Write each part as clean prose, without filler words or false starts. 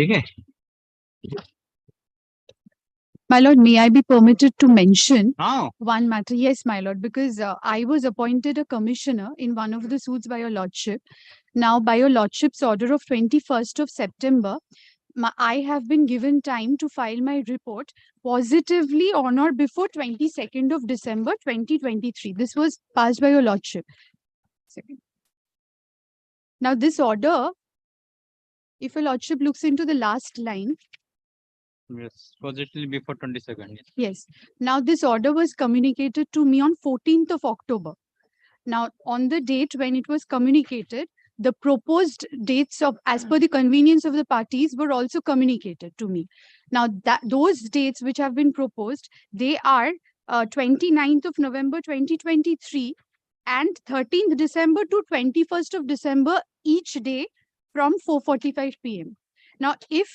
ठीक है? My lord, may I be permitted to mention हाँ, one matter? Yes, my lord, because I was appointed a commissioner in one of the suits by your lordship. Now, by your lordship's order of 21st of September, I have been given time to file my report positively on or before 22nd of December 2023. This was passed by your lordship. Now, this order, if your lordship looks into the last line, yes, positively before 22nd. yes. Now, this order was communicated to me on 14th of October. Now, on the date when it was communicated, the proposed dates of, as per the convenience of the parties, were also communicated to me. Now, those dates which have been proposed, they are 29th of November 2023 and 13th December to 21st of December each day from 4:45 p.m. Now, if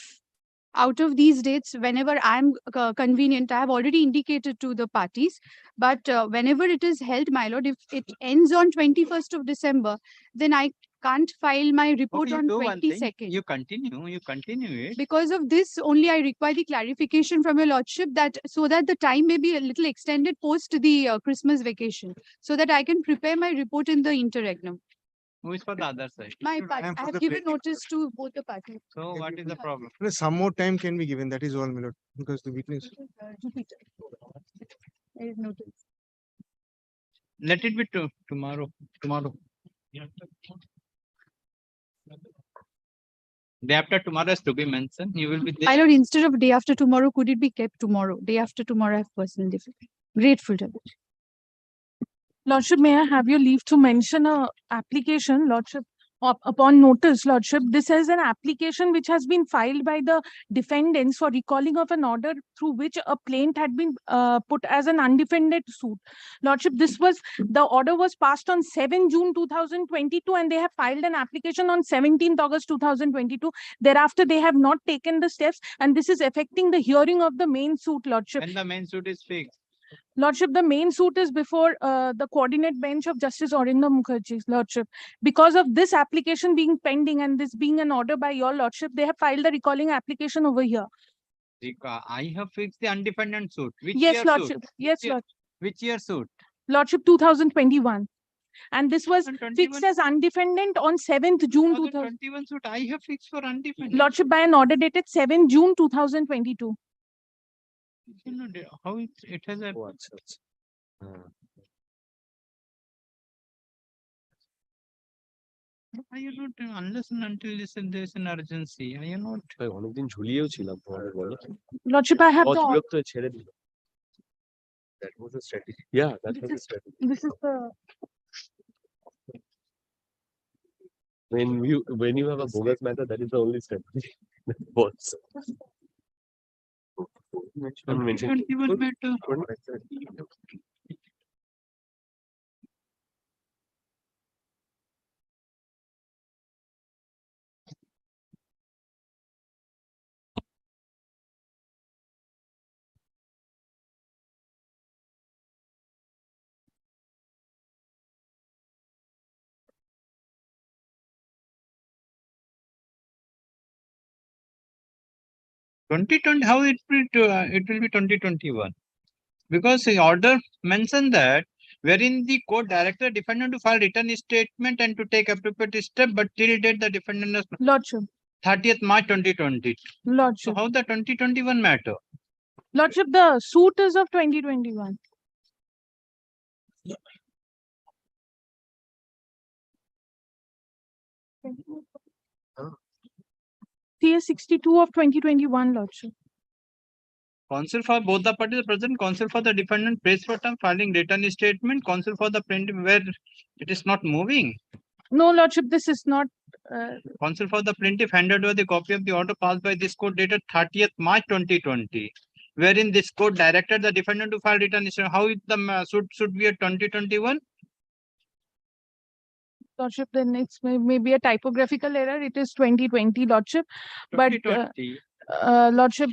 out of these dates, whenever I'm convenient, I have already indicated to the parties, but whenever it is held, my lord, if it ends on 21st of December, then I can't file my report on 22nd. You continue it. Because of this, only I require the clarification from your lordship that so that the time may be a little extended post the Christmas vacation, so that I can prepare my report in the interregnum. Who is for the other side? My part, I have given notice to both the parties. So what is the problem? Some more time can be given. That is all, my lord, because the witness. Jupiter. There is notice. Let it be tomorrow. Day after tomorrow is to be mentioned. You will be there. My lord, instead of day after tomorrow, could it be kept tomorrow? Day after tomorrow, I have personal difficulty. Grateful to it. Lordship, may I have your leave to mention a application, Lordship, upon notice, Lordship. This is an application which has been filed by the defendants for recalling of an order through which a plaint had been put as an undefended suit. Lordship, the order was passed on 7 June 2022 and they have filed an application on 17th August 2022. Thereafter, they have not taken the steps and this is affecting the hearing of the main suit, Lordship. When the main suit is fixed. Lordship, the main suit is before the coordinate bench of Justice Arindam Mukherjee, Lordship. Because of this application being pending and this being an order by your Lordship, they have filed the recalling application over here. I have fixed the undefended suit. Which yes, year Lordship. Suit? Yes, Lordship. Which year suit? Lordship, 2021. And this was fixed as undefended on 7th June 2021 suit. I have fixed for undefended. Lordship, by an order dated 7 June 2022. How it has a Are you not unless and until there is an urgency? Are you not? Lordship, I have the that was a strategy. Yeah, that was a strategy. This is the When you have a bogus matter, that is the only strategy that works. Even better. How it will be 2021? Because the order mentioned that wherein the court directed defendant to file written statement and to take appropriate step, but till date the defendant is Lordship. 30th March 2020. Lordship. So how the 2021 matter? Lordship, the suit is of 2021. CS 62 of 2021, Lordship. Counsel for both the parties present, counsel for the defendant prays for time filing written statement, counsel for the plaintiff where it is not moving. No, Lordship, this is not. Counsel for the plaintiff handed over the copy of the order passed by this court dated 30th March 2020, wherein this court directed the defendant to file written statement. How the suit should be a 2021? Lordship, then it's maybe a typographical error. It is 2020, Lordship. 2020. But Lordship,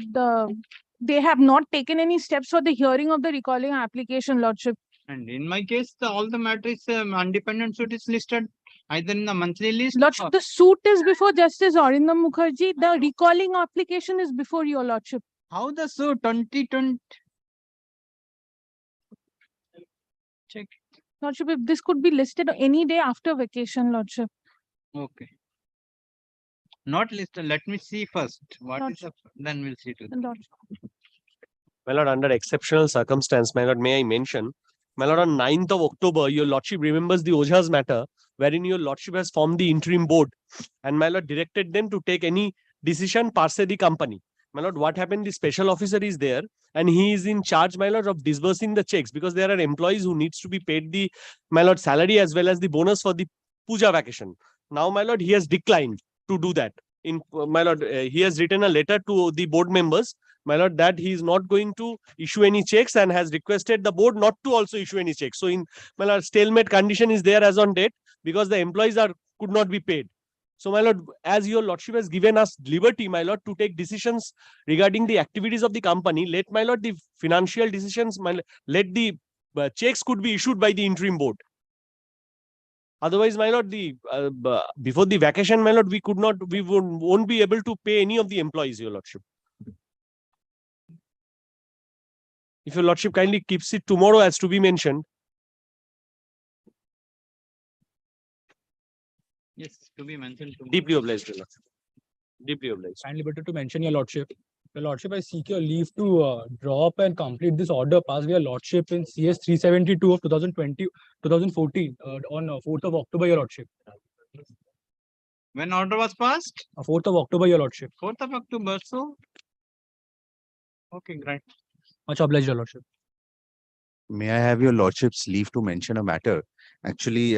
they have not taken any steps for the hearing of the recalling application, Lordship. And in my case, all the matters undependent suit is listed. either in the monthly list. Lordship, the suit is before Justice Arindam Mukherjee. The recalling application is before your Lordship. How the suit 2020? Check. Lordship, if this could be listed any day after vacation, Lordship. Okay. Not listed. Let me see first. What is Lordship. then we'll see to that. Lordship. My lord, under exceptional circumstance, my lord, may I mention, my lord, on 9th of October, your lordship remembers the Ojha's matter, wherein your lordship has formed the interim board, and my lord directed them to take any decision per se the company. My lord, what happened? The special officer is there, and he is in charge, my lord, of disbursing the checks, because there are employees who needs to be paid the, my lord, salary as well as the bonus for the puja vacation. Now, my lord, he has declined to do that. My lord, he has written a letter to the board members, my lord, that he is not going to issue any checks and has requested the board not to also issue any checks. So, in my lord, stalemate condition is there as on date, because the employees could not be paid. So, my lord, as your lordship has given us liberty, my lord, to take decisions regarding the activities of the company, let, my lord, the financial decisions, let the checks could be issued by the interim board. Otherwise, my lord, before the vacation, my lord, we won't be able to pay any of the employees, your lordship. If your lordship kindly keeps it tomorrow as to be mentioned. Yes, to be mentioned. Deeply obliged, your lordship. Deeply obliged. Kindly better to mention, your lordship. Your lordship, I seek your leave to drop and complete this order passed by your lordship in CS 372 of 2014 on 4th of October, your lordship. When order was passed? 4th of October, your lordship. 4th of October. So, okay, great. Much obliged, your lordship. May I have your lordship's leave to mention a matter? Actually,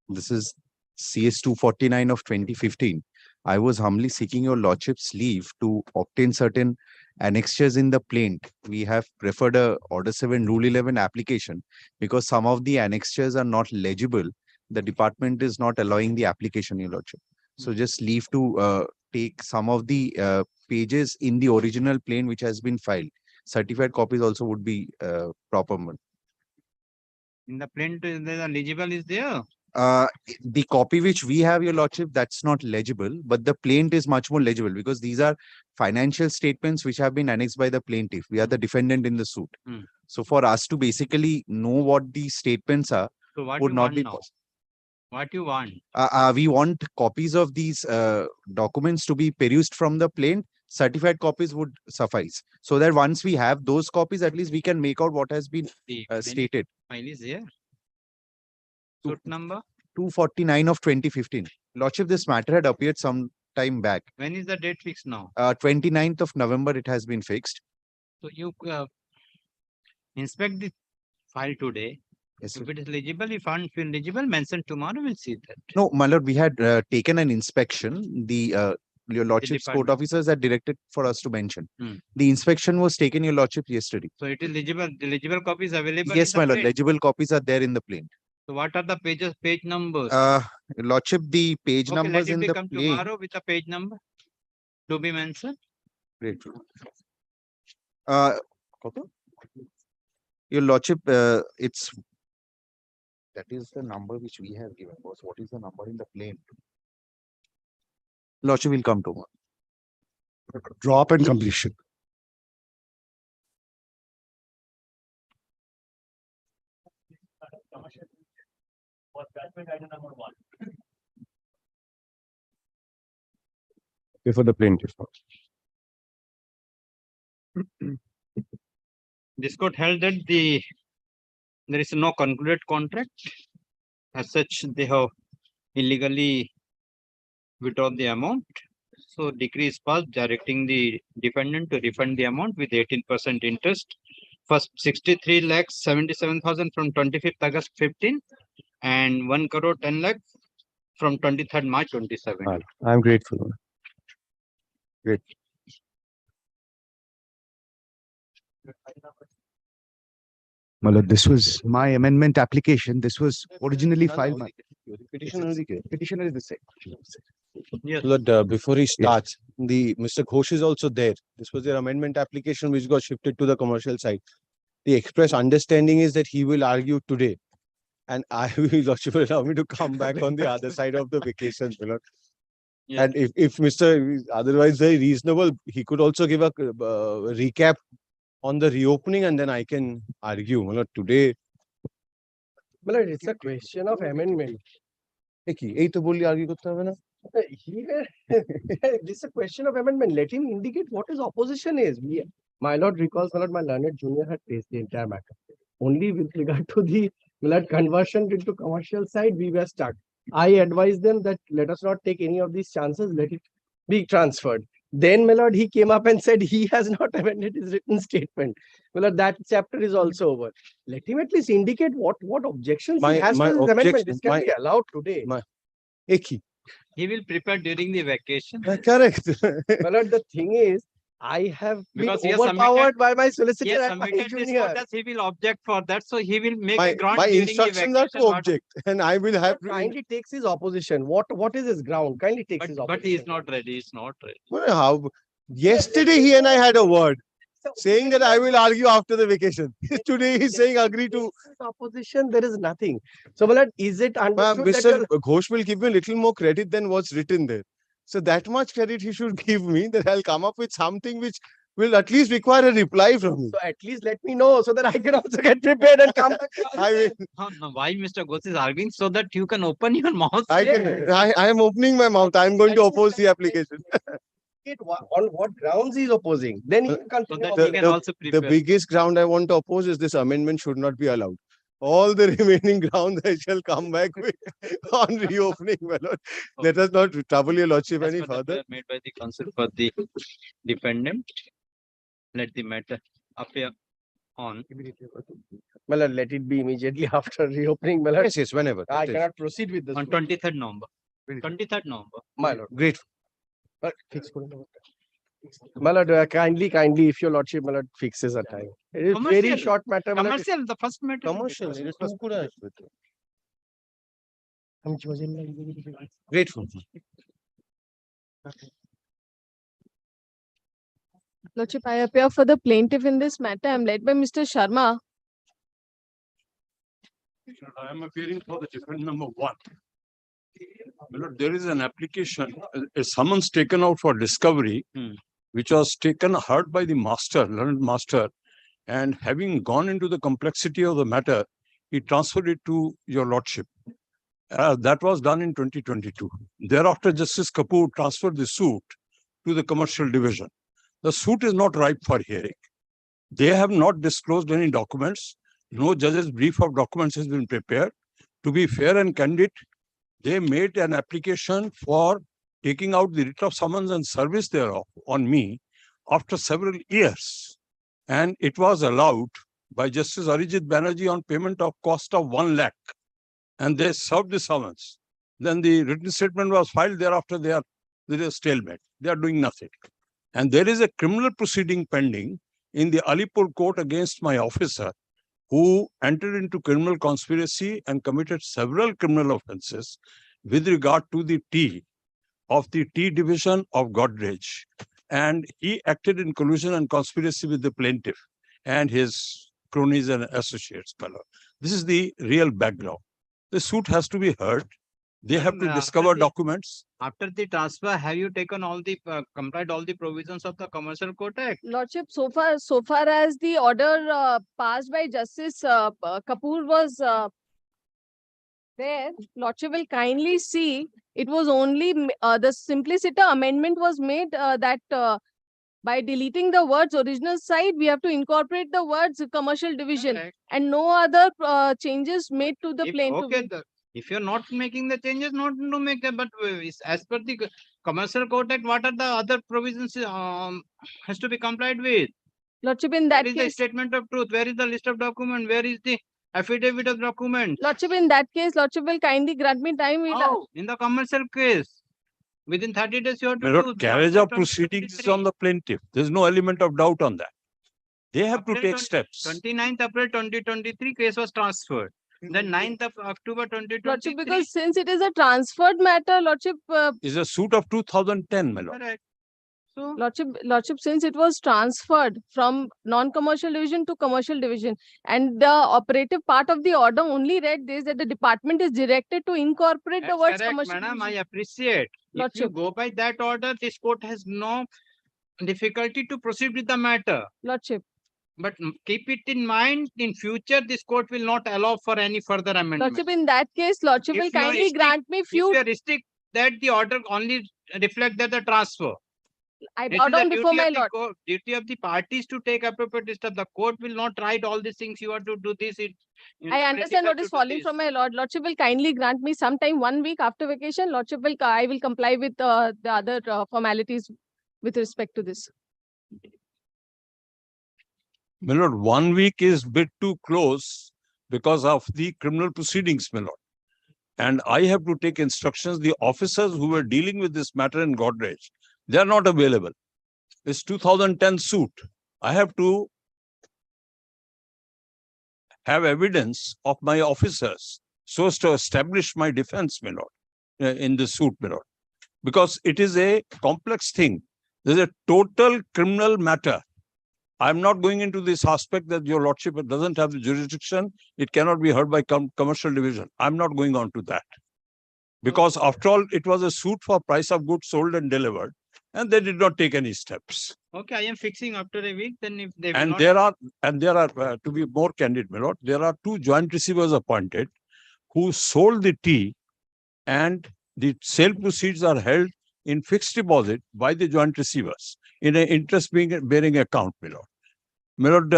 this is CS 249 of 2015. I was humbly seeking your lordship's leave to obtain certain annexures in the plaint. We have preferred a Order 7 Rule 11 application because some of the annexures are not legible. The department is not allowing the application, your lordship. So just leave to take some of the pages in the original plaint which has been filed. Certified copies also would be proper one. In the plaint, the legible is there. The copy which we have, your lordship, that's not legible, but the plaint is much more legible because these are financial statements which have been annexed by the plaintiff. We are the defendant in the suit. So for us to basically know what these statements are So what would you not want be now? possible. What you want? We want copies of these documents to be perused from the plaint. Certified copies would suffice. So that once we have those copies, at least we can make out what has been The stated. file is there. Suit number? 249 of 2015. Lordship, this matter had appeared some time back. When is the date fixed now? 29th of November, it has been fixed. So you inspect the file today. Yes, sir. If it is legible, if unfeel legible, mention tomorrow, we'll see that. No, my lord, we had taken an inspection. Your lordship's court department. officers had directed for us to mention. Hmm. The inspection was taken, your lordship, yesterday. So it is legible. The legible copy is available. Yes, in my the lord, plaint. legible copies are there in the plaint. So what are the page numbers? Your lordship, the page Okay, let numbers it in be the come plaint. tomorrow with a page number to be mentioned. Great. Your lordship, it's that is the number which we have given. Boss, what is the number in the plaint? Lordship will come tomorrow. Drop and completion. Before the plaintiff. This court held that there is no concluded contract. As such, they have illegally withdrawn the amount. So decree is passed directing the defendant to refund the amount with 18% interest. First 63 lakhs 77,000 from 25th August 15 and 1 crore 10 lakh from 23rd March 27. I'm grateful. Great. My lord, this was my amendment application. This was originally filed. Petitioner Petitioner is the same. Yes. Lord, before he starts, Mr. Ghosh is also there. This was their amendment application which got shifted to the commercial side. The express understanding is that he will argue today. And I will Lordship will allow me to come back on the other side of the vacation, my lord. Yeah. And if Mr. is otherwise very reasonable, he could also give a recap on the reopening, and then I can argue. My lord, today, My lord, it's a question of amendment. এই তো বললি argue করতে হবে না? Here, this is a question of amendment. Let him indicate what his opposition is. My lord recalls, my lord, my learned junior had faced the entire matter. Only with regard to the, my lord, conversion into commercial side, we were stuck. I advised them that let us not take any of these chances, let it be transferred. Then, my lord, he came up and said he has not amended his written statement. My lord, that chapter is also over. Let him at least indicate what objections he has to this amendment. This can be allowed today. এ কি? He will prepare during the vacation. Correct. My lord, the thing is, I have been Because he has overpowered by my He solicitor has and my submitted this junior. protest, he will object for that, so he will make a ground My during the instructions are vacation. to object, and I will have to. Kindly takes his opposition. What is his ground? Kindly takes his But opposition. he is not ready, he is not ready. Well, how? Yesterday he and I had a word saying that I will argue after the vacation. Today he's saying agree to. Opposition, there is nothing. So, my lord, is it understood that Mr. you're- Ghosh will give me a little more credit than what's written there. So that much credit he should give me, that I'll come up with something which will at least require a reply from me. so at least let me know so that I can also get prepared and come back. I will. No, why Mr. Ghosh is arguing so that you can open your mouth? I am opening my mouth. I am going to oppose the application. On what grounds he is opposing? Then he can So continue. that opposing. he can also The prepare. biggest ground I want to oppose is this amendment should not be allowed. All the remaining grounds I shall come back with on reopening, my lord. Let us not trouble your lordship As any per the further. prayer made by the counsel for the defendant, let the matter appear on. My lord, let it be immediately after reopening. My lord, Yes, whenever. I cannot proceed with this. On 23rd November. 23rd November. My lord. Grateful. Fix করুন না। My lord, kindly, if your lordship, my lord, fixes a time. It is very Commercial. short matter. my lord. Commercial, the first matter. Commercial. It is two করে আসবে তো। আমি chosen না। Grateful. Lordship, I appear for the plaintiff in this matter. I am led by Mr. Sharma. I am appearing for the defendant number 1. My lord, there is an application, a summons taken out for discovery, which was heard by the master, learned master, and having gone into the complexity of the matter, he transferred it to your lordship. That was done in 2022. Thereafter, Justice Kapoor transferred the suit to the commercial division. The suit is not ripe for hearing. They have not disclosed any documents. No judge's brief of documents has been prepared. To be fair and candid, they made an application for taking out the writ of summons and service thereof on me after several years. And it was allowed by Justice Arijit Banerjee on payment of cost of 1 lakh. And they served the summons. Then the written statement was filed. Thereafter, there is stalemate. They are doing nothing. And there is a criminal proceeding pending in the Alipur court against my officer, who entered into criminal conspiracy and committed several criminal offenses with regard to the tea of the tea division of Godrej. And he acted in collusion and conspiracy with the plaintiff and his cronies and associates. This is the real background. The suit has to be heard. They have to discover documents. After the transfer, have you taken all the, complied all the provisions of the Commercial Court Act? Lordship, so far as the order passed by Justice Kapoor was there, Lordship will kindly see it was only the simpliciter amendment was made that by deleting the words original site, we have to incorporate the words commercial division Correct. and no other changes made to the plaintiff. Okay, if you're not making the changes, not to make them, but as per the Commercial Court Act, what are the other provisions has to be complied with? Lordship, in that Where is the case, statement of truth? Where is the list of document? Where is the affidavit of document? Lordship, in that case, Lordship will kindly grant me time. How? In the commercial case, within 30 days, you have to My do. lord, carriage of proceedings is on the plaintiff. There's no element of doubt on that. They have to take steps. 29th April 2023, case was transferred. Then 9th of October Lordship, 2023. because since it is a transferred matter, Lordship, Is a suit of 2010, my lord. Correct. So Lordship, since it was transferred from non-commercial division to commercial division, and the operative part of the order only read this, that the department is directed to incorporate the that's words correct, commercial madam. I division. appreciate. If you Lordship. go by that order, this court has no difficulty to proceed with the matter. Lordship. But keep it in mind, in future, this court will not allow for any further amendment. Lordship, in that case, Lordship If will you are kindly grant me few. If you are strict that the order only reflect that the transfer. I It bow is the down before duty my of the lord. duty of the parties to take appropriate steps. The court will not write all these things. You have to do this. I understand what is falling from my lord. Lordship will kindly grant me sometime 1 week after vacation. Lordship will, I will comply with the other formalities with respect to this. My lord, 1 week is bit too close because of the criminal proceedings, my lord. And I have to take instructions. The officers who were dealing with this matter in Godrej, they are not available. It's 2010 suit. I have to have evidence of my officers so as to establish my defense, my lord, in the suit, my lord. Because it is a complex thing. There's a total criminal matter. I'm not going into this aspect that your lordship doesn't have the jurisdiction. It cannot be heard by commercial division. I'm not going on to that. Because after all, it was a suit for price of goods sold and delivered. And they did not take any steps. Okay, I am fixing after a week. Then if they will And not, there are, to be more candid, my lord, there are 2 joint receivers appointed who sold the tea, and the sale proceeds are held in fixed deposit by the joint receivers in an interest-bearing account, my lord. My lord,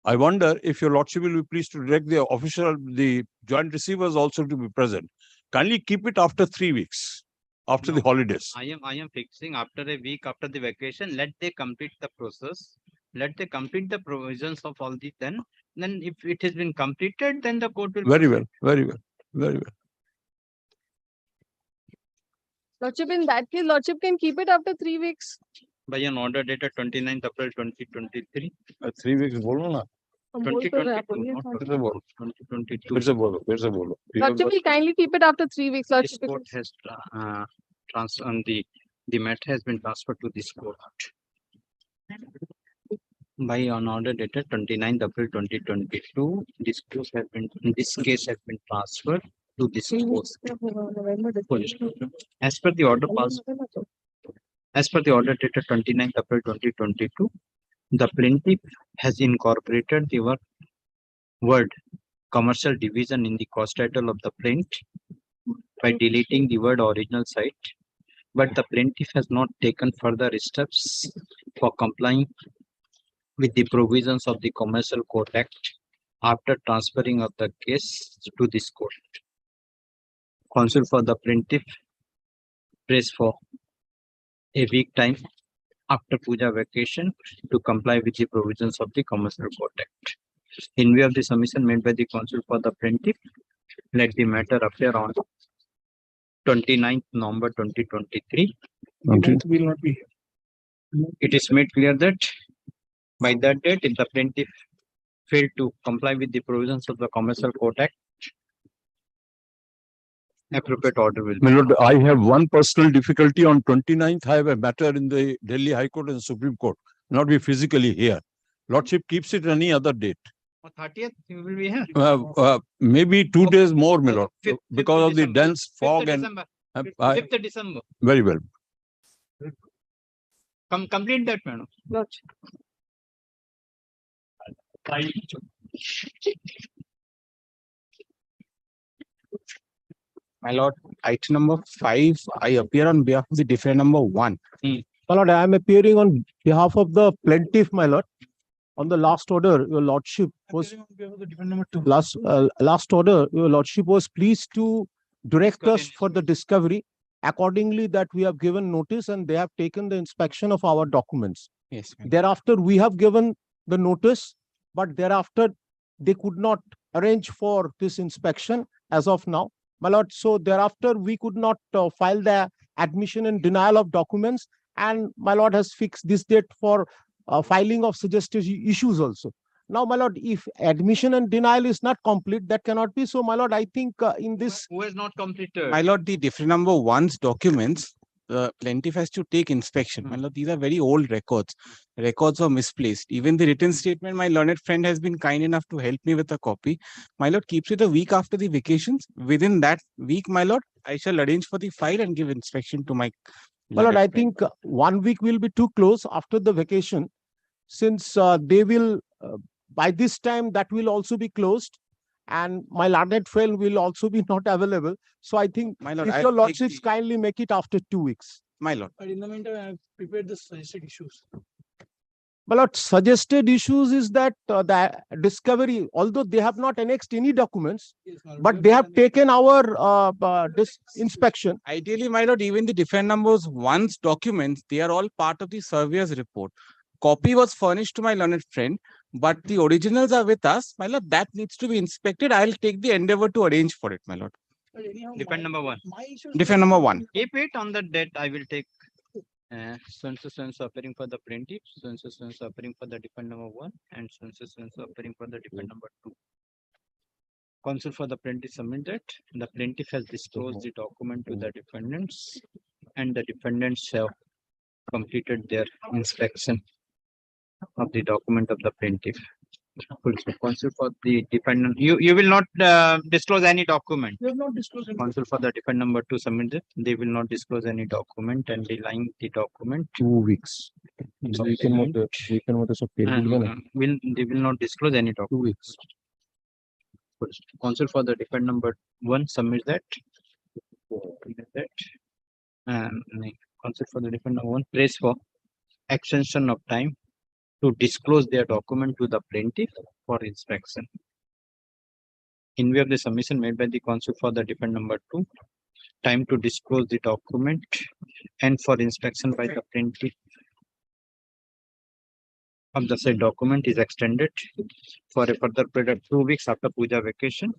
I wonder if your lordship will be pleased to direct the joint receivers also to be present. Kindly keep it after 3 weeks, after the holidays. I am fixing after a week after the vacation. Let they complete the process. Let they complete the provisions of all the then if it has been completed, then the court will. Very well, very well, very well. Lordship, in that case, Lordship can keep it after 3 weeks. By an order dated 29th April 2023. 3 weeks bolo na. 2022. Lordship will kindly keep it after 3 weeks. This Lordship, court has the matter has been transferred to this court. By an order dated 29th April 2022, this case has been transferred to this court. As per the order dated 29th April 2022, the plaintiff has incorporated the word commercial division in the cause title of the plaint by deleting the word original site, but the plaintiff has not taken further steps for complying with the provisions of the Commercial Court Act after transferring of the case to this court. Counsel for the plaintiff prays for a week time after Puja vacation to comply with the provisions of the Commercial Court Act. In view of the submission made by the counsel for the plaintiff, let the matter appear on 29th November 2023. Will not be here. It is made clear that by that date, if the plaintiff failed to comply with the provisions of the Commercial Court Act, appropriate order will be. My lord, I have one personal difficulty. On 29th, I have a matter in the Delhi High Court and Supreme Court, not be physically here. Lordship keeps it any other date. On 30th, you will be here. Maybe 2 days more, my lord, Fifth because of the December. dense fog and. 5th December. Very well. Complete that, madam. Lordship. My lord, item number 5, I appear on behalf of the defendant number 1. My lord, I am appearing on behalf of the plaintiff, my lord. On the last order, your lordship was last order, your lordship was pleased to direct us for the discovery. Accordingly, that we have given notice and they have taken the inspection of our documents. Yes. Thereafter, we have given the notice, but thereafter they could not arrange for this inspection as of now. My lord, so thereafter we could not file the admission and denial of documents, and my lord has fixed this date for filing of suggested issues also. Now, my lord, if admission and denial is not complete, that cannot be. So, my lord, I think in this. Who has not completed? My lord, the defendant number 1's documents, plaintiff has to take inspection. My lord, these are very old records. Records are misplaced. Even the written statement, my learned friend has been kind enough to help me with a copy. My lord keeps it a week after the vacations. Within that week, my lord, I shall arrange for the file and give inspection to my My lord, learned I friend. think 1 week will be too close after the vacation, since they will, by this time, that will also be closed. And my learned friend will also be not available. So I think My lord, if I'll your take lordships the- kindly make it after 2 weeks. My lord. But in the meantime, I have prepared the suggested issues. My lord, suggested issues is that the discovery, although they have not annexed any documents, Yes, my lord, but they have taken our inspection. Ideally, my lord, even the defend numbers one's documents, they are all part of the surveyor's report. Copy was furnished to my learned friend, but the originals are with us. My lord, that needs to be inspected. I'll take the endeavor to arrange for it, my lord. But anyhow, Defend number one. my issues. Defend number one. Keep it on the date. I will take so appearing for the plaintiff, so appearing for the defend number one, and so appearing for the defend number two. Counsel for the plaintiff submitted. The plaintiff has disclosed the document to the defendants, and the defendants have completed their inspection of the document of the plaintiff. Counsel for the defendant, you will not disclose any document. You have not disclosed anything. Counsel for the defendant number two submitted. They will not disclose any document and denying the document. 2 weeks. Document, they will not disclose any document. 2 weeks. Counsel for the defendant number one submits that. And counsel for the defendant number one prays for extension of time to disclose their document to the plaintiff for inspection. In view of the submission made by the counsel for the defendant number two, time to disclose the document and for inspection by the plaintiff of the said document is extended for a further period of 2 weeks after Puja vacation.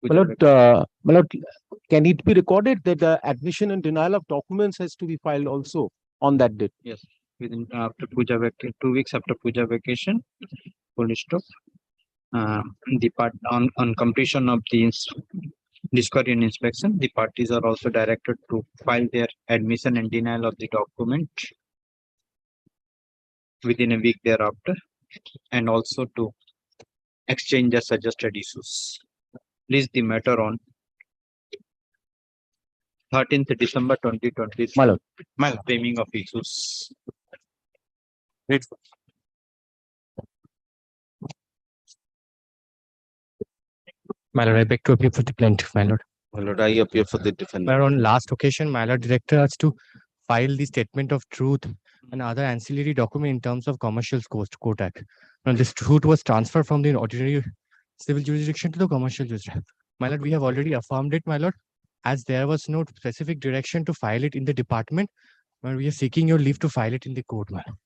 My lord, can it be recorded that the admission and denial of documents has to be filed also on that date? Yes, within after Puja vacation, 2 weeks after Puja vacation, full stop. The part on completion of the discovery and inspection, the parties are also directed to file their admission and denial of the document within a week thereafter, and also to exchange the suggested issues. Please the matter on 13th December 2023. My lord. Framing of issues. Grateful. My lord, I beg to appear for the plaintiff, my lord. My lord, I appear for the defendant. My lord, on last occasion, my lord directed us to file the statement of truth and other ancillary document in terms of commercial court act. Now, this truth was transferred from the ordinary civil jurisdiction to the commercial jurisdiction. My lord, we have already affirmed it, my lord, as there was no specific direction to file it in the department. But we are seeking your leave to file it in the court, my lord.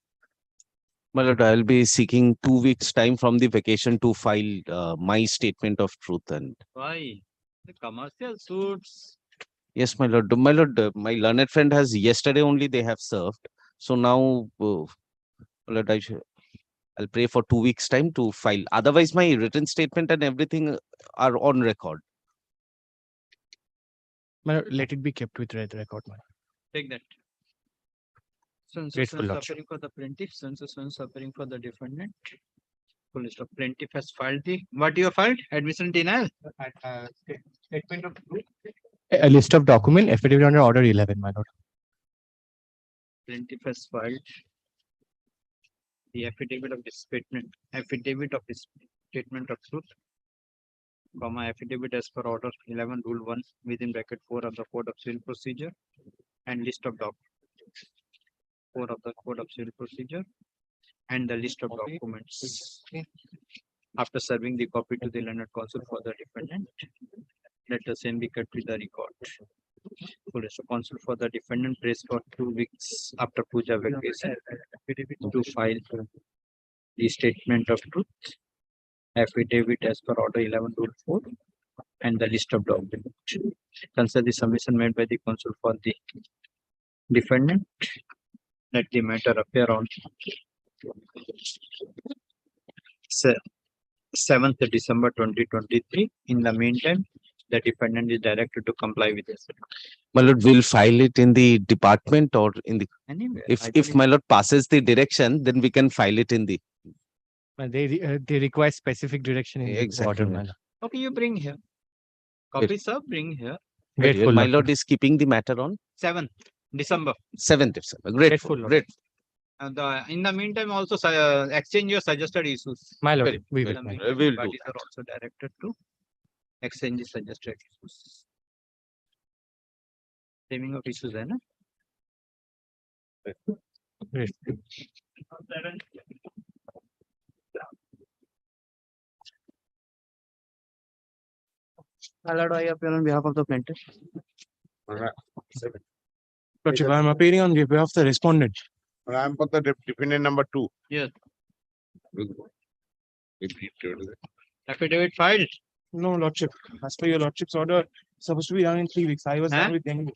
My lord, I'll be seeking 2 weeks time from the vacation to file my statement of truth. And Why? The commercial suits. yes, my lord, my learned friend has yesterday only they have served. So now, my lord, I'll pray for 2 weeks time to file. Otherwise, my written statement and everything are on record. My lord, let it be kept with record, my lord. Take that. Grateful, lordship. Appearing for the plaintiff, appearing for the defendant. Full stop. Plaintiff has filed the what you have filed? Admission denial. Statement of truth. A list of document, affidavit under order 11, my lord. Plaintiff has filed the affidavit of this statement, statement of truth, comma affidavit as per order 11 rule 1 within bracket 4 of the code of civil procedure, and list of 4 of the code of civil procedure, and the list of documents. After serving the copy to the learned counsel for the defendant, let the same be kept with the record. So counsel for the defendant prays for 2 weeks after Puja vacation to file the statement of truth, affidavit as per order 11 rule 4, and the list of documents. Consider the submission made by the counsel for the defendant. Let the matter appear on 7th December 2023. In the meantime, the defendant is directed to comply with this. My lord, will file it in the department or in the, Anyway, if my lord passes the direction, then we can file it in the. They require specific direction in the Exactly, order, my my lord. lord. okay, you bring here. Copy, sir, bring here. Grateful, My Lord. lord is keeping the matter on 7th December. 7th December. Grateful, Grateful, Lord. great. And in the meantime, also exchange your suggested issues. My lord, Correct. we In will. the my lord. meantime, We'll do parties that. are also directed to exchange the suggested issues. Naming of issues, है ना? Great. My lord, I appear on behalf of the plaintiff. Lordship, I am appearing on behalf of the respondent. I am for the defendant number 2. Yes. Affidavit filed. No, Lordship. As per your Lordship's order, it's supposed to be done in 3 weeks. I was Huh? done with dengue.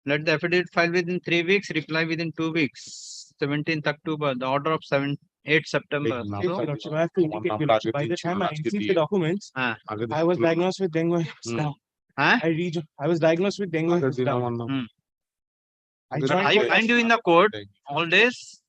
Let the affidavit file within 3 weeks, reply within 2 weeks. 17th October, the order of 8 September. Now, So, Lordship, I have to indicate, your Lordship. By the time I received the documents, ah, I was diagnosed with dengue. Now, huh? I was diagnosed with dengue. I But joined I court find you in the court all days.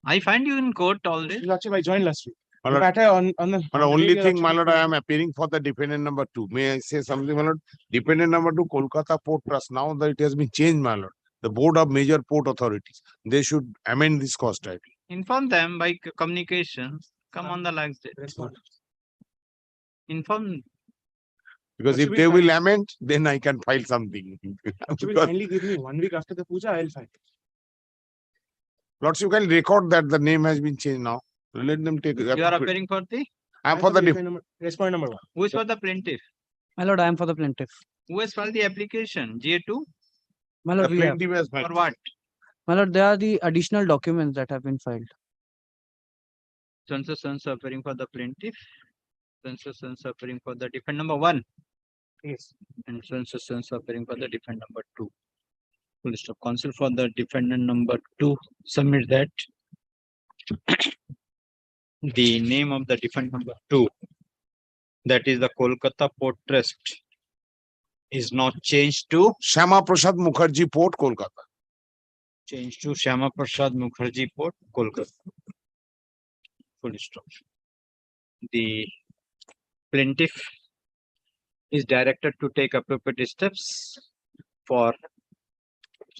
I find you in court all days. Lordship, I joined last week. My The lord, matter on the. my on lord, the only day, thing, my Lordship, lord, I am appearing for the defendant number 2. May I say something, my lord? Defendant number 2, Kolkata Port Trust. Now that it has been changed, my lord. The Board of Major Port Authorities, they should amend this cost title. Inform them by communication. Come on the last day. Inform. Because if Lordship, they will will amend, then I can file something. Lordship, will Because kindly give me 1 week after the puja, I'll file. Lordship, you can record that the name has been changed now. Let them take. You are appearing for the. I am for the Respondent number 1. Who is for the plaintiff? My lord, I am for the plaintiff. Who has filed the application? GA2? My the lord, we have. plaintiff has filed. For what? My lord, there are the additional documents that have been filed. Sons appearing for the plaintiff. Sons appearing for the defendant number 1. Yes. And sons appearing for the defendant number 2. Full stop. Counsel for the defendant number 2. Submit that. The name of the defendant number 2, that is the Kolkata Port Trust, is now changed to Shama Prasad Mukherjee Port, Kolkata. Shama Prasad Mukherjee Port, Kolkata. Full stop. The plaintiff is directed to take appropriate steps for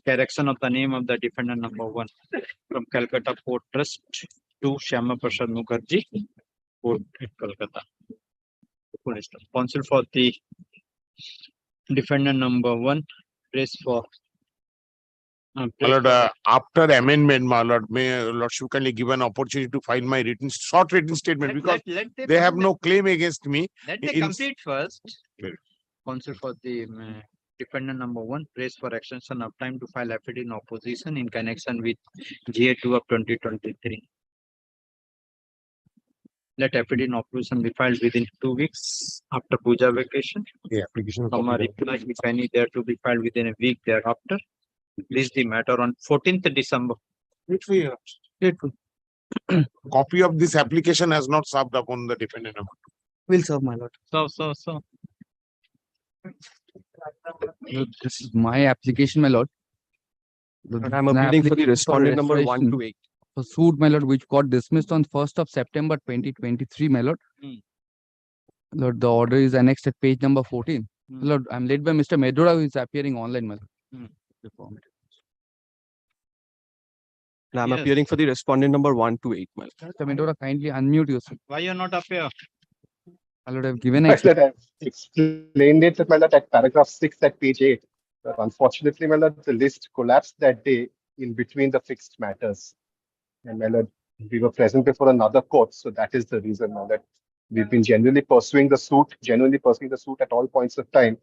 correction of the name of the defendant number 1 from Calcutta Port Trust to Shama Prasad Mukherjee Port at Kolkata. Full stop. Counsel for the defendant number 1, press for. My lord, after amendment, my lord, may lordship kindly give an opportunity to file my short written statement because they have no claim against me. Let they complete first. Counsel for the defendant number 1, press for extension of time to file affidavit in opposition in connection with GA2 of 2023. Let affidavit in opposition be filed within 2 weeks after puja vacation. The application. Reply, if any, there to be filed within a week thereafter. Release the matter on 14th December. Grateful, your Lordship. Grateful. Copy of this application has not served upon the defendant number 2. Will serve, my lord. So. This is my application, my lord. And I'm appealing for the respondent number 1 to 8. For suit, my lord, which got dismissed on 1st of September 2023, my lord. Lord, the order is annexed at page number 14. Lord, I'm led by Mr. Medora, who is appearing online, my lord. And I'm Yes. appearing for the respondent number 1 to 8. My lord. Mr. Medora, kindly unmute yourself. Why you're not up here? My lord, I've given I've explained it, my lord, at paragraph 6 at page 8. But unfortunately, my lord, the list collapsed that day in between the fixed matters. And my lord, we were present before another court, so that is the reason, my lord. We've been genuinely pursuing the suit at all points of time.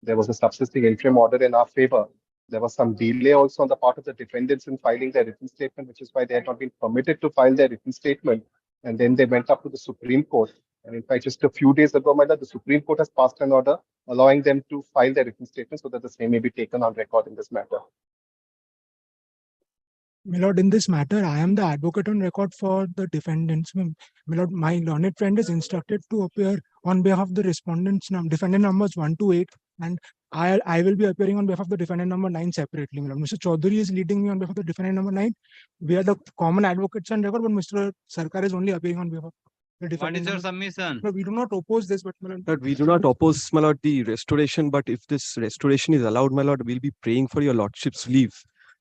There was a subsisting interim order in our favor. There was some delay also on the part of the defendants in filing their written statement, which is why they had not been permitted to file their written statement. And then they went up to the Supreme Court. And in fact, just a few days ago, my lord, the Supreme Court has passed an order allowing them to file their written statement so that the same may be taken on record in this matter. My lord, in this matter, I am the advocate on record for the defendants. My lord, my learned friend is instructed to appear on behalf of the respondents, defendant numbers 1 to 8, and I will be appearing on behalf of the defendant number 9 separately. Mr. Chaudhary is leading me on behalf of the defendant number 9. We are the common advocates on record, but Mr. Sarkar is only appearing on behalf of the What defendant. is your number. submission? No, we do not oppose this, but But we do not oppose, my lord, the restoration. But if this restoration is allowed, my lord, we'll be praying for your lordship's leave.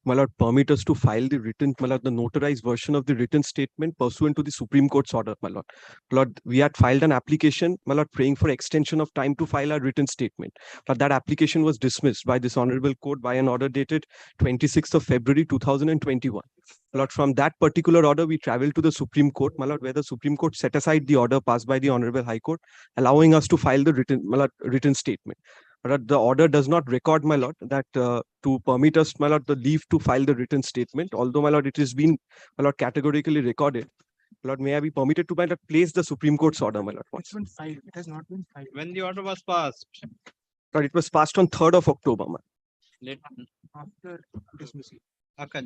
My lord, permit us to file the written, my lord, the notarized version of the written statement pursuant to the Supreme Court's order, my lord. Lord, we had filed an application, my lord, praying for extension of time to file our written statement. But that application was dismissed by this honorable court by an order dated 26th of February 2021. My lord, from that particular order, we traveled to the Supreme Court, my lord, where the Supreme Court set aside the order passed by the Honorable High Court, allowing us to file the written, my lord, written statement. But the order does not record, my lord, that to permit us, my lord, the leave to file the written statement. Although, my lord, it has been, my lord, categorically recorded. My lord, may I be permitted to, my lord, place the Supreme Court's order, my lord? it's been filed. It has not been filed. When the order was passed? Lord, it was passed on 3rd of October, my Let, After dismissal. okay,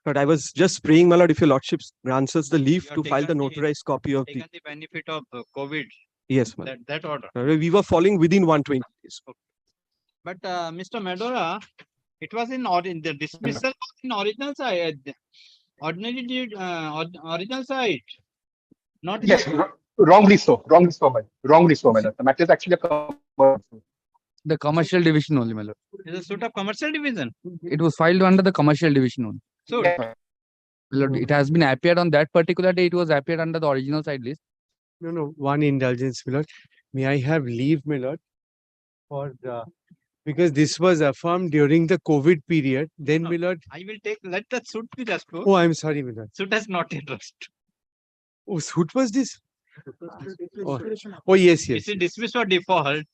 But I was just praying, my lord, if your lordship grants us the leave You have to file the taken the- notarized copy of the. taken the benefit of COVID, Yes, my lord. that order. We were following within 120 days. But Mr. Medora, it was in the dismissal was in original side, original side, not in Yes, the, wrongly so, my lord. The matter is actually a commercial. The commercial division only, my lord. is a suit of commercial division. It was filed under the commercial division only. So My lord, it has been appeared on that particular day. It was appeared under the original side list. No, one indulgence, my lord. May I have leave, my lord, for the, because this was affirmed during the COVID period. Then, No. my lord. I will take, let the suit be restored. Oh, I'm sorry, my lord. Suit has not yet restored. Oh, what was this? Oh, yes, yes. It is dismissed for default.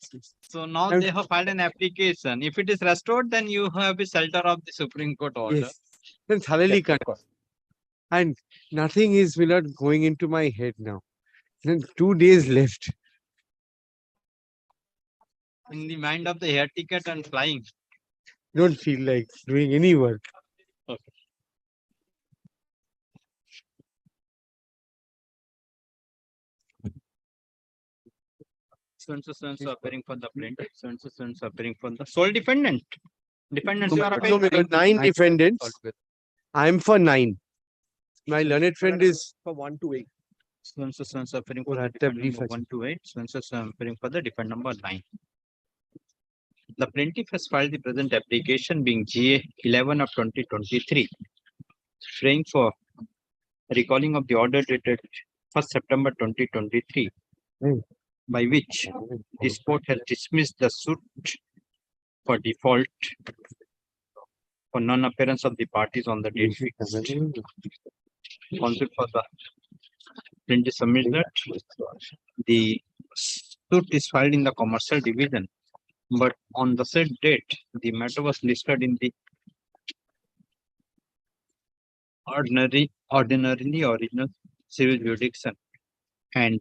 So now I'm- they have filed an application. If it is restored, then you have a shelter of the Supreme Court order. Yes. Then thoroughly Yes, of course. and nothing is, my lord, going into my head now. Then 2 days left. In the mind of the air ticket and flying. Don't feel like doing any work. Okay. So appearing for the plaintiff, so appearing for the sole defendant. Defendants No, are no, No, appearing. my lord, 9 Nine. defendants. I'm for 9. My learned friend is For 1 to 8. So appearing for the Right, defendant brief number 1 to 8. So appearing for the defendant number 9. The plaintiff has filed the present application being GA 11 of 2023, praying for recalling of the order dated 1st September 2023, by which this court has dismissed the suit for default for non-appearance of the parties on the date fixed. Counsel for the plaintiff submits that the suit is filed in the commercial division, but on the said date, the matter was listed in the ordinarily original civil jurisdiction, and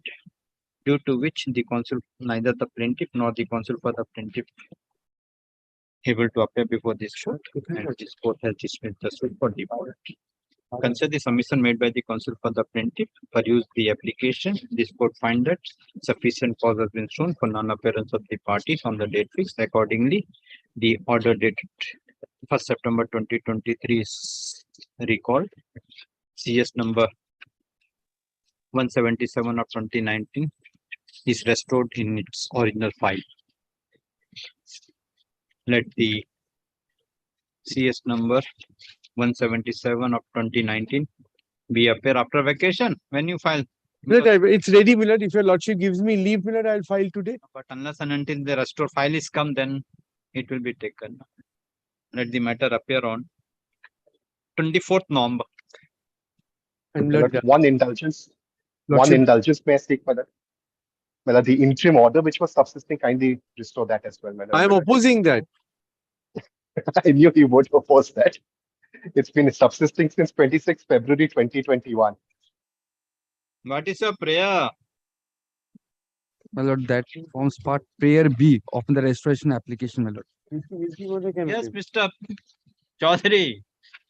due to which the counsel, neither the plaintiff nor the counsel for the plaintiff able to appear before this court, and this court has dismissed the suit for default. Consider the submission made by the counsel for the plaintiff, peruse the application. This court find that sufficient cause has been shown for non-appearance of the parties on the date fixed. Accordingly, the order dated 1st September 2023 is recalled. CS number 177 of 2019 is restored in its original file. Let the CS number 177 of 2019 be appear after vacation when you file. It's ready, my lord. If your lordship gives me leave, my lord, I'll file today. But unless and until the restore file is come, then it will be taken. Let the matter appear on 24th November. And My lord, one indulgence. One Lordship- indulgence may I seek, my lord? My lord, the interim order which was subsisting, kindly restore that as well, my lord. I am opposing that. I knew you would oppose that. It's been subsisting since 26 February 2021. What is your prayer? My lord, that forms part prayer B of the restoration application, my lord. Yes, Mr. Chaudhary.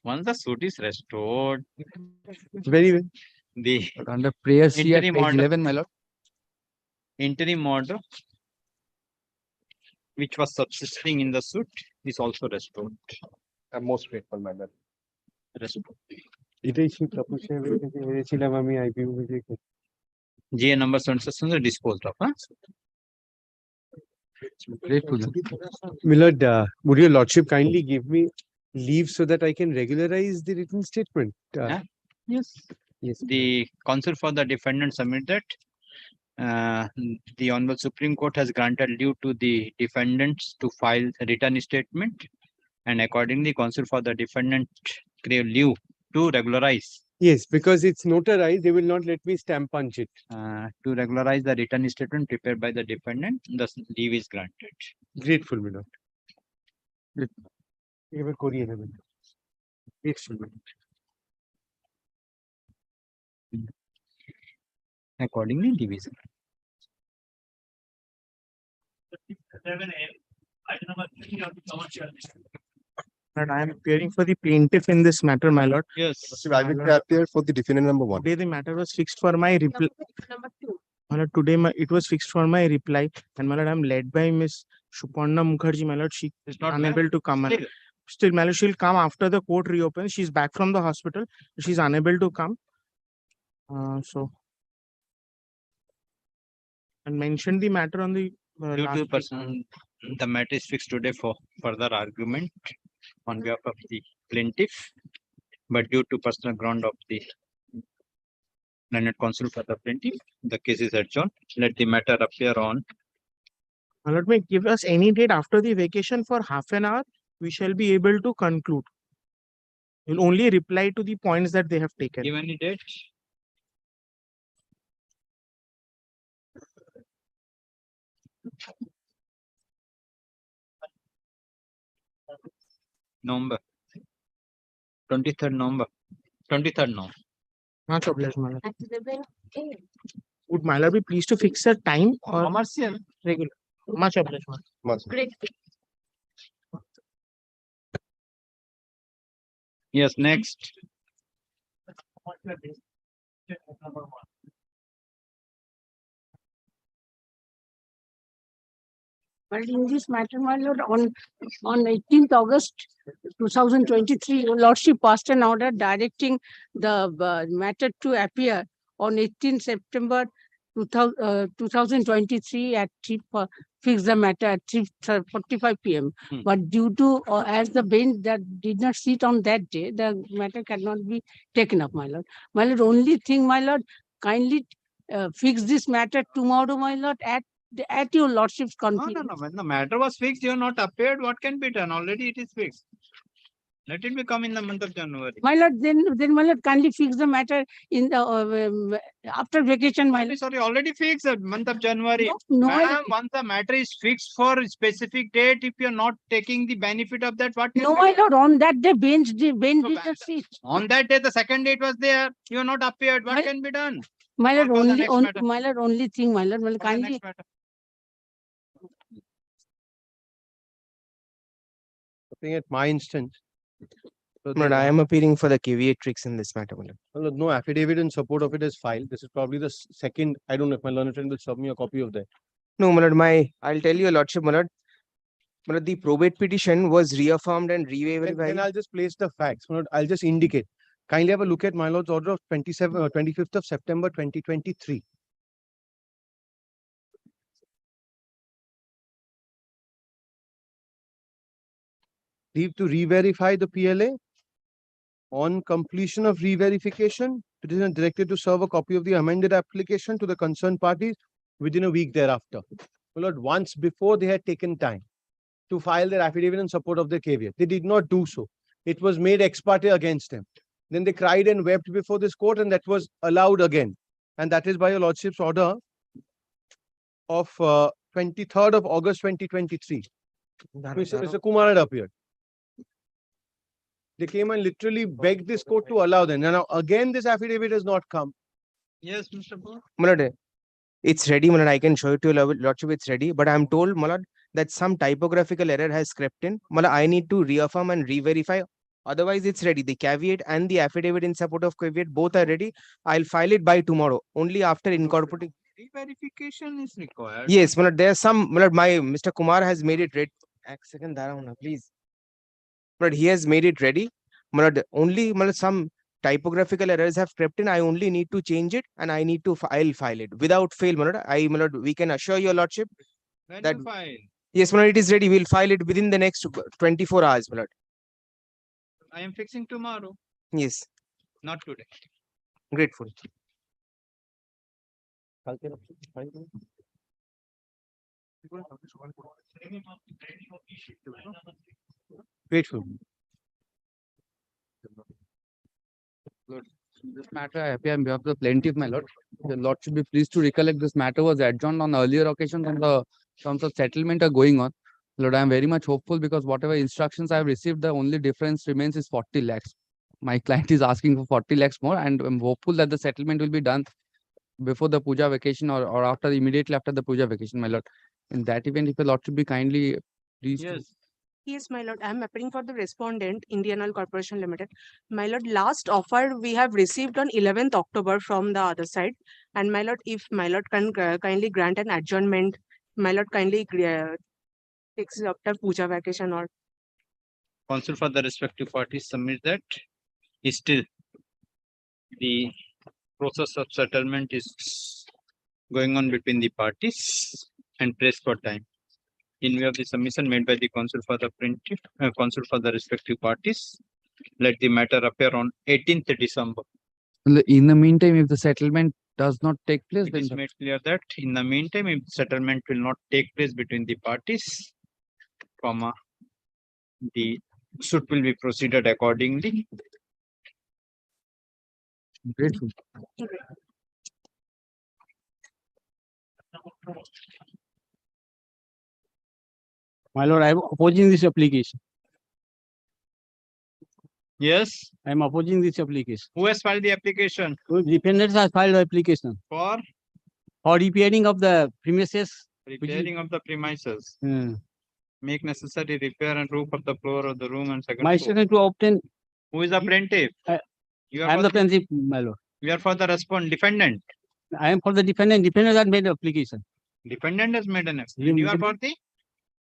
Once the suit is restored, Very well. the Under prayer C at interim page order. 11, my lord. interim order which was subsisting in the suit is also restored. I'm most grateful, my lord. Restored. GA number 77 is disposed of. Huh? Grateful. Milord, would your lordship kindly give me leave so that I can regularize the written statement? Yes. Yes. The counsel for the defendant submitted. The Honorable Supreme Court has granted leave to the defendants to file a written statement, and accordingly, counsel for the defendant crave leave to regularize. Yes, because it's notarized, they will not let me stamp punch it. To regularize the written statement prepared by the defendant, the leave is granted. Grateful, Milord. Grateful, Milord. Accordingly, leave is And I am appearing for the plaintiff in this matter, my lord. Yes. I will appear for the defendant number 1. Today the matter was fixed for my reply. My lord, today it was fixed for my reply, and my lord, I am led by Miss Suparna Mukherjee, my lord. She is not unable to come. Still, my lord, she'll come after the court reopens. She's back from the hospital. She's unable to come. And mention the matter on the due to person, the matter is fixed today for further argument on behalf of the plaintiff, but due to personal ground of the learned counsel for the plaintiff, the case is adjourned. Let the matter appear on. My lord, may give us any date after the vacation for half an hour. We shall be able to conclude. You'll only reply to the points that they have taken. Give any date? November. 23rd November. 23rd November. Much obliged, my lord. Would my lord be pleased to fix a time or commercial? Regular. Much obliged, my lord. Great. Yes, next. But in this matter, my lord, on 18th August 2023, your lordship passed an order directing the matter to appear on 18th September 2023 at 3, fix the matter at 3:45 p.m. But due to, as the bench that did not sit on that day, the matter cannot be taken up, my lord. My lord, only thing, my lord, kindly fix this matter tomorrow, my lord, at your lordship's convenience. No. When the matter was fixed, you have not appeared. What can be done? Already it is fixed. Let it become in the month of January. My lord, then my lord, kindly fix the matter in the after vacation, my lord. Sorry, already fixed the month of January. No, Ma'am, once the matter is fixed for a specific date, if you are not taking the benefit of that, what can No, be my done? lord, on that day, bench did not sit. On that day, the second date was there. You have not appeared. What can be done? My lord, What was the next matter? my lord, only thing, my lord, What was the kindly. next matter? Looking at my instance. So But I am appearing for the caveatrix in this matter, my lord. well, no affidavit in support of it is filed. This is probably the second. I don't know if my learned friend will serve me a copy of that. No, my lord, I'll tell you, lordship, my lord. My lord, the probate petition was reaffirmed and rewaived. Then I'll just place the facts. My lord, I'll just indicate. Kindly have a look at my lord's order of 25th of September 2023. Leave to re-verify the PLA. On completion of re-verification, petitioner directed to serve a copy of the amended application to the concerned parties within a week thereafter. My lord, once before they had taken time to file their affidavit in support of their caveat. They did not do so. It was made ex parte against them. Then they cried and wept before this court, and that was allowed again. And that is by your lordship's order of 23rd of August 2023. Mr. Kumar had appeared. They came and literally begged this court to allow them. Now again, this affidavit has not come. Yes, Mr. Bo. My lord, it's ready, my lord. I can show it to your lordship. It's ready. But I'm told, my lord, that some typographical error has crept in. My lord, I need to reaffirm and re-verify. Otherwise, it's ready. The caveat and the affidavit in support of caveat both are ready. I'll file it by tomorrow. Only after incorporating. Re-verification is required. Yes, my lord, there's some, my lord, Mr. Kumar has made it ready. Second, please. But he has made it ready. My lord, only my lord, some typographical errors have crept in. I only need to change it and I need to file it without fail, my lord. My lord, we can assure your lordship When that you file, yes, my lord, it is ready. We'll file it within the next 24 hours, my lord. I am fixing tomorrow, Yes, not today. grateful. Grateful. Lord, this matter I appear on behalf of the plaintiff, my lord. The lord should be pleased to recollect this matter was adjourned on earlier occasions and the terms of settlement are going on. Lord, I am very much hopeful because whatever instructions I have received, the only difference remains is 40 lakhs. My client is asking for 40 lakhs more, and I'm hopeful that the settlement will be done before the puja vacation or after immediately after the puja vacation, my lord. In that event, if the lord should be kindly pleased to Yes. Yes, my lord, I am appearing for the respondent, Indian Oil Corporation Limited. My lord, last offer we have received on 11th October from the other side. And my lord, if my lord can kindly grant an adjournment, my lord kindly takes it after puja vacation or Counsel for the respective parties submit that still the process of settlement is going on between the parties and press for time. In view of the submission made by the counsel for the counsel for the respective parties, let the matter appear on 18th December. In the meantime, if the settlement does not take place, It then is made clear that in the meantime, if settlement will not take place between the parties, the suit will be proceeded accordingly. grateful. My lord, I am opposing this application. Yes. I am opposing this application. Who has filed the application? Defendants have filed the application For repairing of the premises. repairing of the premises. Hmm. Make necessary repair and roof of the floor of the room and second My floor. instruction to obtain. Who is the plaintiff? You I am for the plaintiff, my lord. You are for the defendant. I am for the defendant. Defendant has made the application. Defendant has made an application. You are for the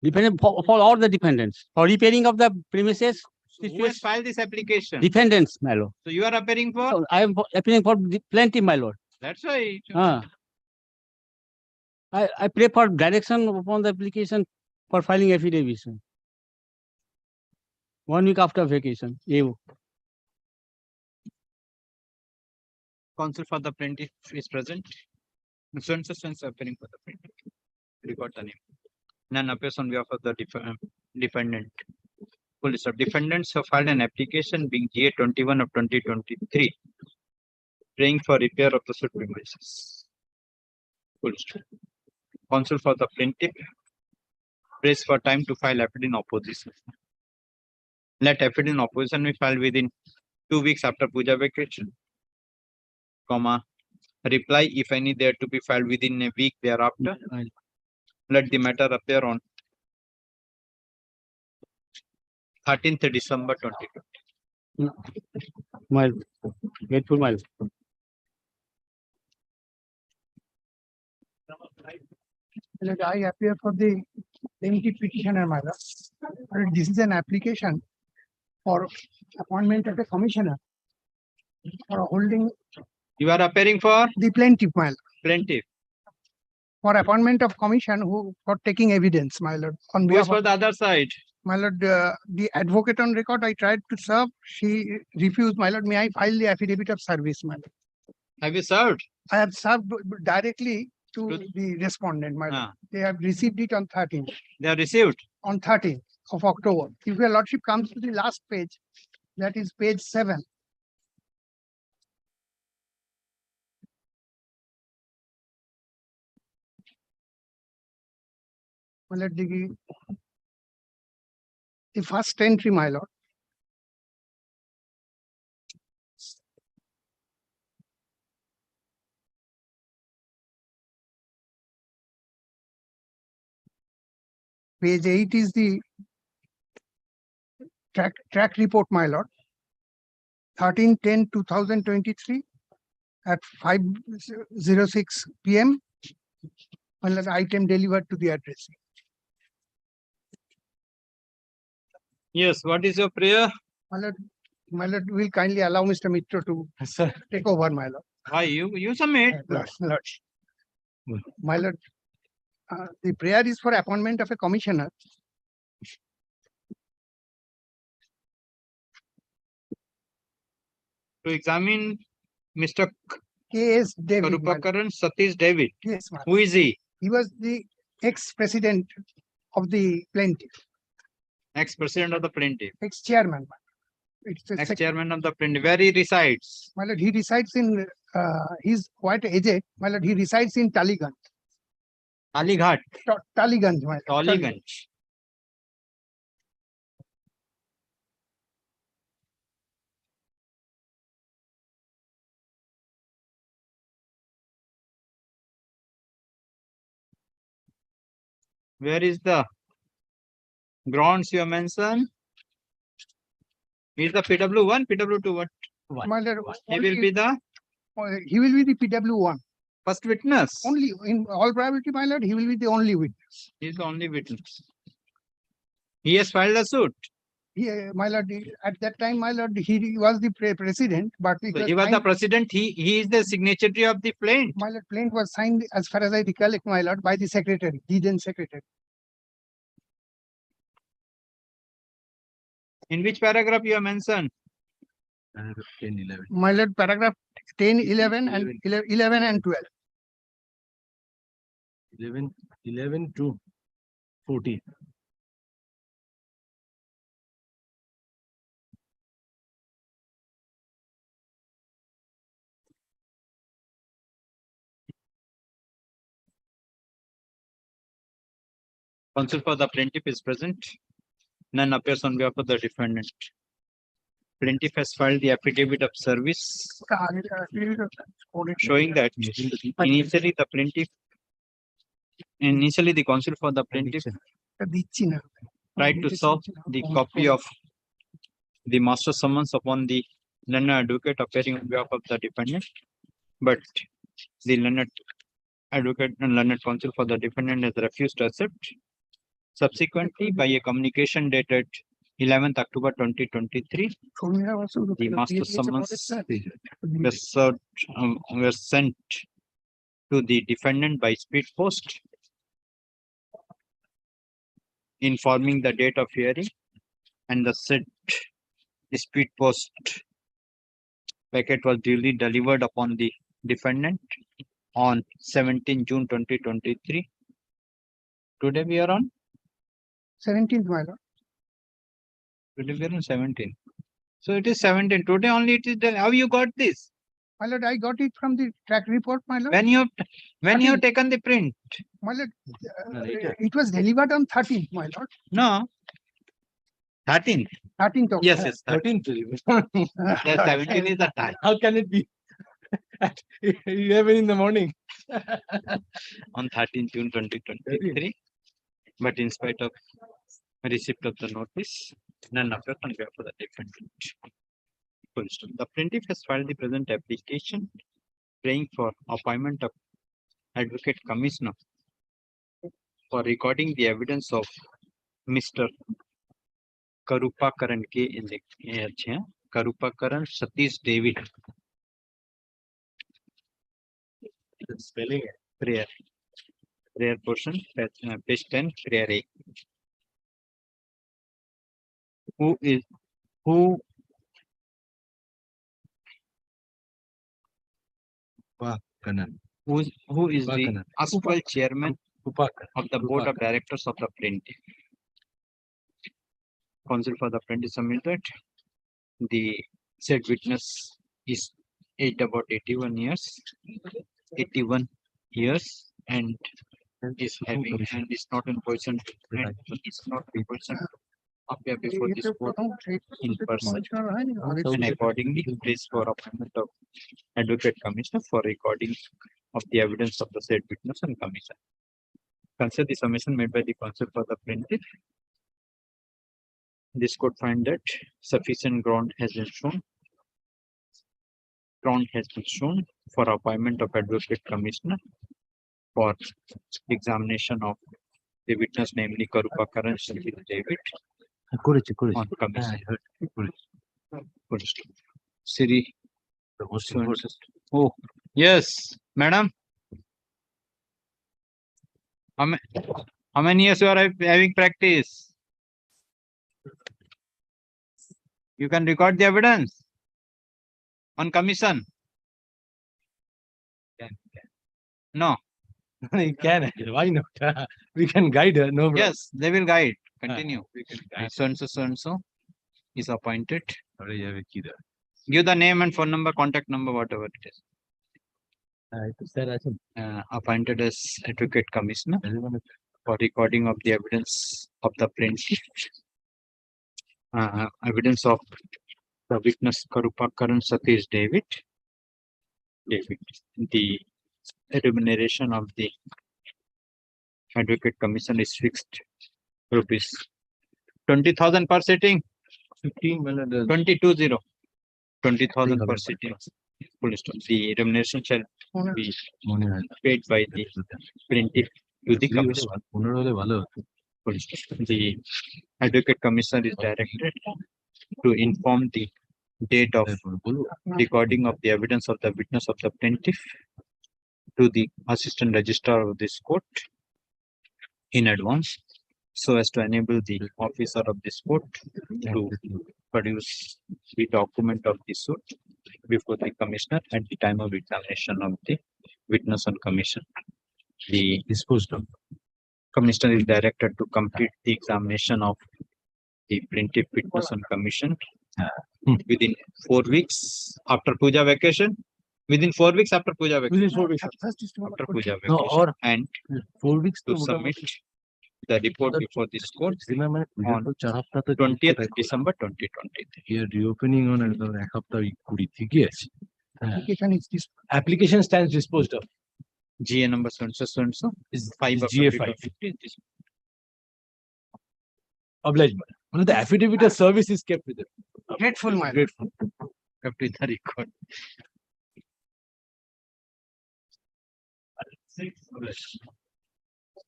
Defendant for all the defendants for repairing of the premises. who has filed this application? Defendants, my lord. So you are appearing for? So I am appealing for the plaintiff, my lord. That's why. I pray for direction upon the application for filing affidavit. 1 week after vacation. Counsel for the plaintiff is present. So appearing for the plaintiff. Record the name. None appears on behalf of the defendant. Full list of defendants have filed an application being GA 21 of 2023, praying for repair of the suit premises. Full stop. Counsel for the plaintiff prays for time to file affidavit in opposition. Let affidavit in opposition be filed within 2 weeks after puja vacation, reply if any there to be filed within a week thereafter. Let the matter appear on 13th December 2020. My grateful, my lord. I appear for the plaintiff petitioner, my lord. This is an application for appointment of a commissioner for holding. You are appearing for the plaintiff, my lord. Plaintiff. For appointment of commission who for taking evidence, my lord. On Who is behalf for of the other side? my lord, the advocate on record, I tried to serve. She refused, my lord. May I file the affidavit of service, my lord? Have you served? I have served directly to the respondent, my lord. They have received it on 13th. They have received? On 13th of October. If your lordship comes to the last page, that is page 7. My lord, the first entry, my lord. Page 8 is the track report, my lord. 13/10/2023 at 5:06 p.m. unless item delivered to the address. Yes, what is your prayer? My lord, will kindly allow Mr. Mitra to take over, my lord. Why you submit? Lord. My lord, the prayer is for appointment of a commissioner. To examine Mr. K.S. David. my lord. Karupakaran Satish David. Yes, my Who is he? He was the ex-president of the plaintiff, Ex-president of the plaintiff. ex-chairman. It's a Ex-chairman of the plaintiff. Where he resides? My lord, he resides in, he's quite aged. My lord, he resides in Taliganj. Alighat. Taliganj, my lord. Taliganj. Where is the grounds you mentioned? Is the PW1, PW2 what? My lord, He will be the he will be the PW1. first witness. Only in all probability, my lord, he will be the only witness. He is the only witness. He has filed a suit. My lord, at that time, my lord, he was the president, but So he was the president. He is the signatory of the plaint. My lord, plaint was signed, as far as I recollect, my lord, by the secretary, the then secretary. In which paragraph you have mentioned? Paragraph 10, 11. My lord, paragraph 10, 11 and 11 and 12. 11 to 14. Counsel for the plaintiff is present. None appears on behalf of the defendant. Plaintiff has filed the affidavit of service showing that initially the counsel for the plaintiff tried to serve the copy of the master summons upon the learned advocate appearing on behalf of the defendant, but the learned advocate and learned counsel for the defendant has refused to accept. Subsequently, by a communication dated 11th October 2023, the master summons were sent to the defendant by speed post, informing the date of hearing, and the said speed post packet was duly delivered upon the defendant on 17 June 2023. Today we are on 17th, my lord. Today we are on 17. So it is 17. Today only it is done. How you got this? My lord, I got it from the track report, my lord. When you have taken the print? My lord, it was delivered on 13th, my lord. No. 13th. 13th of Yes, 13th. The 17 is the time. How can it be? At 11 in the morning. On 13 June 2023. But in spite of receipt of the notice, none appears on behalf of the defendant. Full stop. The plaintiff has filed the present application praying for appointment of advocate commissioner for recording the evidence of Mr. Karupakaran K in the Karupakaran Satish David. Spelling prayer. Prayer portion, page 10, prayer A. Who is the actual chairman of the board of directors of the plaintiff? Counsel for the plaintiff submitted the said witness is about 81 years, and is having and is not in position and is not in position to appear before this court in person, and accordingly prays for appointment of advocate commissioner for recording of the evidence of the said witness and commission. Consider the submission made by the counsel for the plaintiff. This court find that sufficient ground has been shown. For appointment of advocate commissioner for examination of the witness, namely Karupakaran David on commission. Siri. Oh, yes, madam. How many years you are having practice? You can record the evidence on commission. No. You can. Why not? We can guide her. No problem. Yes, they will guide. Continue. So and so is appointed. Give the name and phone number, contact number, whatever it is. Appointed as Advocate Commissioner for recording of the evidence of the plaintiff. Evidence of the witness Karupakaran Satish David. The remuneration of the Advocate Commission is fixed rupees 20,000 per sitting. 22,000. 20,000 per sitting. Full stop. The remuneration shall be paid by the plaintiff to the commission. Full stop. The Advocate Commissioner is directed to inform the date of recording of the evidence of the witness of the plaintiff to the Assistant Registrar of this court in advance, so as to enable the officer of this court to produce the document of the suit before the commissioner at the time of examination of the witness on commission. The disposed of commissioner is directed to complete the examination of the plaintiff witness on commission within 4 weeks after puja vacation. Within 4 weeks after puja vacation. Within 4 weeks. After puja No, vacation. or And 4 weeks to submit the report before this court on 20th December 2023. Here reopening on Application is this. application stands disposed of. GA number so and so is 5 of GA 5. Obliged. One of the affidavit of service is kept with it. Grateful, my Grateful. Kept with the record.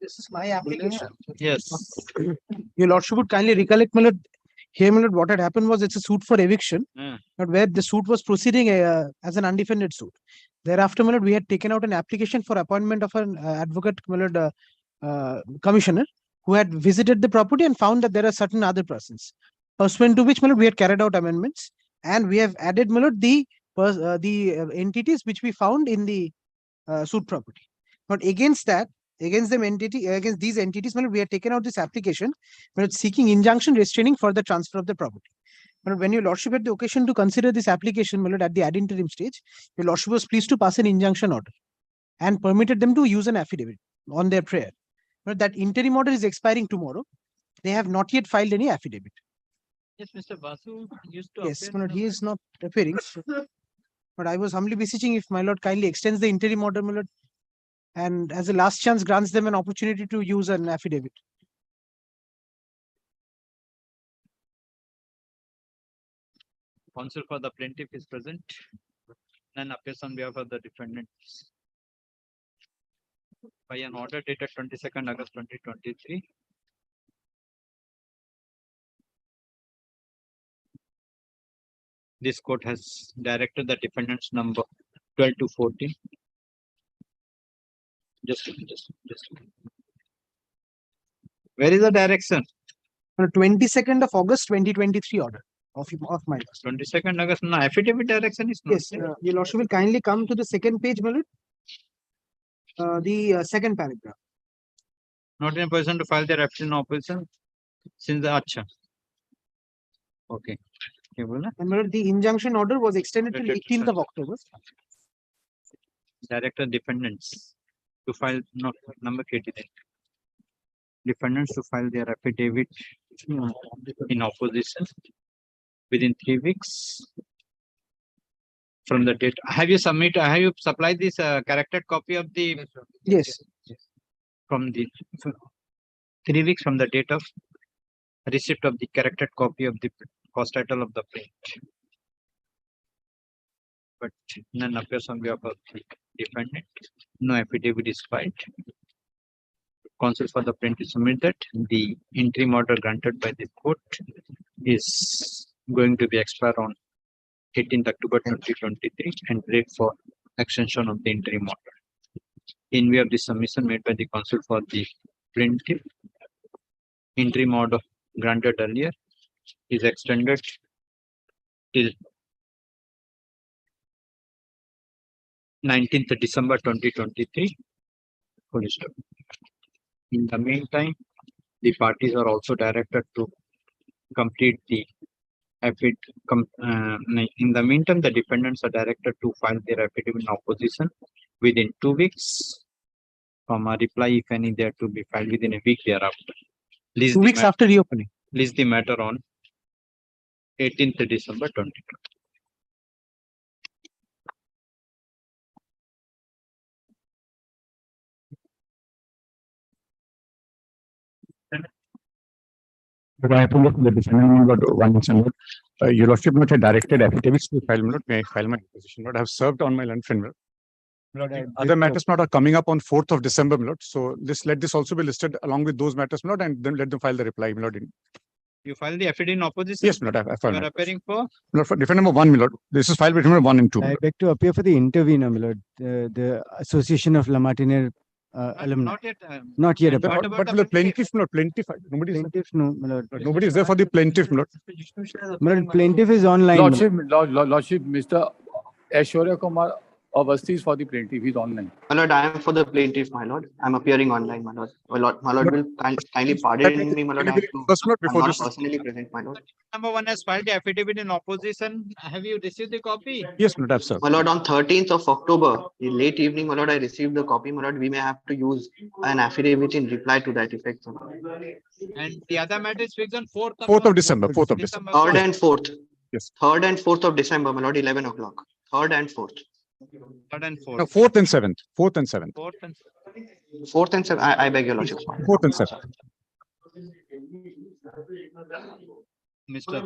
This is my application. Yes. Your lordship would kindly recollect, my lord. Here, my lord, what had happened was it's a suit for eviction, but where the suit was proceeding as an undefended suit. Thereafter, my lord, we had taken out an application for appointment of an advocate, my lord, commissioner, who had visited the property and found that there are certain other persons. Pursuant to which, my lord, we had carried out amendments, and we have added, my lord, the entities which we found in the suit property. But against that, against these entities, we have taken out this application, seeking injunction restraining for the transfer of the property. But when your lordship had the occasion to consider this application, at the ad interim stage, your lordship was pleased to pass an injunction order and permitted them to use an affidavit on their prayer. But that interim order is expiring tomorrow. They have not yet filed any affidavit. Yes, Mr. Basu used to. Yes, my lord, he is not appearing. But I was humbly beseeching if my lord kindly extends the interim order, my lord, and as a last chance grants them an opportunity to use an affidavit. Counsel for the plaintiff is present. None appears on behalf of the defendants. By an order dated 22nd August 2023. This court has directed the defendants number 12 to 14. Just. Where is the direction? 22nd of August 2023 order of my lord. 22nd August. No, affidavit direction is not. Yes, your lordship will kindly come to the second page, my lord. The second paragraph. Not in a position to file their affidavit in opposition since the acha. Okay. And my lord, the injunction order was extended till 18th of October. Director defendants to file not number defendants to file their affidavit in opposition within 3 weeks from the date. Have you supplied this corrected copy of the? Yes. From the 3 weeks from the date of receipt of the corrected copy of the cost title of the plaint. But none appears on behalf of the defendant. No affidavit is filed. Counsel for the plaintiff submit that the interim order granted by the court is going to be expired on 18th October 2023 and wait for extension of the interim order. In view of the submission made by the counsel for the plaintiff, interim order granted earlier is extended till 19th December 2023. Full stop. In the meantime, the parties are also directed to complete the affidavit. In the meantime, the defendants are directed to file their affidavit in opposition within 2 weeks. From a reply, if any, they are to be filed within a week thereafter. 2 weeks after reopening. List the matter on 18th December 2020. But I have to look at the defendant, but one mention, your lordship not directed affidavits to file, may I file my position, but I have served on my land friend. Other matters not are coming up on 4th of December, my lord. So let this also be listed along with those matters, my lord, and then let them file the reply, my lord. You filed the affidavit in opposition? Yes, my lord, I filed. You are appearing for? My lord, for defendant number 1, my lord. This is filed with number 1 and 2. I beg to appear for the intervener, my lord. The Association of Lamartine alumni. Not yet. Not yet. But the plaintiff, no, plaintiff. Nobody is Plaintiff, no, my lord. Nobody is there for the plaintiff, my lord. My lord, plaintiff is online. my lord. Lordship, Mr. Aishwarya Kumar Avasthi is for the plaintiff. He's online. My lord, I am for the plaintiff, my lord. I'm appearing online, my lord. My lord will kindly pardon me, my lord. I'm not personally present, my lord. Number 1 has filed the affidavit in opposition. Have you received the copy? Yes, my lord, sir. My lord, on 13th of October, in late evening, my lord, I received the copy, my lord. We may have to use an affidavit in reply to that effect, my lord. And the other matter is fixed on 4th of December. 4th of December. 3rd and 4th. Yes. 3rd and 4th of December, my lord, 11 o'clock. 3rd and 4th. 3rd and 4th. No, 4th and 7th. 4th and 7th. 4th and 7th. I beg your lordship. 4th and 7th. Mr.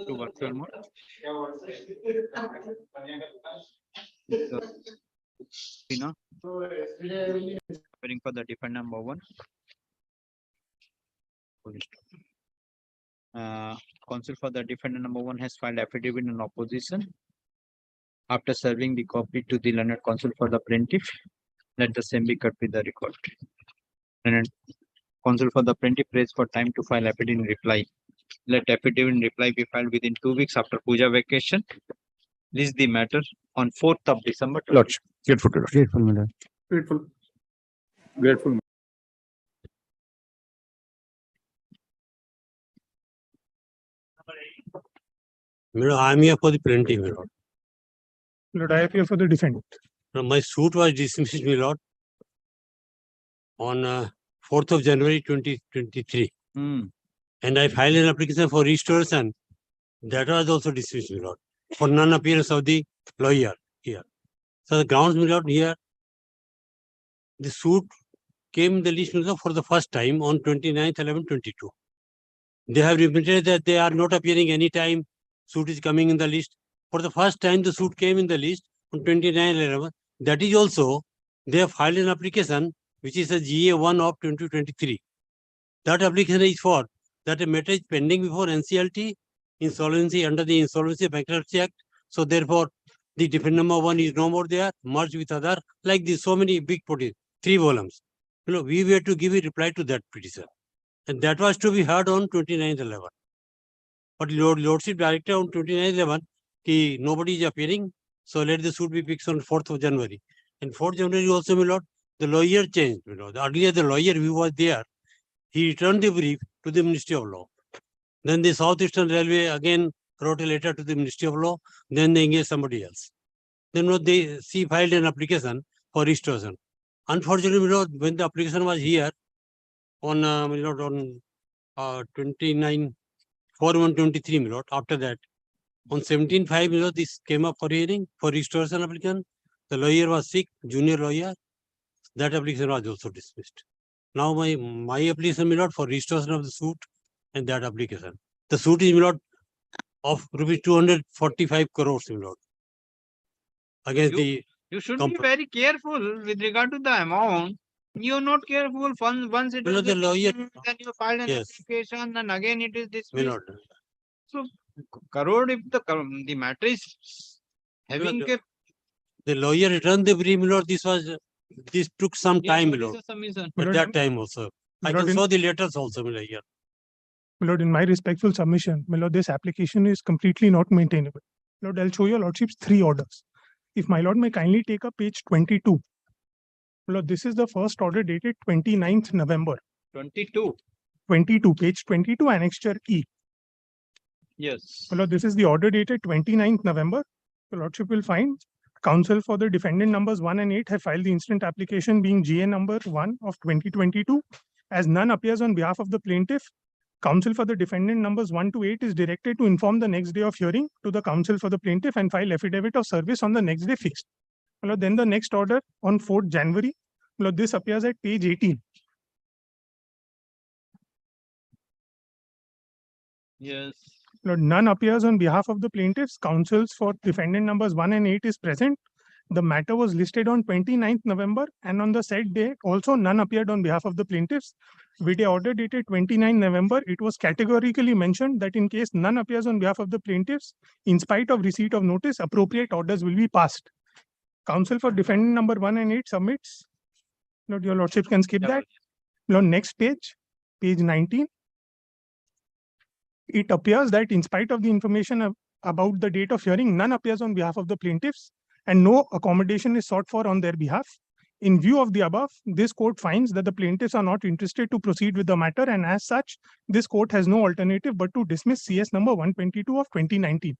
To virtual mode. Appearing for the defendant number 1. Counsel for the defendant number 1 has filed affidavit in opposition. After serving the copy to the learned counsel for the plaintiff, let the same be cut with the record. Learned counsel for the plaintiff prays for time to file affidavit in reply. Let affidavit in reply be filed within 2 weeks after puja vacation. List the matter on 4th of December. Lordship, grateful. Grateful, my lord. Grateful. Grateful. I am here for the plaintiff, my lord. Lord, I appear for the defendant. My suit was dismissed, my lord, on 4th of January 2023. And I filed an application for restoration. That was also dismissed, my lord, for non-appearance of the lawyer here. So the grounds, my lord, here, the suit came in the list, my lord, for the first time on 29/11/22. They have repeated that they are not appearing anytime suit is coming in the list. For the first time, the suit came in the list on 29/11. That is also, they have filed an application, which is a GA1 of 2023. That application is for that a matter is pending before NCLT, insolvency under the Insolvency Bankruptcy Act. So therefore, the defendant number 1 is no more there, merged with other, like this, so many big petitions, 3 volumes. You know, we were to give a reply to that petition. And that was to be heard on 29/11. But Lordship directed on 29/11, nobody is appearing, so let the suit be fixed on 4th of January. And 4th January also, my lord, the lawyer changed. You know, earlier the lawyer who was there, he returned the brief to the Ministry of Law. Then the Southeastern Railway again wrote a letter to the Ministry of Law. Then they engaged somebody else. Then she filed an application for restoration. Unfortunately, my lord, when the application was here on 29/4/123, my lord, after that, on 17/5, my lord, this came up for hearing for restoration application. The lawyer was sick, junior lawyer. That application was also dismissed. Now my application, my lord, for restoration of the suit and that application. The suit is, my lord, of rupees 245 crores, my lord. Against the You should be very careful with regard to the amount. You are not careful. Once it My is lord, the lawyer. dismissed, then you file an Yes. application, and again it is My dismissed. lord. So, crore, if the matter is having Lord, the lawyer returned the brief, my lord. This took some time, my lord. At that time also. My I lord, can show the letters also, my lord, here. My lord, in my respectful submission, my lord, this application is completely not maintainable. Lord, I'll show your lordships 3 orders. If my lord may kindly take up page 22. My lord, this is the first order dated 29th November. 22. 22, page 22, annexure E. Yes. My lord, this is the order dated 29th November. The lordship will find counsel for the defendant numbers 1 and 8 have filed the instant application being GA number 1 of 2022. As none appears on behalf of the plaintiff, counsel for the defendant numbers 1 to 8 is directed to inform the next day of hearing to the counsel for the plaintiff and file affidavit of service on the next day fixed. Then the next order on 4th January, this appears at page 18. Yes. None appears on behalf of the plaintiffs. Counsels for defendant numbers 1 and 8 is present. The matter was listed on 29th November and on the said day also none appeared on behalf of the plaintiffs. With a order dated 29 November, it was categorically mentioned that in case none appears on behalf of the plaintiffs, in spite of receipt of notice, appropriate orders will be passed. Counsel for defendant number 1 and 8 submits. Your lordship can skip that. Next page, page 19. It appears that in spite of the information about the date of hearing, none appears on behalf of the plaintiffs and no accommodation is sought for on their behalf. In view of the above, this court finds that the plaintiffs are not interested to proceed with the matter, and as such, this court has no alternative but to dismiss CS number 122 of 2019.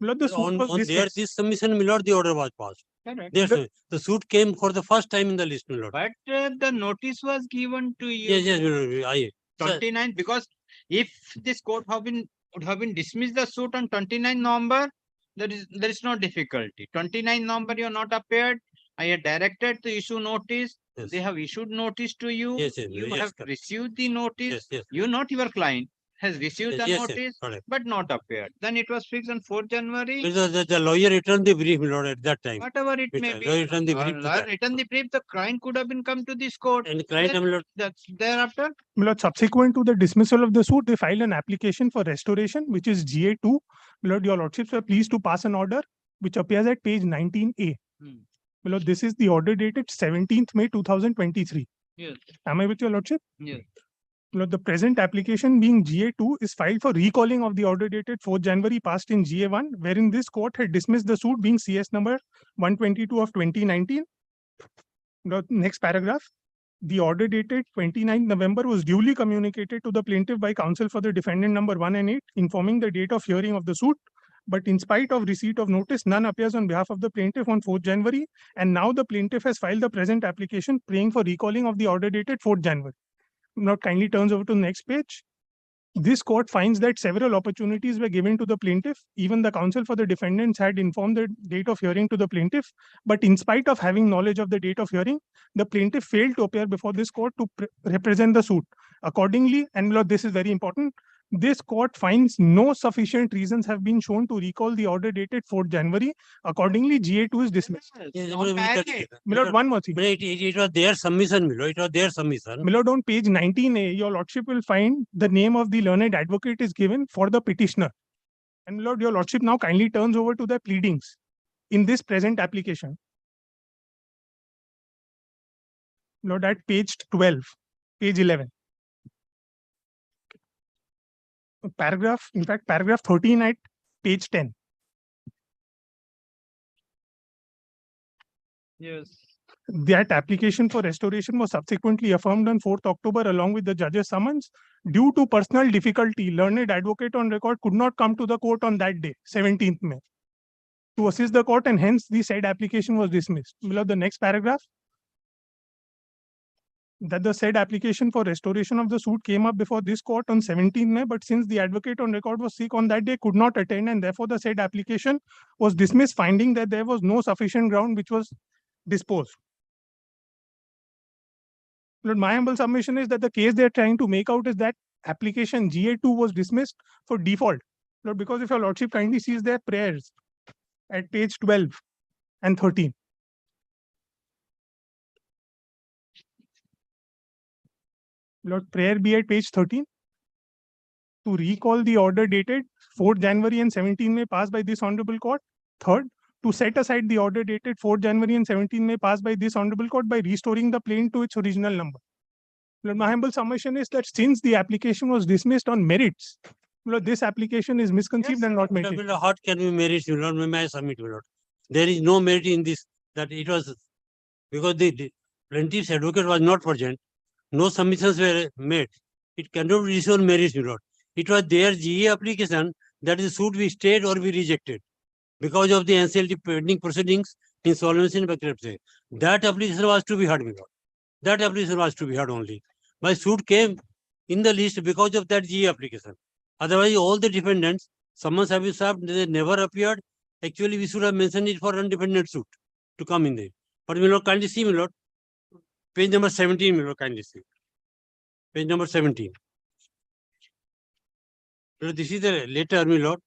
This submission, my lord, the order was passed. The suit came for the first time in the list, my lord. But the notice was given to you. Yes, my lord. 29, because if this court would have been dismissed the suit on 29 November, there is no difficulty. 29 November you are not appeared. I had directed to issue notice. Yes. They have issued notice to you. Yes, You yes, have correct. received the notice. Yes, yes. You, not your client, has received Yes, the yes, yes, notice, correct. but not appeared. Then it was fixed on 4th January. The lawyer returned the brief, my lord, at that time. Whatever it may be. Lawyer returned the brief to that. Return the brief, the client could have been come to this court. And the client, Then my lord, that's thereafter. Subsequent to the dismissal of the suit, they filed an application for restoration, which is GA2. Your lordships were pleased to pass an order, which appears at page 19A. This is the order dated 17th May 2023. Yes. Am I with your lordship? Yes. The present application being GA2 is filed for recalling of the order dated 4th January passed in GA1, wherein this court had dismissed the suit being CS number 122 of 2019. The next paragraph. The order dated 29th November was duly communicated to the plaintiff by counsel for the defendant number 1 and 8, informing the date of hearing of the suit. But in spite of receipt of notice, none appears on behalf of the plaintiff on 4th January. And now the plaintiff has filed the present application praying for recalling of the order dated 4th January. Now kindly turns over to the next page. This court finds that several opportunities were given to the plaintiff. Even the counsel for the defendants had informed the date of hearing to the plaintiff. But in spite of having knowledge of the date of hearing, the plaintiff failed to appear before this court to represent the suit. Accordingly, and this is very important, this court finds no sufficient reasons have been shown to recall the order dated 4th January. Accordingly, GA2 is dismissed. Yes, Milord, one more thing. It was their submission, my lord. It was their submission. Milord, on page 19A, your lordship will find the name of the learned advocate is given for the petitioner. And Milord, your lordship now kindly turns over to the pleadings in this present application. Milord, at page 12, page 11. Paragraph 13 at page 10. Yes. That application for restoration was subsequently affirmed on 4th October along with the judge's summons. Due to personal difficulty, learned advocate on record could not come to the court on that day, 17th May, to assist the court, and hence the said application was dismissed. Below the next paragraph, that the said application for restoration of the suit came up before this court on 17th May, but since the advocate on record was sick on that day, could not attend, and therefore the said application was dismissed, finding that there was no sufficient ground which was disposed. But my humble submission is that the case they are trying to make out is that application GA2 was dismissed for default. Lord, because if your lordship kindly sees their prayers at page 12 and 13. Lord, prayer be at page 13. To recall the order dated 4th January and 17 May passed by this Honorable Court. Third, to set aside the order dated 4th January and 17 May passed by this Honorable Court by restoring the plaint to its original number. Lord, my humble submission is that since the application was dismissed on merits, Lord, this application is misconceived and not maintained. My lord, how can we merit, my lord? May I submit, my lord? There is no merit in this, that it was because the plaintiff's advocate was not present. No submissions were made. It cannot be on merits, my lord. It was their GE application that the suit be stayed or be rejected because of the NCLT pending proceedings, insolvency and bankruptcy. That application was to be heard, my lord. That application was to be heard only. My suit came in the list because of that GE application. Otherwise, all the defendants, summons have been served, they never appeared. Actually, we should have mentioned it for undefended suit to come in there. But my lord, kindly see, my lord, page number 17, my lord, kindly see. Page number 17. So this is the letter, my lord.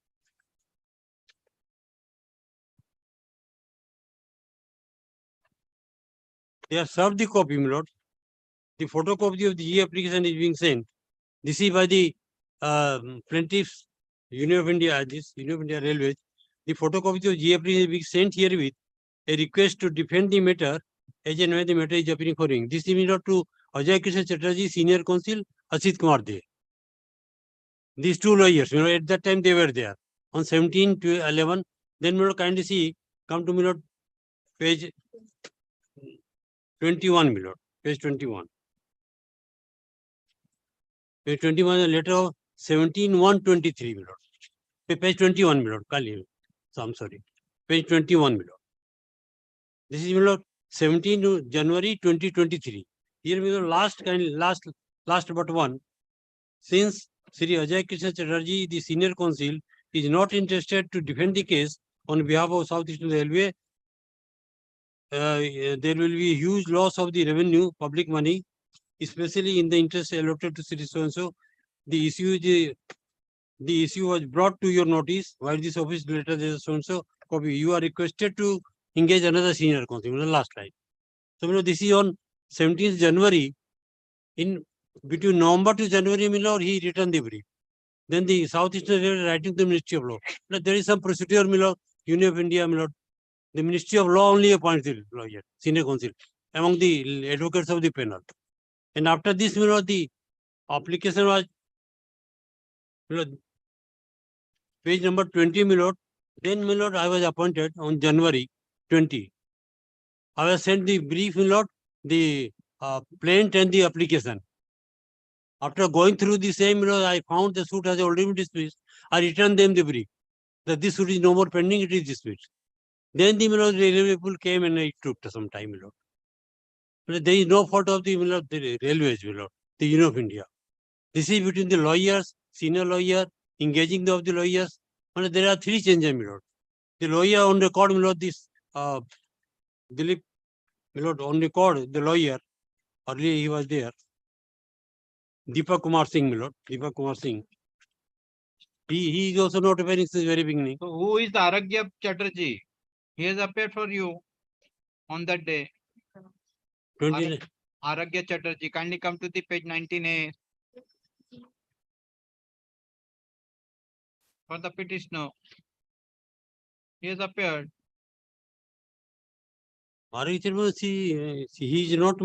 They have served the copy, my lord. The photocopy of the GE application is being sent. This is by the plaintiffs, Union of India, this Union of India Railways. The photocopy of GE application is being sent here with a request to defend the matter as and when the matter is appearing for hearing. This is my lord to Ajay Krishna Chatterjee, Senior Counsel, Asit Kumar De. These two lawyers, at that time they were there. On 17 to 11, then my lord, kindly see, come to my lord, page 21, my lord, page 21. Page 21, the letter of 17/1/23, my lord. Page 21, my lord, Kali. So I'm sorry. Page 21, my lord. This is, my lord, 17 January 2023. Here, my lord, last but one. Since Sri Ajay Krishna Chatterjee, the Senior Counsel, is not interested to defend the case on behalf of South Eastern Railway, there will be a huge loss of the revenue, public money, especially in the interest allotted to Sri so-and-so. The issue was brought to your notice while this office letter is so-and-so copy. You are requested to engage another senior counsel, last line. So, this is on 17th January. In between November to January, he returned the brief. Then the South Eastern Railway writing to the Ministry of Law. There is some procedure, Union of India, the Ministry of Law only appoints the lawyer, senior counsel, among the advocates of the panel. And after this, the application was page number 20, my lord. Then, my lord, I was appointed on January 20. I was sent the brief, my lord, the plaint and the application. After going through the same, my lord, I found the suit has already been dismissed. I returned them the brief that this suit is no more pending, it is dismissed. Then the, my lord, railway people came and it took some time, my lord. But there is no fault of the, my lord, the railways, my lord, the Union of India. This is between the lawyers, senior lawyer, engaging of the lawyers. And there are three changes, my lord. The lawyer on record, my lord, this Dilip, my lord, on record, the lawyer, earlier he was there. Deepak Kumar Singh, my lord, Deepak Kumar Singh. He is also not appearing since very beginning. So who is the Aragya Chatterjee? He has appeared for you on that day. 20. Aragya Chatterjee, kindly come to the page 19A. For the petitioner. He has appeared. He is not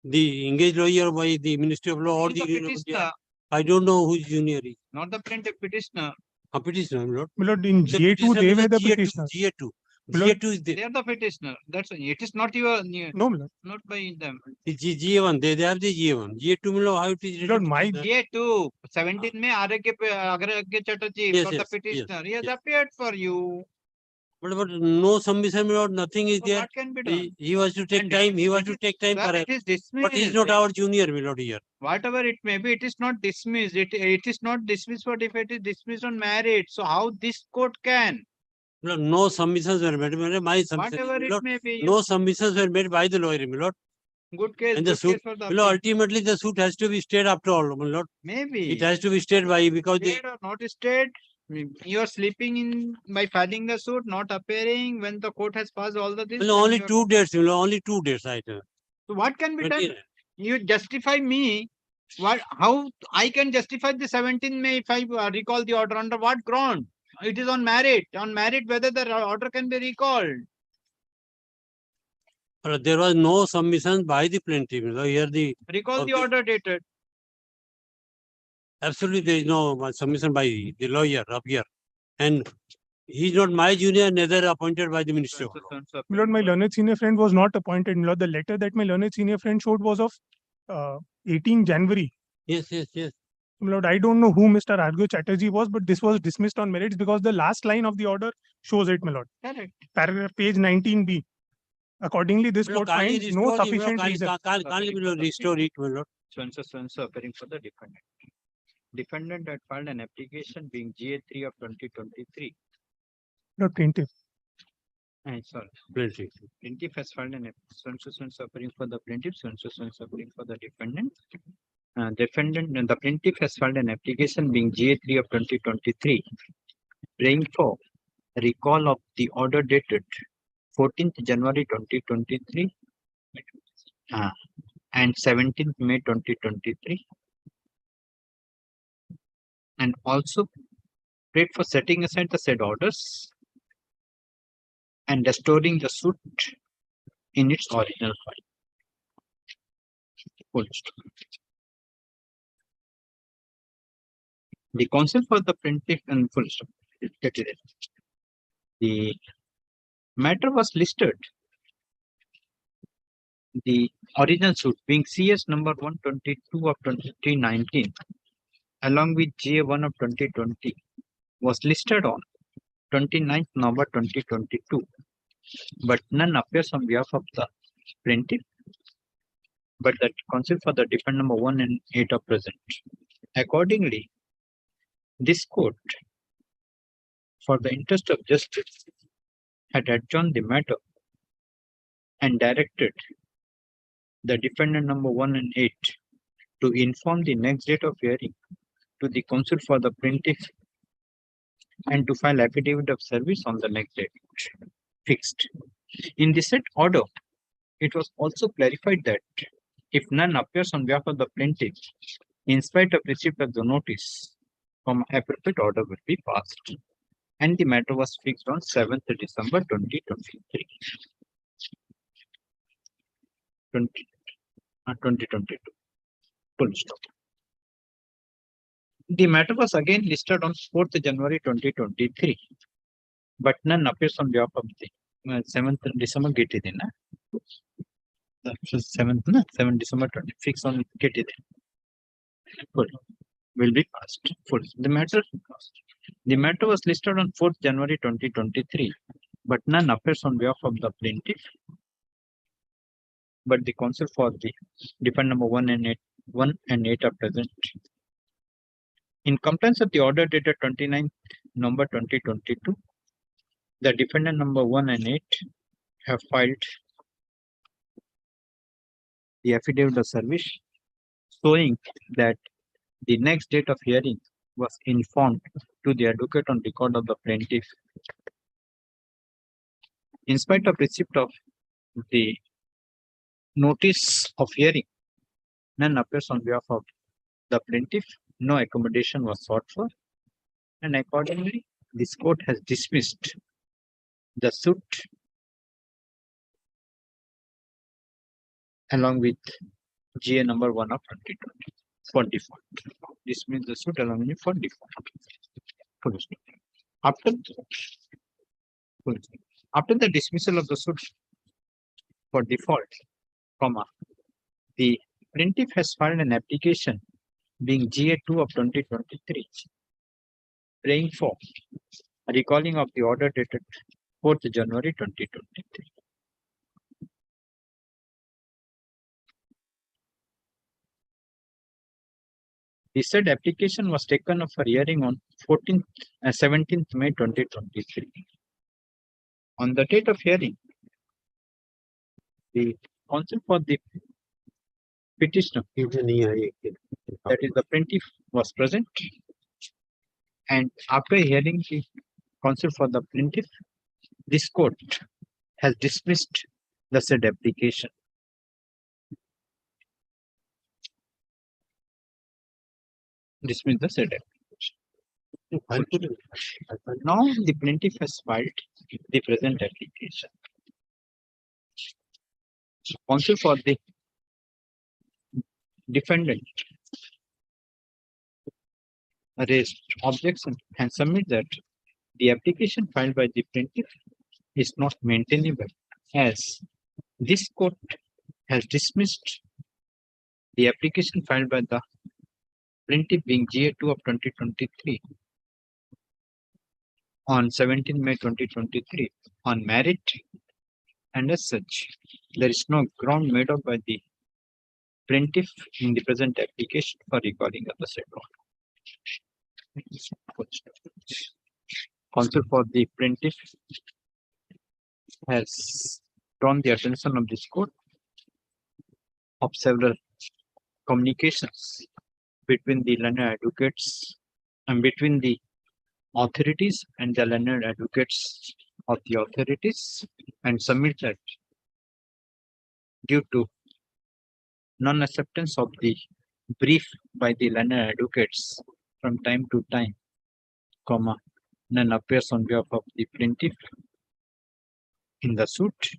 the engaged lawyer by the Ministry of Law or the Union of India. I don't know who is junior is. Not the plaintiff, petitioner. A petitioner, my lord. My lord, in GA2, they were the petitioners. GA2. My lord, GA2 is there. They are the petitioner. That's why it is not your No, my lord. not by them. It's GA1. They have the GA1. GA2, my lord, how it is Lord, written? my GA2, 17 May Aragya Chatterjee Yes, for the yes, petitioner. He has yes. appeared for you. But no submission, my lord, nothing is So there. what can be done? He was to take And time. He was to take time Sir, perhaps. it is But he is dismissed. not our junior, my lord, here. Whatever it may be, it is not dismissed. It is not dismissed for defect, it is dismissed on merit. So how this court can? No submissions were made. My submission, Whatever my it lord, may be. no submissions were made by the lawyer, my lord. Good case, And the good suit, case for the my lord, appeal. ultimately the suit has to be stayed after all, my lord. Maybe. It has to be stayed by because the Stayed or not stayed, You are sleeping in by filing the suit, not appearing when the court has passed all the this. Well, only 2 days, only 2 days, I tell. So what can be done? 20 You justify me. What? How I can justify the 17th May if I recall the order under what ground? It is on merit. On merit, whether the order can be recalled. There was no submission by the plaintiff. Here the Recall the order dated. absolutely there is no submission by the lawyer up here, and he is not my junior, neither appointed by the Ministry of Law. My lord, my learned senior friend was not appointed. My lord, the letter that my learned senior friend showed was of 18 January. Yes, yes, yes. My lord, I don't know who Mr. Argo Chatterjee was, but this was dismissed on merits because the last line of the order shows it, my lord. Correct. Paragraph page 19B. Accordingly, this court finds no sufficient reason. Can't restore it, my lord. So appearing for the defendant. Defendant had filed an application being GA3 of 2023. The plaintiff. Sorry. Plaintiff. Plaintiff has filed an application appearing for the plaintiff, appearing for the defendant. The plaintiff has filed an application being GA3 of 2023, praying for recall of the order dated 14th January 2023 and 17th May 2023, and also prayed for setting aside the said orders and restoring the suit in its original file. Full stop. The counsel for the plaintiff and full stop. The matter was listed. The original suit being CS number 122 of 2019 along with GA1 of 2020 was listed on 29th November 2022, but none appears on behalf of the plaintiff, but the counsel for the defendant number 1 and 8 are present. Accordingly, this court, for the interest of justice, had adjourned the matter and directed the defendant number 1 and 8 to inform the next date of hearing to the counsel for the plaintiff and to file affidavit of service on the next date fixed. In the said order, it was also clarified that if none appears on behalf of the plaintiff, in spite of receipt of the notice, appropriate order will be passed. And the matter was fixed on 7th December 2023. 2022. Full stop. The matter was again listed on 4th January 2023, but none appears on behalf of the 7th December getidina. 7th December 20 fix on getide. Full will be passed. Full. The matter was listed on 4th January 2023, but none appears on behalf of the plaintiff, but the counsel for the defendant number 1 and 8 are present. In compliance with the order dated 29th November 2022, the defendant number 1 and 8 have filed the affidavit of service showing that the next date of hearing was informed to the advocate on record of the plaintiff. In spite of receipt of the notice of hearing, none appears on behalf of the plaintiff. No accommodation was sought for, and accordingly, this court has dismissed the suit along with GA number 1 of 2020 for default. Dismiss the suit along with for default. After the dismissal of the suit for default, the plaintiff has filed an application being GA2 of 2023, praying for recalling of the order dated 4th January 2023. The said application was taken up for hearing on 17th May 2023. On the date of hearing, the counsel for the petitioner, that is the plaintiff, was present, And after hearing the counsel for the plaintiff, this court has dismissed the said application. Dismiss the said application. Now the plaintiff has filed the present application. Counsel for the defendant raised objection and submit that the application filed by the plaintiff is not maintainable, as this court has dismissed the application filed by the plaintiff being GA2 of 2023 on 17 May 2023 on merit, and as such there is no ground made up by the plaintiff in the present application for recording of the said law. Counsel for the plaintiff has drawn the attention of this court of several communications between the learned advocates and between the authorities and the learned advocates of the authorities, and submit that due to non-acceptance of the brief by the learned advocates from time to time, none appears on behalf of the plaintiff in the suit,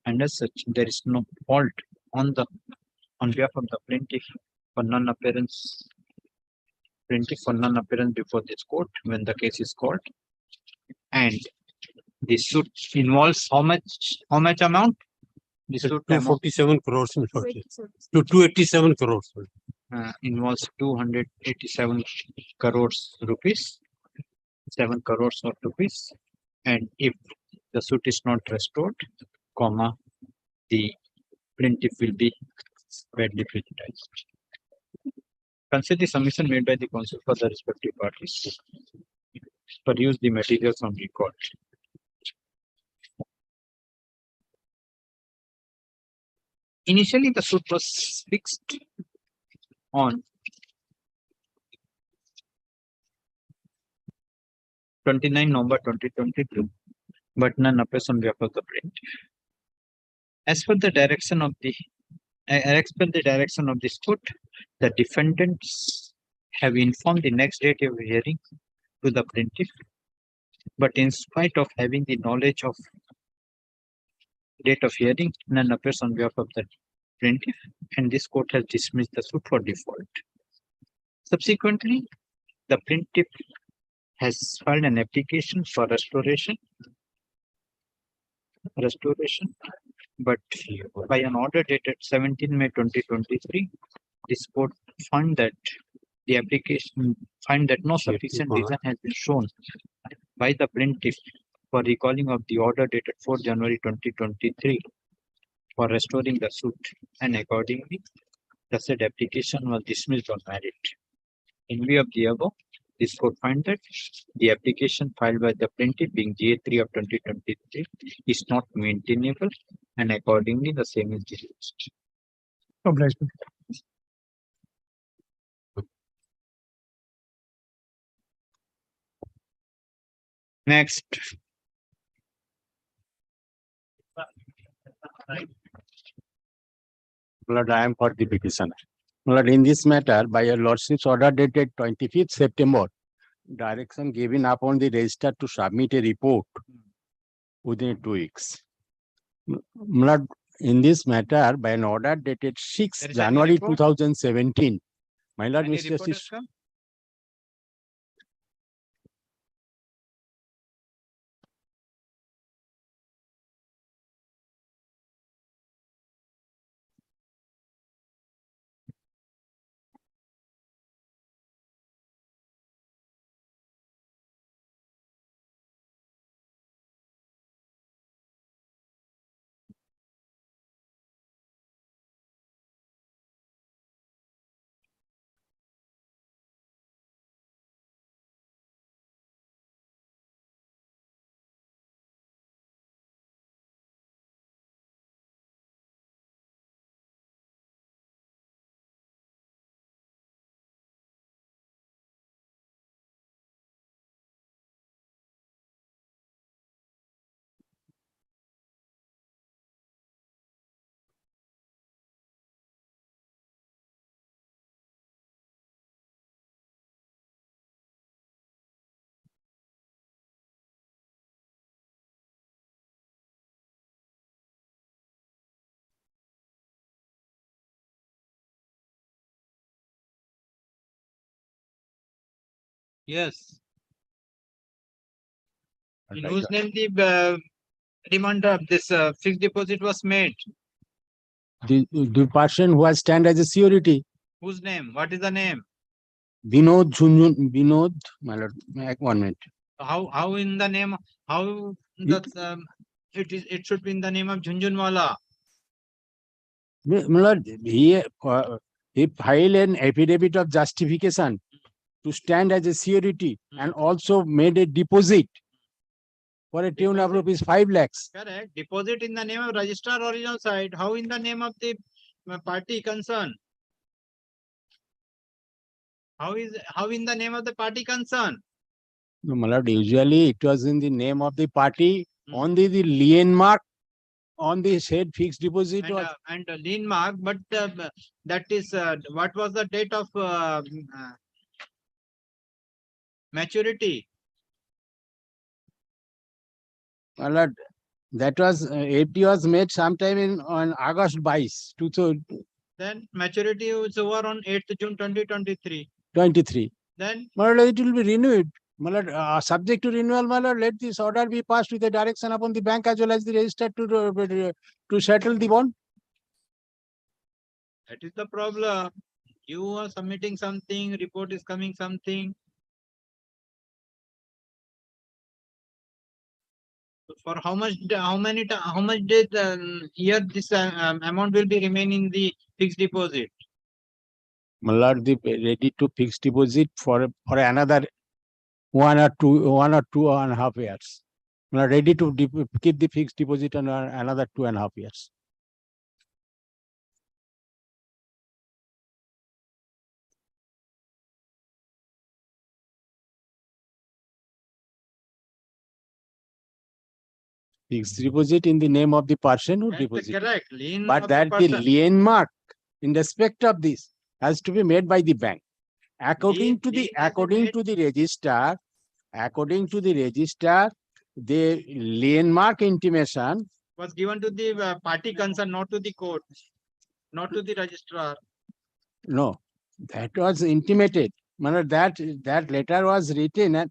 and as such there is no fault on behalf of the plaintiff for non-appearance before this court when the case is called. And the suit involves how much amount? The suit 247 crores. To 287 crores. Involves 287 crores rupees, 7 crores of rupees, and if the suit is not restored, the plaintiff will be badly prejudiced. Consider the submission made by the counsel for the respective parties. Peruse the materials on record. Initially, the suit was fixed on 29 November 2022, but none appears on behalf of the plaintiff. As per the direction of this court, the defendants have informed the next date of hearing to the plaintiff, but in spite of having the knowledge of date of hearing, none appears on behalf of the plaintiff, and this court has dismissed the suit for default. Subsequently, the plaintiff has filed an application for restoration, but by an order dated 17 May 2023, this court found that no sufficient reason has been shown by the plaintiff for recalling of the order dated 4 January 2023 for restoring the suit, and accordingly the said application was dismissed on merit. In view of the above, this court finds that the application filed by the plaintiff being GA3 of 2023 is not maintainable, and accordingly the same is dismissed. Next. Lord, I am for the petitioner. Lord, in this matter, by your lordship's order dated 25th September, direction given upon the register to submit a report within 2 weeks. Lord, in this matter, by an order dated 6 January 2017, my Lord, Mr. Justice, Yes. In Right. whose name the demand of this fixed deposit was made? The person who has stand as a surety, Whose name? What is the name? Vinod Junjun, Vinod, my lord, 1 minute. How in the name? How that it should be in the name of Jhunjhunwala. My lord, he filed an affidavit of justification to stand as a surety and also made a deposit for a tune of rupees 5 lakhs. Correct. Deposit in the name of registrar original side. How in the name of the party concerned? How in the name of the party concerned? No, my lord, usually it was in the name of the party, only the lien mark on the said fixed deposit was. And lien mark, but that is what was the date of maturity? My lord, that was it was made sometime on August 22, Then maturity is over on 8th June 2023. 23. Then My lord, it will be renewed. My lord, subject to renewal, my lord, let this order be passed with a direction upon the bank as well as the register to settle the bond. that is the problem. You are submitting something, report is coming something. For how much days year this amount will be remain in the fixed deposit? My lord, the ready to fix deposit for another 1 or 2.5 years. My lord, ready to keep the fixed deposit on another 2.5 years. Fixed deposit in the name of the person who That's deposited. correct. Lien But of that the person. lien mark in respect of this has to be made by the bank. According to the register, the lien mark intimation Was given to the party concerned, not to the court, not to the registrar. no, that was intimated. That letter was written and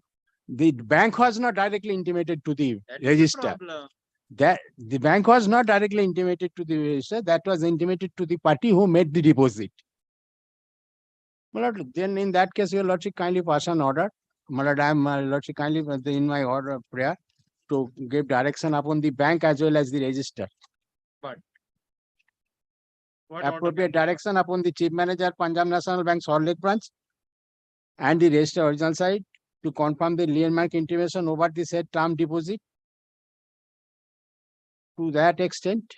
the bank was not directly intimated to the That is the register. problem. That the bank was not directly intimated to the register, that was intimated to the party who made the deposit. My lord, then in that case, your lordship kindly pass an order. My lord, I am lordship kindly in my order of prayer to give direction upon the bank as well as the register. But what order? Appropriate direction upon the chief manager, Punjab National Bank, Salt Lake branch, and the register original side to confirm the lien mark intimation over the said term deposit. To that extent,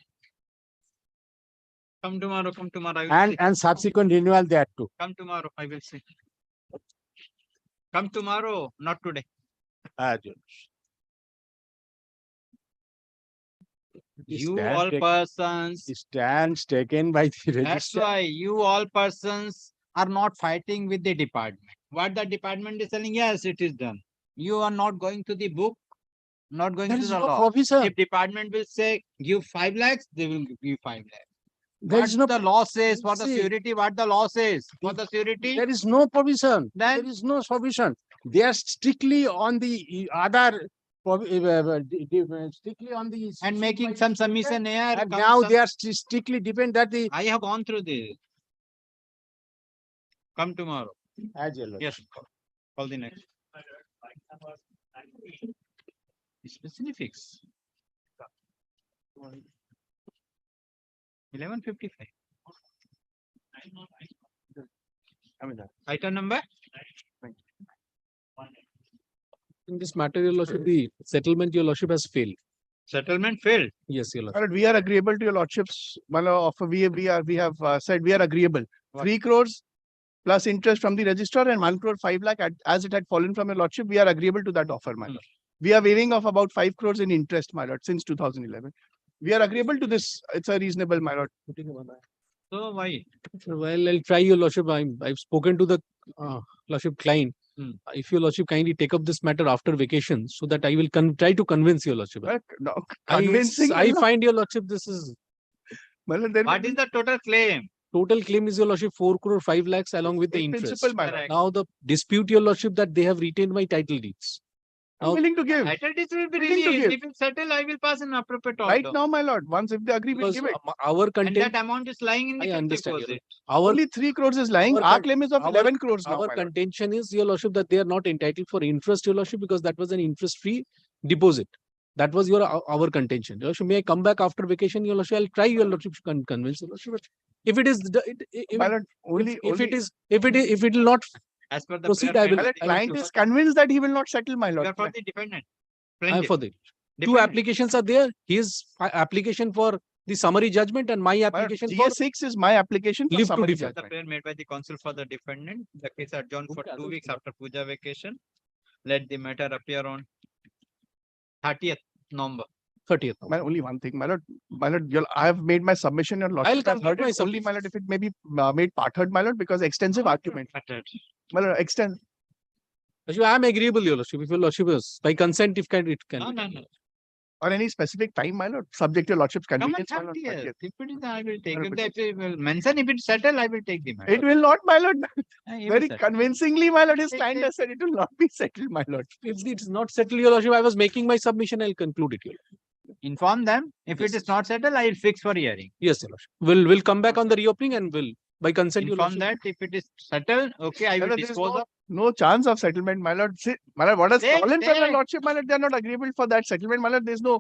Come tomorrow, come tomorrow. I will see. and subsequent renewal there too. Come tomorrow, I will see. Come tomorrow, not today. You all persons. Stands taken by the That's register. why you all persons are not fighting with the department. What the department is telling, yes, it is done. You are not going to the book, not going There to is the no law. provision. If department will say give 5 lakhs, they will give 5 lakhs. There What is no the law says for the see, surety, what the law says for the surety. There is no provision. Then There is no provision. They are strictly on the other strictly on the and making some submission here. and now they are strictly depend that the I have gone through this. Come tomorrow. as well. Yes. Call the next. Specifics. 11:55. Item number. In this matter, your lordship, the settlement, your lordship, has failed. Settlement failed. Yes, your lordship. Alright, we are agreeable to your lordship's offer. We have said we are agreeable. 3 crores plus interest from the registrar and 1 crore 5 lakh as it had fallen from your lordship. We are agreeable to that offer, my lord. We are waiving of about 5 crores in interest, my lord, since 2011. We are agreeable to this. It's a reasonable, my lord. So why? Well, I'll try, your lordship. I've spoken to the lordship client. If your lordship kindly take up this matter after vacation, so that I will try to convince your lordship. Convincing. I find your lordship this is. What is the total claim? total claim is, your lordship, 4 crore 5 lakhs along with the In interest. principle, my lord. Now the dispute, your lordship, that they have retained my title deeds. I'm Now, willing to give. Title deeds will be Willing to released. give. If it's settled, I will pass an appropriate Right order. now, my lord, once if they agree, we'll because give it. our And content, that amount is lying in the I fixed understand. Your deposit. Our Only 3 crores is lying. our Our con- claim is of our- 11 crores now, our my lord. contention is, your lordship, that they are not entitled for interest, your lordship, because that was an interest-free deposit. That was our contention. Your lordship, may I come back after vacation, your lordship? I'll try, your lordship, to convince your lordship. But if it is, My lord, if it will not As per the proceed, prayer I will. made my lord, by the client consul is convinced that he will not settle, my for- lord. we are for the defendant. I am Plaintiff. for the two Defendant. applications are there. His application for the summary judgment and my My lord, application for GS6 is my application for leave to summary defer. The judgment. prayer made by the consul for the defendant. The case adjourned for 2 weeks after puja vacation. Let the matter appear on 30th November. 30th. My lord, only one thing, my lord, I have made my submission. Your lordship has complete heard my it. Only, my lord, if it may be made part heard, my lord, because extensive argument. My lord, Lordship, I am agreeable, your lordship. If your lordship is by consent, if can it can. No, be. no, no. or any specific time, my lord, subject to your lordship's Come on, convenience, my lord. 30th. If it is, I will take. Madam, If they will mention, if it's settled, I will take the matter. It will not, my lord. If Very it's settled. convincingly, my lord, his It- client it- has said it will not be settled, my lord. If it is not settled, your lordship, I was making my submission. I'll conclude it, your lordship. Inform them. If it is not settled, I will fix for hearing. Yes, your lordship. We'll come back on the reopening and will by consent, your Inform lordship. that if it is settled, okay, I My will lord, there is dispose of. no chance of settlement, my lord. See, my lord, what has Take, fallen from your take. lordship, my lord, they are not agreeable for that settlement, my lord. There's no,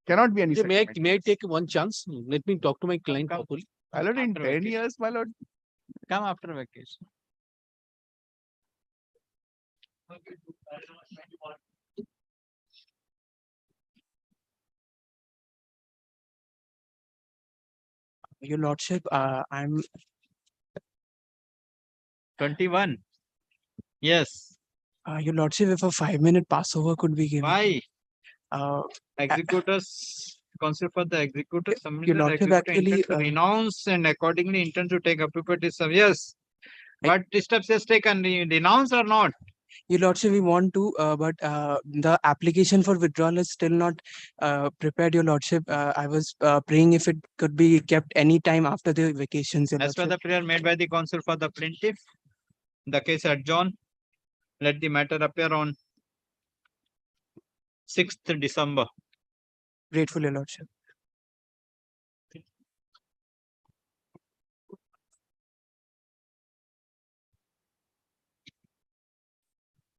cannot be any Okay, settlement. may I take one chance? Let me talk to my client come. properly. My lord, in After 10 vacation. years, my lord. Come after vacation. Your lordship, I'm 21. Yes. your lordship, if a 5-minute passover could be given. Why? Uh, Executors, consul for the executor Your submitted the lordship, executor actually, intend to renounce and accordingly intend to take appropriate steps. Yes. What steps has taken? Renounce or not? Your lordship, we want to, but the application for withdrawal is still not prepared, your lordship. I was praying if it could be kept any time after the vacations, your As per lordship. the prayer made by the consul for the plaintiff, the case adjourned. Let the matter appear on 6th December. Grateful, your lordship.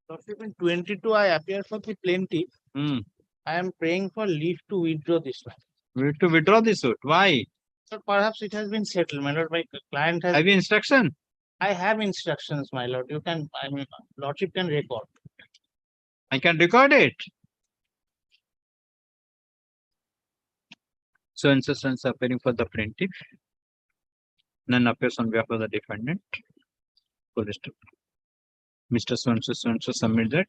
Lordship, in 22, I appear for the plaintiff. I am praying for leave to withdraw this one. To withdraw the suit. Why? So perhaps it has been settled, my lord. My client has. Have you instruction? I have instructions, my lord. You can, I mean, lordship can record. I can record it. So instance appearing for the plaintiff. None appears on behalf of the defendant. Mr. So-and-so submit that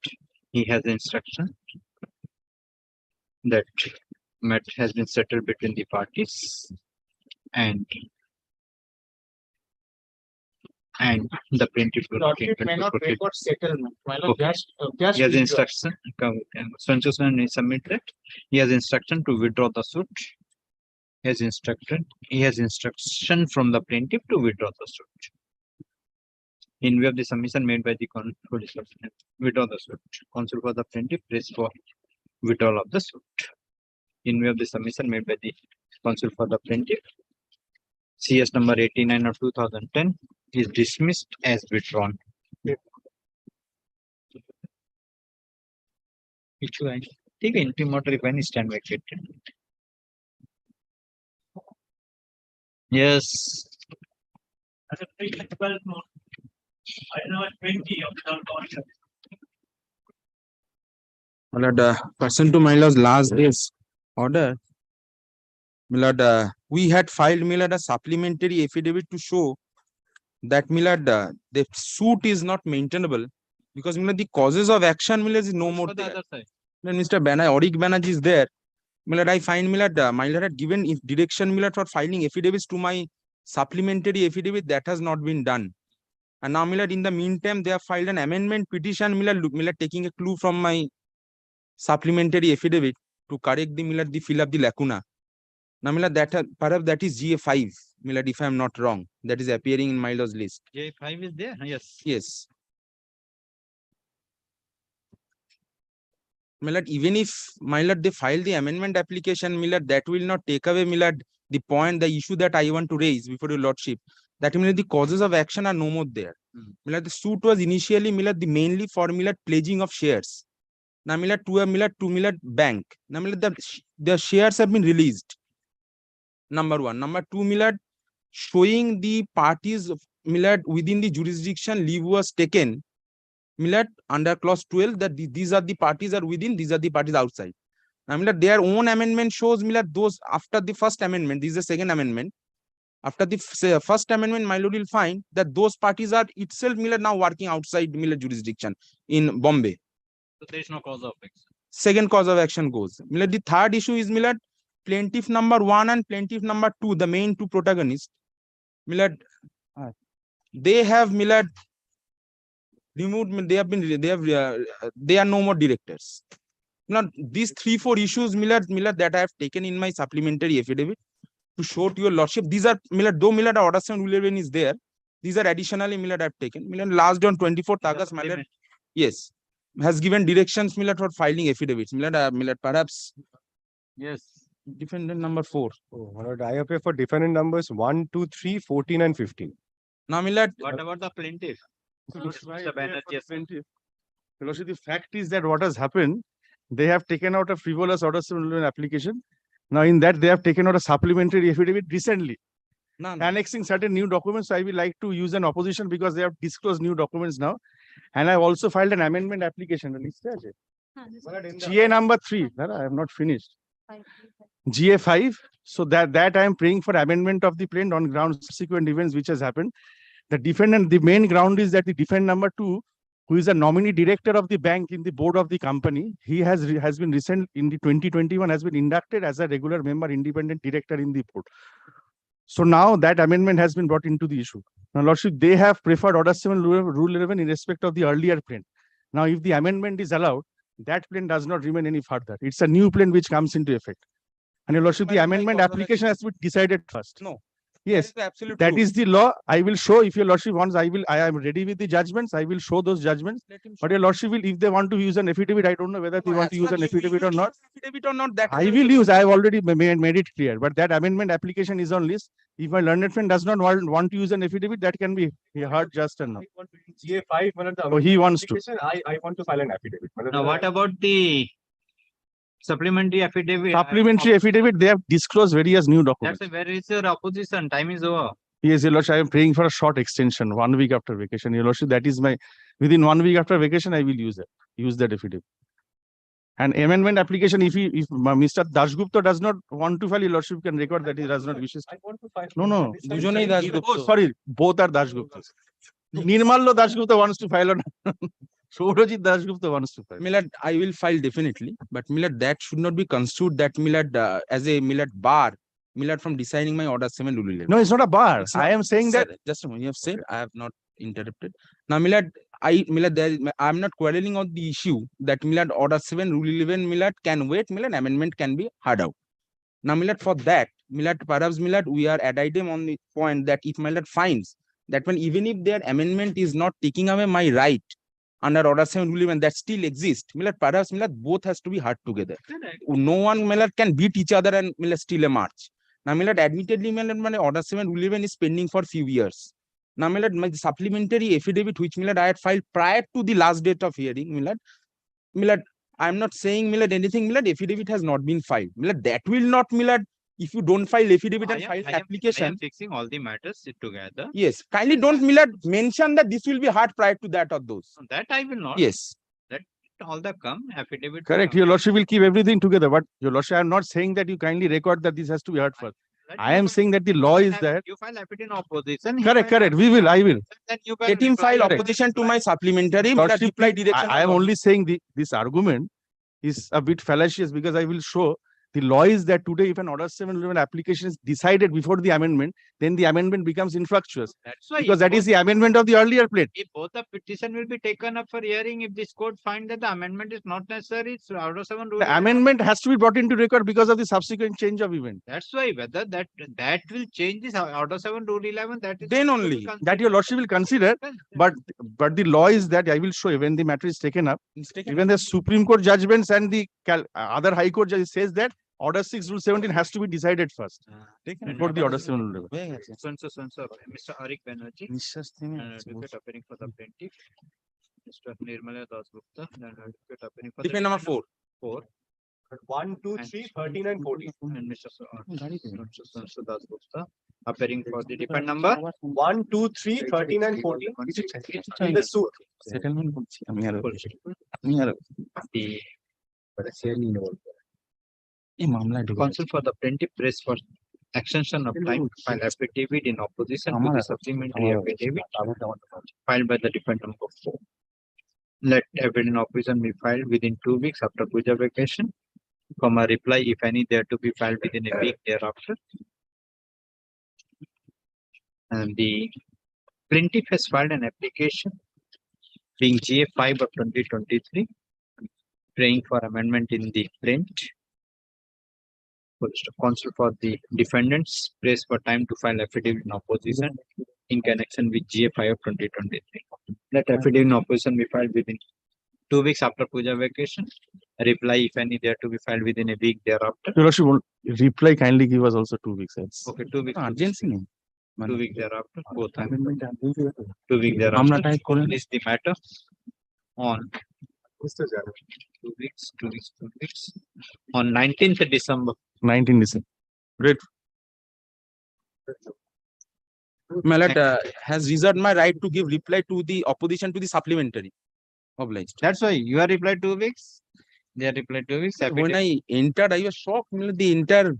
he has the instruction that matter has been settled between the parties and the plaintiff will Lordship may not proceed. record settlement, my lord. Okay. Just He has withdraw. instruction. So-and-so submit that he has instruction to withdraw the suit. He has instruction from the plaintiff to withdraw the suit. In view of the submission made by the consul, withdraw the suit. Consul for the plaintiff prays for withdrawal of the suit. In view of the submission made by the consul for the plaintiff, CS number 89 of 2010 is dismissed as withdrawn. Issue है ठीक है इंटीमेटरी when is stand vacated. Yes. My lord, pursuant to my lord's last day's order, my lord, we had filed, my lord, a supplementary affidavit to show that, my lord, the suit is not maintainable because, my lord, the causes of action, my lord, is no more For the there. other side. Then Mr. Auric Banerjee is there. My lord, I find, my lord had given direction, my lord, for filing affidavits to my supplementary affidavit that has not been done. And now, my lord, in the meantime, they have filed an amendment petition, my lord, taking a clue from my supplementary affidavit to correct the, my lord, the fill up the lacuna. Now, my lord, perhaps that is GA5. Milad, if I am not wrong, that is appearing in my lord's list. J5 is there, yes. Yes. My lord, even if my lord they file the amendment application, my lord, that will not take away, my lord, the point, the issue that I want to raise before your lordship. That means the causes of action are no more there. My lord, the suit was initially, my lord, the mainly for my lord, pledging of shares. Now, my lord, to my lord, bank. Now, my lord, the shares have been released. Number one. Number two, my lord, showing the parties of my lord, within the jurisdiction leave was taken. Millet under clause 12 that these are the parties are within, these are the parties outside. Now, Millet, their own amendment shows Millet those after the first amendment, this is the second amendment. After the first amendment, my lord will find that those parties are itself Millet now working outside Millet jurisdiction in Bombay. So there is no cause of action. Second cause of action goes. Millet, the third issue is Millet, plaintiff number 1 and plaintiff number 2, the main two protagonists. Millet, they have Millet removed, they are no more directors. Now, these 3-4 issues, Millard, that I have taken in my supplementary affidavit to show to your lordship. These are Millard, though Millard order 711 is there. These are additionally Millard I have taken. Millard last on 24th August, Millard, yes, has given directions Millard for filing affidavits. Millard perhaps. Yes. Defendant number 4. Oh, my lord, I appear for defendant numbers 1, 2, 3, 14 and 15. Now, Millard. What about the plaintiff? Mr. Banerjee. Lordship, the fact is that what has happened, they have taken out a frivolous order 711 application. Now, in that, they have taken out a supplementary affidavit recently, annexing certain new documents. So I will like to use an opposition because they have disclosed new documents now. And I've also filed an amendment application. GA number 3. I have not finished. GA 5. So that I am praying for amendment of the plaint on grounds subsequent events which has happened. The defendant, the main ground is that the defendant number 2, who is a nominee director of the bank in the board of the company, he has been recent in the 2021 has been inducted as a regular member, independent director in the board. So now that amendment has been brought into the issue. Now, lordship, they have preferred order 7 rule 11 in respect of the earlier plaint. Now, if the amendment is allowed, that plaint does not remain any further. It's a new plaint which comes into effect. And your lordship, the amendment application has to be decided first. No. Yes, that is the law. I will show, if your lordship wants, I am ready with the judgments. I will show those judgments. But your lordship will, if they want to use an affidavit, I don't know whether they want to use an affidavit or not. I will use, I have already made it clear, but that amendment application is on list. If my learned friend does not want to use an affidavit, that can be heard just and now. GA5, oh, he wants to. I want to file an affidavit. Now, what about the supplementary affidavit? Supplementary affidavit, they have disclosed various new documents. That's where is your opposition? Time is over. Yes, your lordship, I am praying for a short extension, 1 week after vacation. Your lordship, that is my, within 1 week after vacation, I will use that affidavit. And amendment application, if Mr. Dasgupta does not want to file, your lordship can record that he does not wishes to. I want to file. No. Dasgupta. Sorry, both are Dasguptas. Nirmallo Dasgupta wants to file on. Saurajit Dasgupta wants to file. Millard, I will file definitely, but Millard, that should not be construed that Millard as a Millard bar, Millard from deciding my order 7 rule 11. No, it's not a bar. I am saying that. Just a moment, you have said, I have not interrupted. Now, Millard, I am not quarreling on the issue that Millard order 7 rule 11 Millard can wait, Millard amendment can be heard out. Now, Millard, for that, Millard, perhaps Millard, we are at item on the point that if Millard finds that when even if their amendment is not taking away my right under order 7 rule 11 that still exists, Millard, perhaps Millard, both has to be heard together. No one Millard can beat each other and Millard steal a march. Now, Millard, admittedly, Millard, order 7 rule 11 is pending for few years. Now, Millard, my supplementary affidavit, which Millard I had filed prior to the last date of hearing, Millard, I am not saying Millard anything, Millard, affidavit has not been filed. Millard, that will not, Millard, if you don't file affidavit and file application. I am fixing all the matters together. Yes, kindly don't Millard mention that this will be heard prior to that or those. That I will not. Yes. That all the come affidavit. Correct. Your lordship will keep everything together. But your lordship, I am not saying that you kindly record that this has to be heard first. I am saying that the law is that. You file affidavit in opposition. Correct. I will. Let him file opposition to my supplementary. I am only saying this argument is a bit fallacious because I will show The law is that today, if an order 711 application is decided before the amendment, then the amendment becomes infructuous. That's why. Because that is the amendment of the earlier plate. If both the petition will be taken up for hearing, if this court find that the amendment is not necessary, it's Order 7 rule. The amendment has to be brought into record because of the subsequent change of event. That's why whether that will change this Order 7 Rule 11, that is. Then to be only that considered. your lordship will consider. But the law is that I will show you when the matter is taken up. Even the Supreme Court judgments and the other High Court judges says that Order 6 Rule 17 has to be decided first before the Order 7 Rule 11. Mr. Arik Banerjee, advocate appearing for the plaintiff. Mr. Nirmala Das Gupta, advocate appearing for the Defendant number 4. 4. 1, 2, 3, 13 and 14. And Mr. Das Gupta appearing for the defendant number 1, 2, 3, 13 and 14. In the suit. Settlement. The counsel for the plaintiff press for extension of time to file affidavit in opposition to the supplementary affidavit filed by the defendant number 4. Let evidence in opposition be filed within 2 weeks after Puja vacation, comma reply if any there to be filed within a week thereafter. And the plaintiff has filed an application being GA5 of 2023, praying for amendment in the print. Counsel for the defendants prays for time to file affidavit in opposition in connection with GA5 of 2023. Let affidavit in opposition be filed within 2 weeks after Puja vacation. Reply if any there to be filed within a week thereafter. Your lordship won't reply, kindly give us also 2 weeks. Okay, 2 weeks. Urgency. 2 weeks thereafter. Both. 2 weeks thereafter. Release the matter on 2 weeks. On 19th December. 19 December. Great. My lord has reserved my right to give reply to the opposition to the supplementary. Obliged. That's why you are replied 2 weeks. They are replied 2 weeks. When I entered, I was shocked. The entire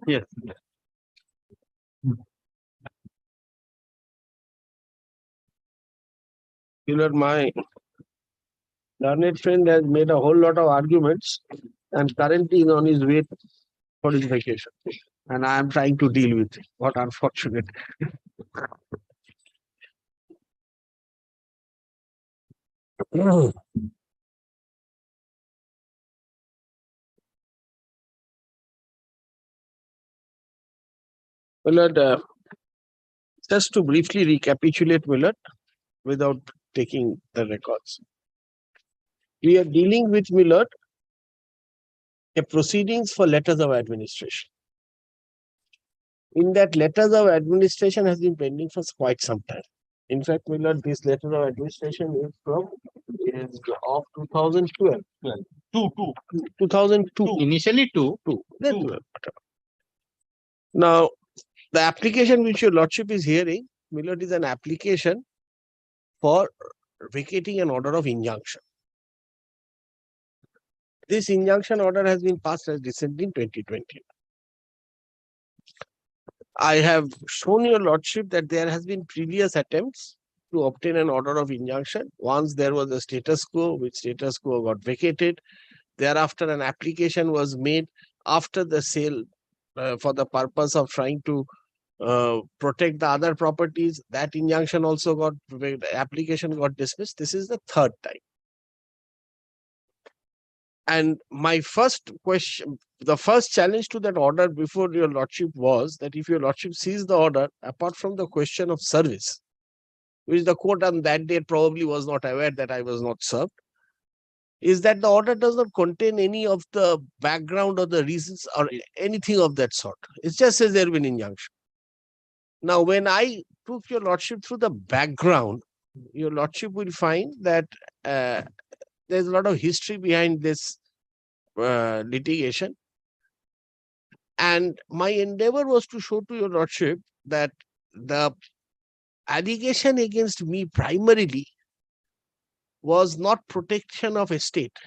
Yes. My learned friend has made a whole lot of arguments and currently is on his way for his vacation. And I am trying to deal with it. What unfortunate. Willard, just to briefly recapitulate, Willard, without taking the records. We are dealing with, Willard, a proceedings for letters of administration. In that, letters of administration has been pending for quite some time. In fact, Willard, this letter of administration is of 2012. 2002. Initially two. Then 12. Now, the application which your lordship is hearing, Willard, is an application for vacating an order of injunction. This injunction order has been passed as recently in 2020. I have shown your lordship that there has been previous attempts to obtain an order of injunction. Once there was a status quo, which status quo got vacated. Thereafter, an application was made after the sale for the purpose of trying to protect the other properties. That injunction also got, the application got dismissed. This is the third time. And my first question, the first challenge to that order before your lordship was that if your lordship sees the order, apart from the question of service, which the court on that day probably was not aware that I was not served, is that the order does not contain any of the background or the reasons or anything of that sort. It just says there will be an injunction. Now, when I took your lordship through the background, your lordship will find that there's a lot of history behind this litigation. And my endeavor was to show to your lordship that the allegation against me primarily was not protection of estate.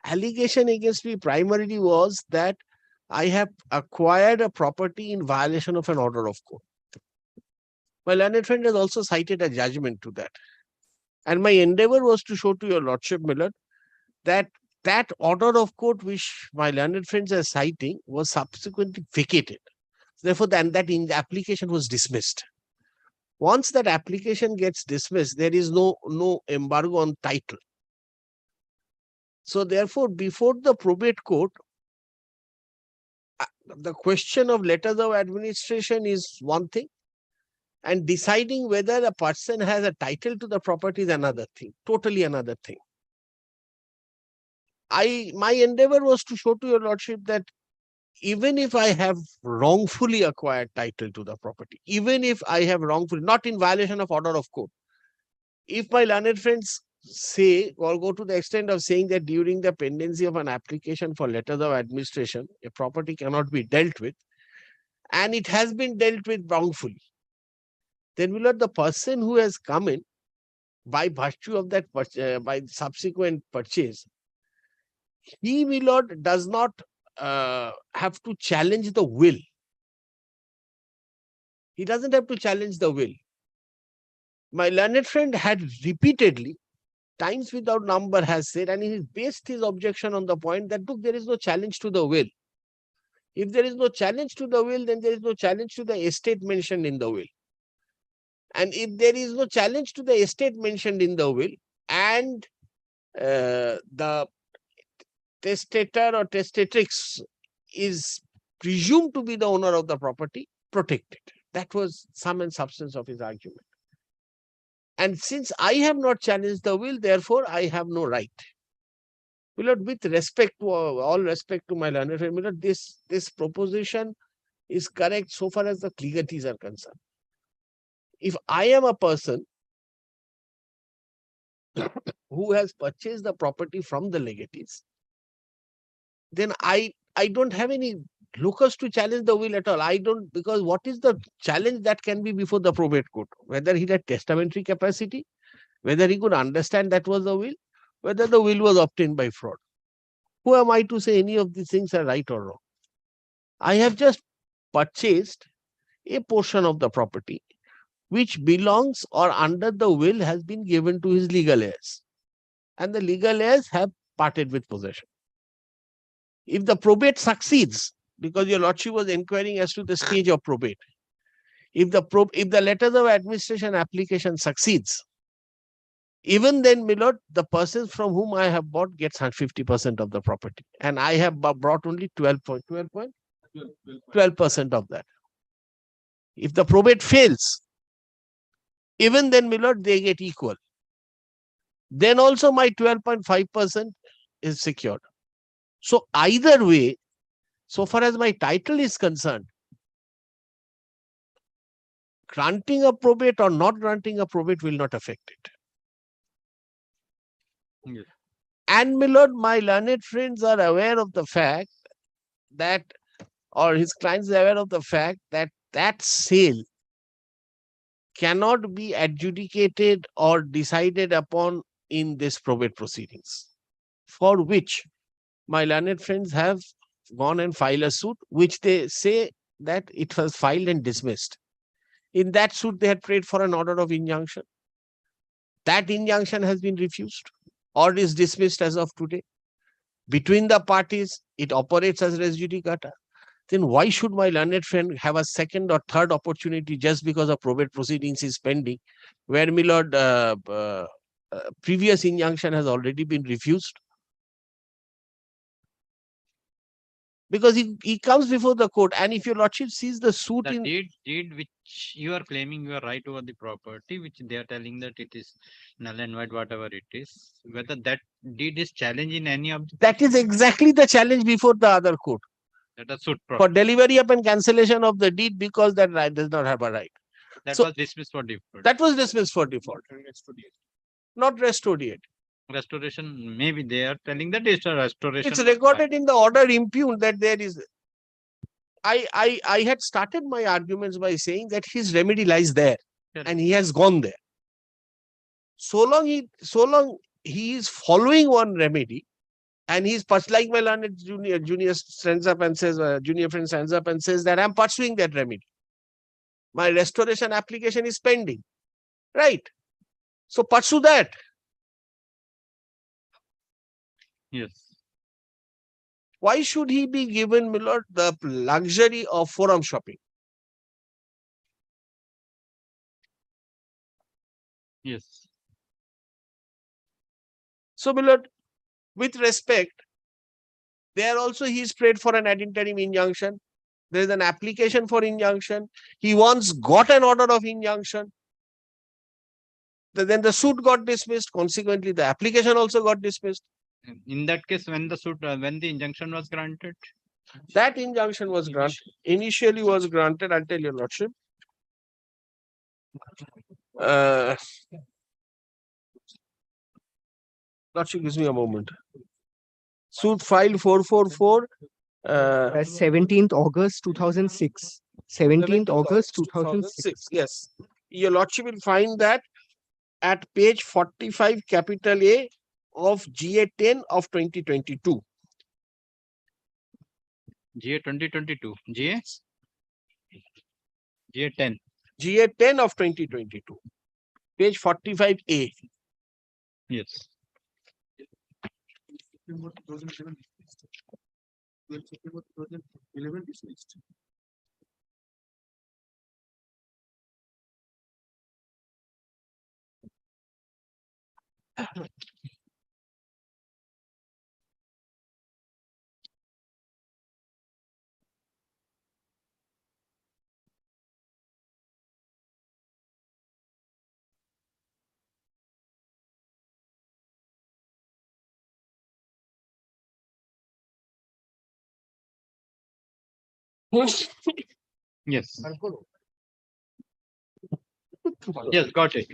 Allegation against me primarily was that I have acquired a property in violation of an order of court. My learned friend has also cited a judgment to that. And my endeavor was to show to your lordship, Millard, that that order of court which my learned friends are citing was subsequently vacated. Therefore, then that in the application was dismissed. Once that application gets dismissed, there is no embargo on title. So therefore, before the probate court, the question of letters of administration is one thing, and deciding whether a person has a title to the property is another thing, totally another thing. My endeavor was to show to your lordship that even if I have wrongfully acquired title to the property, even if I have wrongfully, not in violation of order of court, if my learned friends say or go to the extent of saying that during the pendency of an application for letters of administration, a property cannot be dealt with, and it has been dealt with wrongfully, then will not the person who has come in by virtue of that by subsequent purchase, he does not have to challenge the will. He doesn't have to challenge the will. My learned friend had repeatedly, times without number, has said, and he based his objection on the point that, look, there is no challenge to the will. If there is no challenge to the will, then there is no challenge to the estate mentioned in the will. And if there is no challenge to the estate mentioned in the will, and the testator or testatrix is presumed to be the owner of the property, protected. That was sum and substance of his argument. And since I have not challenged the will, therefore I have no right. Willard, with respect to all respect to my learned friend, Willard, this proposition is correct so far as the legatees are concerned. If I am a person who has purchased the property from the legatees, then I don't have any locus to challenge the will at all. I don't, because what is the challenge that can be before the probate court? Whether he had testamentary capacity, whether he could understand that was the will, whether the will was obtained by fraud. Who am I to say any of these things are right or wrong? I have just purchased a portion of the property which belongs or under the will has been given to his legal heirs. And the legal heirs have parted with possession. If the probate succeeds, because your lordship was inquiring as to the stage of probate, if the letters of administration application succeeds, even then, my lord, the person from whom I have bought gets 50% of the property. And I have brought only 12% of that. If the probate fails, even then, my lord, they get equal. Then also my 12.5% is secured. So either way, so far as my title is concerned, granting a probate or not granting a probate will not affect it. Yes. And my lord, my learned friends are aware of the fact that, or his clients are aware of the fact that that sale cannot be adjudicated or decided upon in this probate proceedings, for which my learned friends have gone and filed a suit, which they say that it was filed and dismissed. In that suit, they had prayed for an order of injunction. That injunction has been refused or is dismissed as of today. Between the parties, it operates as res judicata. Then why should my learned friend have a second or third opportunity just because of probate proceedings is pending, where my lord, previous injunction has already been refused? Because he comes before the court, and if your lordship sees the suit The in deed which you are claiming you are right over the property, which they are telling that it is null and void, whatever it is, whether that deed is challenged in any of the, that is exactly the challenge before the other court. that are suit For delivery upon cancellation of the deed, because that right does not have a right. that So was dismissed for default. that was dismissed for default, not restored yet. Restoration, maybe they are telling that it's a restoration. It's recorded in the order impugned that there is. I had started my arguments by saying that his remedy lies there, and he has gone there. So long he is following one remedy, and he's like my learned junior stands up and says, junior friend stands up and says that I'm pursuing that remedy. My restoration application is pending, right? So pursue that. Yes. Why should he be given, my lord, the luxury of forum shopping? Yes. So, my lord, with respect, there also he is prayed for an ad interim injunction. There is an application for injunction. He once got an order of injunction. Then the suit got dismissed. Consequently, the application also got dismissed. In that case, when the suit, when the injunction was granted, that injunction was granted. Initially was granted, I'll tell your lordship. Lordship gives me a moment. Suit file 444. 17th August 2006. 17th August 2006. Yes. Your lordship will find that at page 45, capital A of GA 10 of 2022. GA 2022, GA 10. GA 10 of 2022. Page 45A. Yes. Yes. Yes, got it.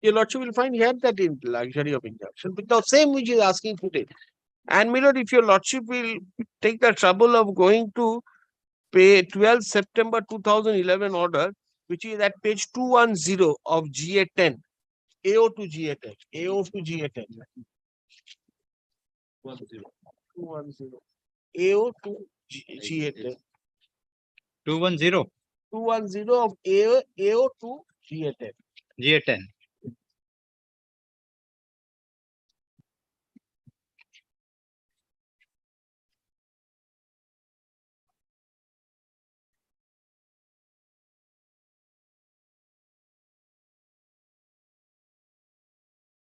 Your lordship will find here that in luxury of injunction, but the same which is asking today. And my lord, if your lordship will take the trouble of going to pay 12 September 2011 order, which is at page 210 of GA 10, AO to GA 10, AO to GA 10. 210. AO to GA10. 210. 210 of AO to GA10. GA10.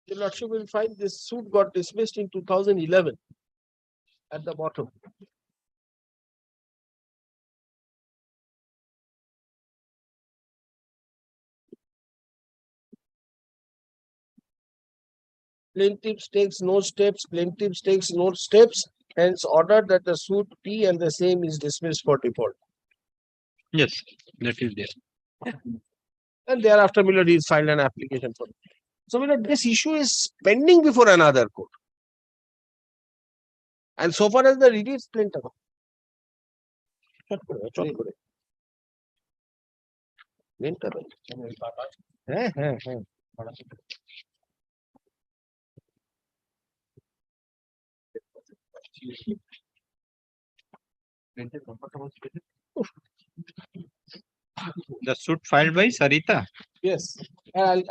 The Lordship will find this suit got dismissed in 2011 at the bottom. Plaintiff takes no steps, hence ordered that the suit P and the same is dismissed for default. Yes, that is there. And thereafter, Millard is filed an application for it. So, Millard, this issue is pending before another court. And so far as the release plaintiff. The suit filed by Sarita. Yes, I'll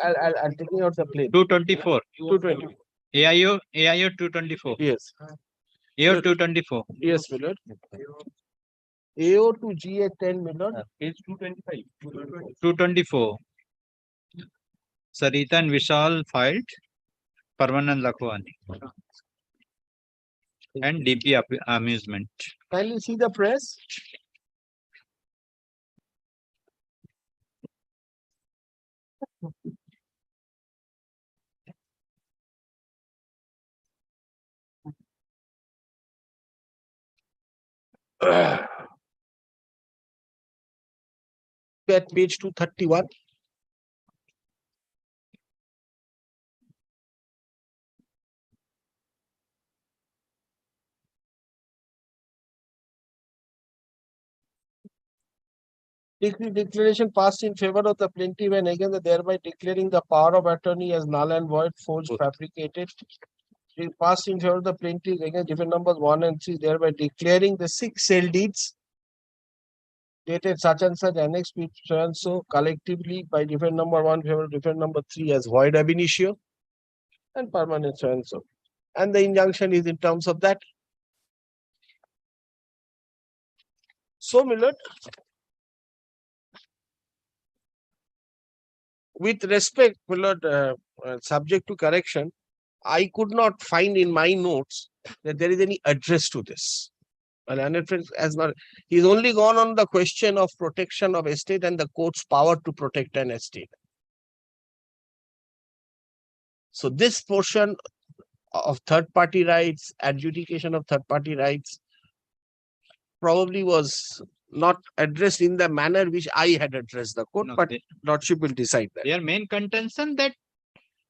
taking out the plate. 224. 220. AIO 224. Yes. AO 224. Yes, Millard. AO to GA10, Millard. Page 225. 224. Sarita and Vishal filed. Parmanand Lakhwani. And DP Amusement. Kindly see the press. At page 231. Declaration passed in favor of the plaintiff and against, thereby declaring the power of attorney as null and void, forged, fabricated. It passed in favor of the plaintiff against different numbers 1 and 3, thereby declaring the 6 sale deeds dated such and such annexed with so and so collectively by different number 1 favor of different number 3 as void ab initio and permanent so and so. And the injunction is in terms of that. So, Millard, with respect, Millard, subject to correction, I could not find in my notes that there is any address to this. And learned friend has not, he's only gone on the question of protection of estate and the court's power to protect an estate. So this portion of third-party rights, adjudication of third-party rights, probably was not addressed in the manner which I had addressed the court, but Lordship will decide that. Their main contention that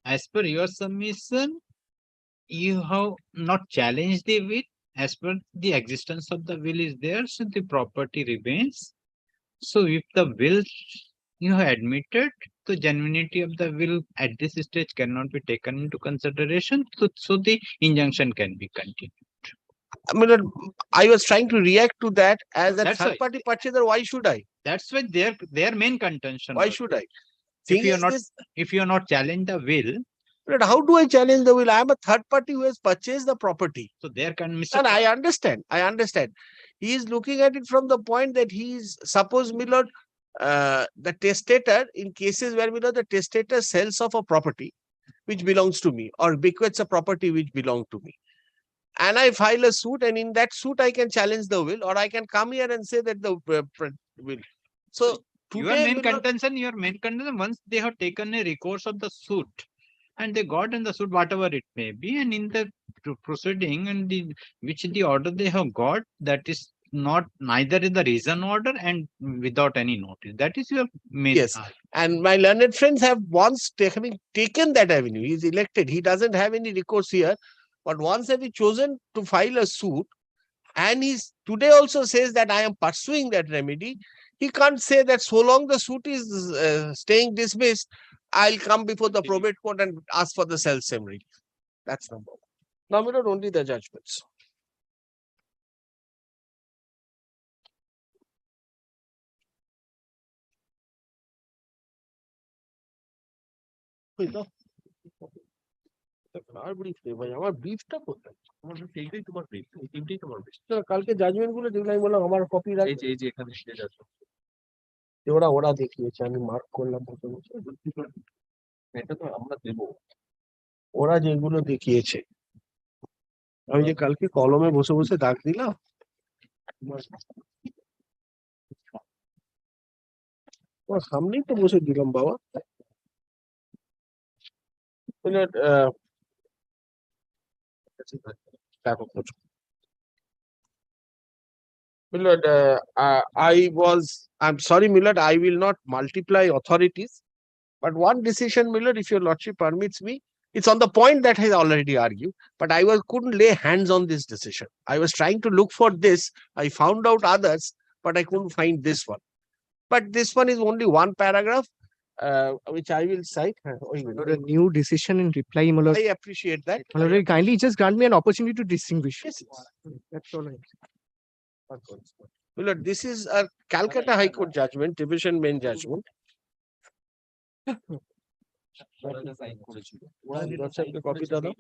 as per your submission, you have not challenged the will. As per the existence of the will is there, so the property remains. So if the will you have admitted, the genuinity of the will at this stage cannot be taken into consideration. So the injunction can be continued. I mean, I was trying to react to that as a That's why. third-party purchaser. Why should I? That's why their main contention. Why was should I? If you are not challenge the will, but how do I challenge the will? I am a third party who has purchased the property. So there can Mr. And I understand. He is looking at it from the point that he is, suppose Millard, the testator, in cases where Millard, the testator sells off a property which belongs to me or bequests a property which belongs to me. And I file a suit, and in that suit I can challenge the will, or I can come here and say that the will. So your main contention, once they have taken a recourse of the suit, and they got in the suit whatever it may be, and in the proceeding and which the order they have got, that is not neither in the reason order and without any notice. That is your main. Yes, and my learned friends have once taken that avenue. He is elected. He doesn't have any recourse here, but once have he chosen to file a suit, and he's today also says that I am pursuing that remedy. He can't say that so long the suit is staying dismissed, I'll come before the probate court and ask for the self-same relief. That's number one. Now, we don't only the judgments. ওই দাও। আর brief নেই ভাই, আমার briefটা কোথায়? এইটাই তোমার brief, এই তিনটেই তোমার brief। না, কালকে জাজমেন্ট গুলো যেগুলো আমি বললাম আমার কপি এই রাখবে। যে এখানে শেষ আছে। ওরা দেখিয়েছে, আমি মার্ক করলাম বসে বসে। এটা তো আমরা দেবো। ওরা যেগুলো দেখিয়েছে, আমি যে কালকে কলমে বসে বসে দাগ দিলাম, ওর সামনেই তো বসে দিলাম বাবা। Millard, I'm sorry, Millard, I will not multiply authorities. But one decision, Millard, if your lordship permits me, it's on the point that I already argued, but couldn't lay hands on this decision. I was trying to look for this. I found out others, but I couldn't find this one. But this one is only one paragraph, which I will cite. A new decision in reply, my lord. I appreciate that. My lord, kindly just grant me an opportunity to distinguish. Yes, That's all. Millard, this is a Calcutta High Court judgment, division main judgment. কপিটা দাও,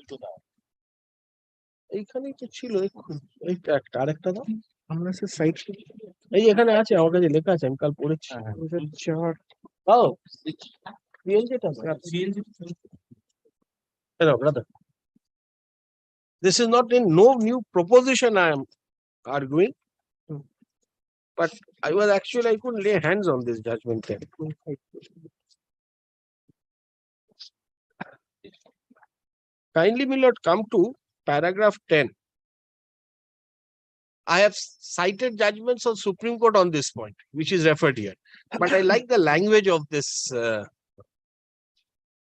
এইখানেই তো ছিল, এইটা একটা, আরেকটা দাও। আমরা সে সাইড এই এখানে আছে, আমার কাছে লেখা আছে, আমি কাল পড়েছি। Oh, CNG টা hello brother, this is not in no new proposition I am arguing, but I couldn't lay hands on this judgment then. Kindly, my lord, come to paragraph 10. I have cited judgments of Supreme Court on this point, which is referred here. But I like the language of this.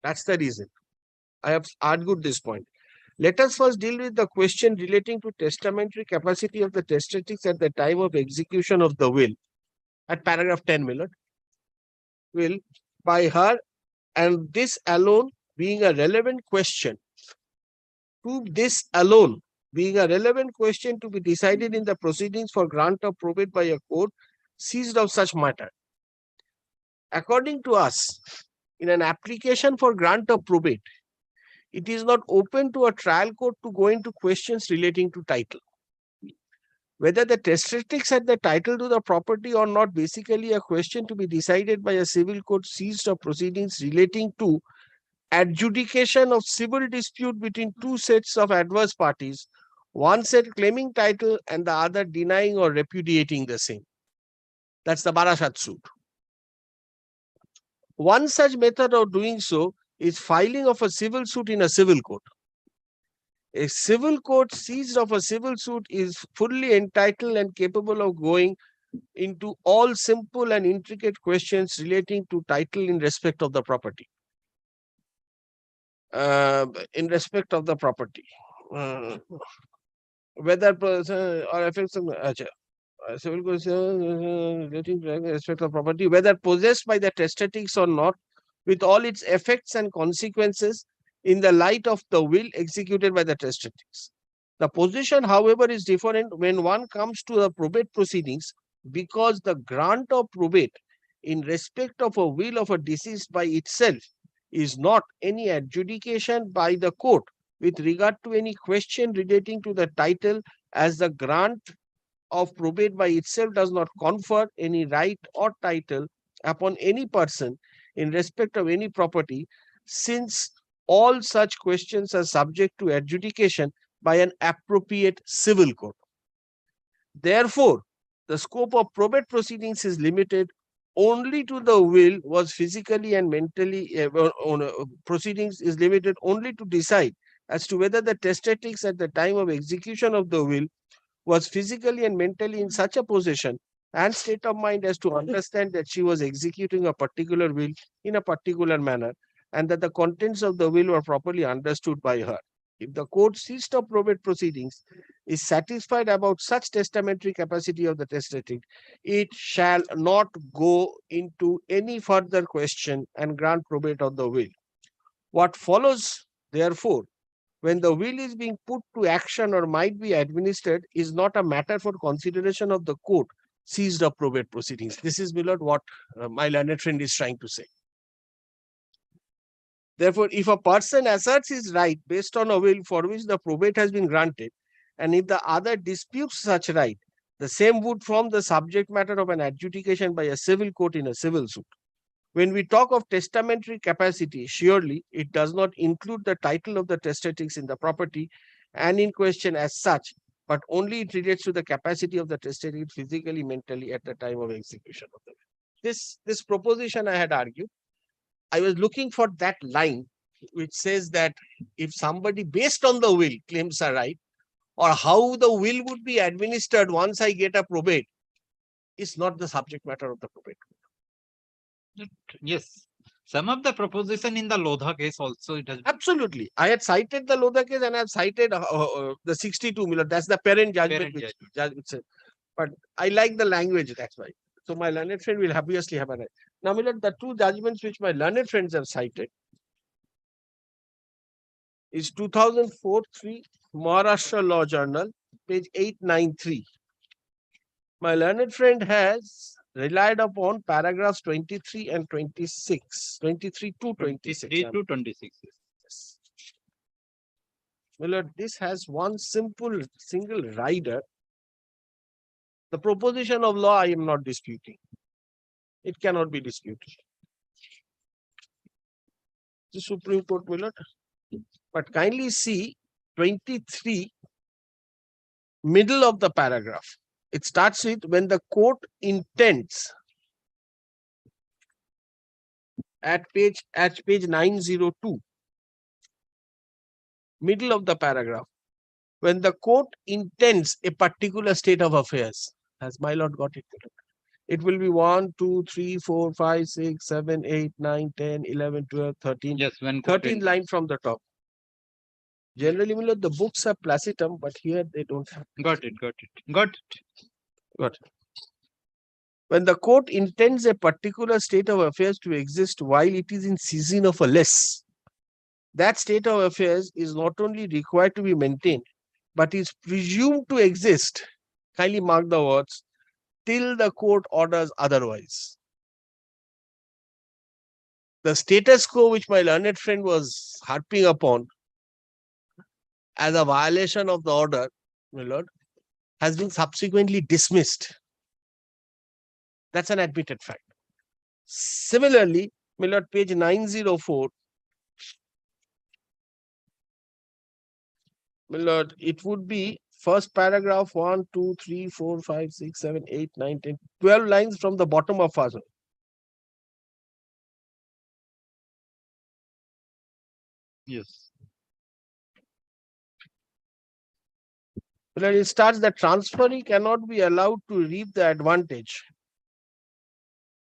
That's the reason I have argued this point. Let us first deal with the question relating to testamentary capacity of the testatrix at the time of execution of the will. At paragraph 10, my lord. Will by her, and this alone being a relevant question. To this alone being a relevant question to be decided in the proceedings for grant of probate by a court seized of such matter. According to us, in an application for grant of probate, it is not open to a trial court to go into questions relating to title. Whether the testatrix had the title to the property or not, basically a question to be decided by a civil court seized of proceedings relating to adjudication of civil dispute between two sets of adverse parties, one set claiming title and the other denying or repudiating the same. That's the Barashat suit. One such method of doing so is filing of a civil suit in a civil court. A civil court seized of a civil suit is fully entitled and capable of going into all simple and intricate questions relating to title in respect of the property. In respect of the property, whether or effects of civil relating to respect of property, whether possessed by the testatrix or not, with all its effects and consequences in the light of the will executed by the testatrix. The position, however, is different when one comes to the probate proceedings, because the grant of probate in respect of a will of a deceased by itself is not any adjudication by the court with regard to any question relating to the title, as the grant of probate by itself does not confer any right or title upon any person in respect of any property, since all such questions are subject to adjudication by an appropriate civil court. Therefore, the scope of probate proceedings is limited only to the will was physically and mentally proceedings is limited only to decide as to whether the testatrix at the time of execution of the will was physically and mentally in such a position and state of mind as to understand that she was executing a particular will in a particular manner, and that the contents of the will were properly understood by her. If the court ceased of probate proceedings is satisfied about such testamentary capacity of the testatrix, it shall not go into any further question and grant probate of the will. What follows, therefore, when the will is being put to action or might be administered, is not a matter for consideration of the court seized of probate proceedings. This is, my lord, what my learned friend is trying to say. Therefore, if a person asserts his right based on a will for which the probate has been granted, and if the other disputes such right, the same would form the subject matter of an adjudication by a civil court in a civil suit. When we talk of testamentary capacity, surely it does not include the title of the testatrix in the property and in question as such, but only it relates to the capacity of the testatrix physically, mentally at the time of execution of the will. This proposition I had argued. I was looking for that line which says that if somebody based on the will claims a right, or how the will would be administered once I get a probate, is not the subject matter of the probate. Yes. Some of the proposition in the Lodha case also it has. Absolutely. I had cited the Lodha case and I have cited the 62 million. That's the parent judgment. But I like the language, that's why. So my learned friend will obviously have a right. Now, the two judgments which my learned friends have cited is 2004-3 Maharashtra Law Journal, page 893. My learned friend has relied upon paragraphs 23 and 26, 23 to 26. 23 to 26. Yes. Well, this has one single rider. The proposition of law I am not disputing. It cannot be disputed. The Supreme Court will not. But kindly see 23, middle of the paragraph. It starts with when the court intends at page 902. Middle of the paragraph. When the court intends a particular state of affairs, has my lord got it? It will be 1, 2, 3, 4, 5, 6, 7, 8, 9, 10, 11, 12, 13. Yes, when 13 line from the top. Generally, the books are placitum, but here they don't have. Got it. When the court intends a particular state of affairs to exist while it is in season of a less, that state of affairs is not only required to be maintained, but is presumed to exist. Kindly mark the words, till the court orders otherwise. The status quo which my learned friend was harping upon as a violation of the order, my lord, has been subsequently dismissed. That's an admitted fact. Similarly, my lord, page 904, my lord, it would be first paragraph 1, 2, 3, 4, 5, 6, 7, 8, 9, 10, 12 lines from the bottom of first one. Yes. It starts that transferee cannot be allowed to reap the advantage.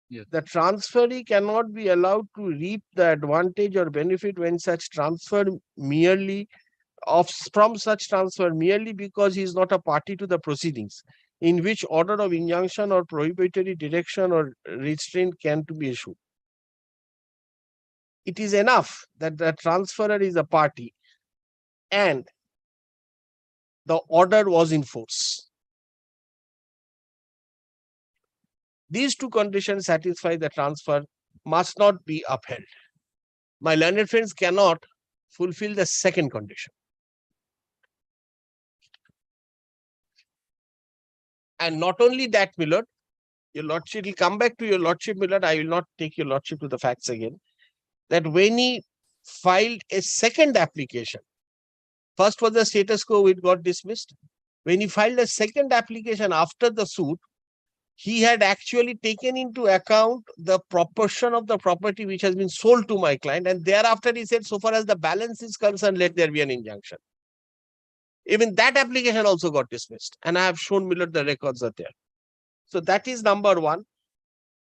Yes. The transferee cannot be allowed to reap the advantage or benefit when such transfer from such transfer merely because he is not a party to the proceedings in which order of injunction or prohibitory direction or restraint can to be issued. It is enough that the transferor is a party and the order was in force. These two conditions satisfy the transfer must not be upheld. My learned friends cannot fulfill the second condition. And not only that, my lord, your lordship will come back to your lordship, my lord. I will not take your lordship to the facts again. That when he filed a second application, first was the status quo, it got dismissed. When he filed a second application after the suit, he had actually taken into account the proportion of the property which has been sold to my client. And thereafter he said, so far as the balance is concerned, let there be an injunction. Even that application also got dismissed. And I have shown Miller the records are there. So that is number one.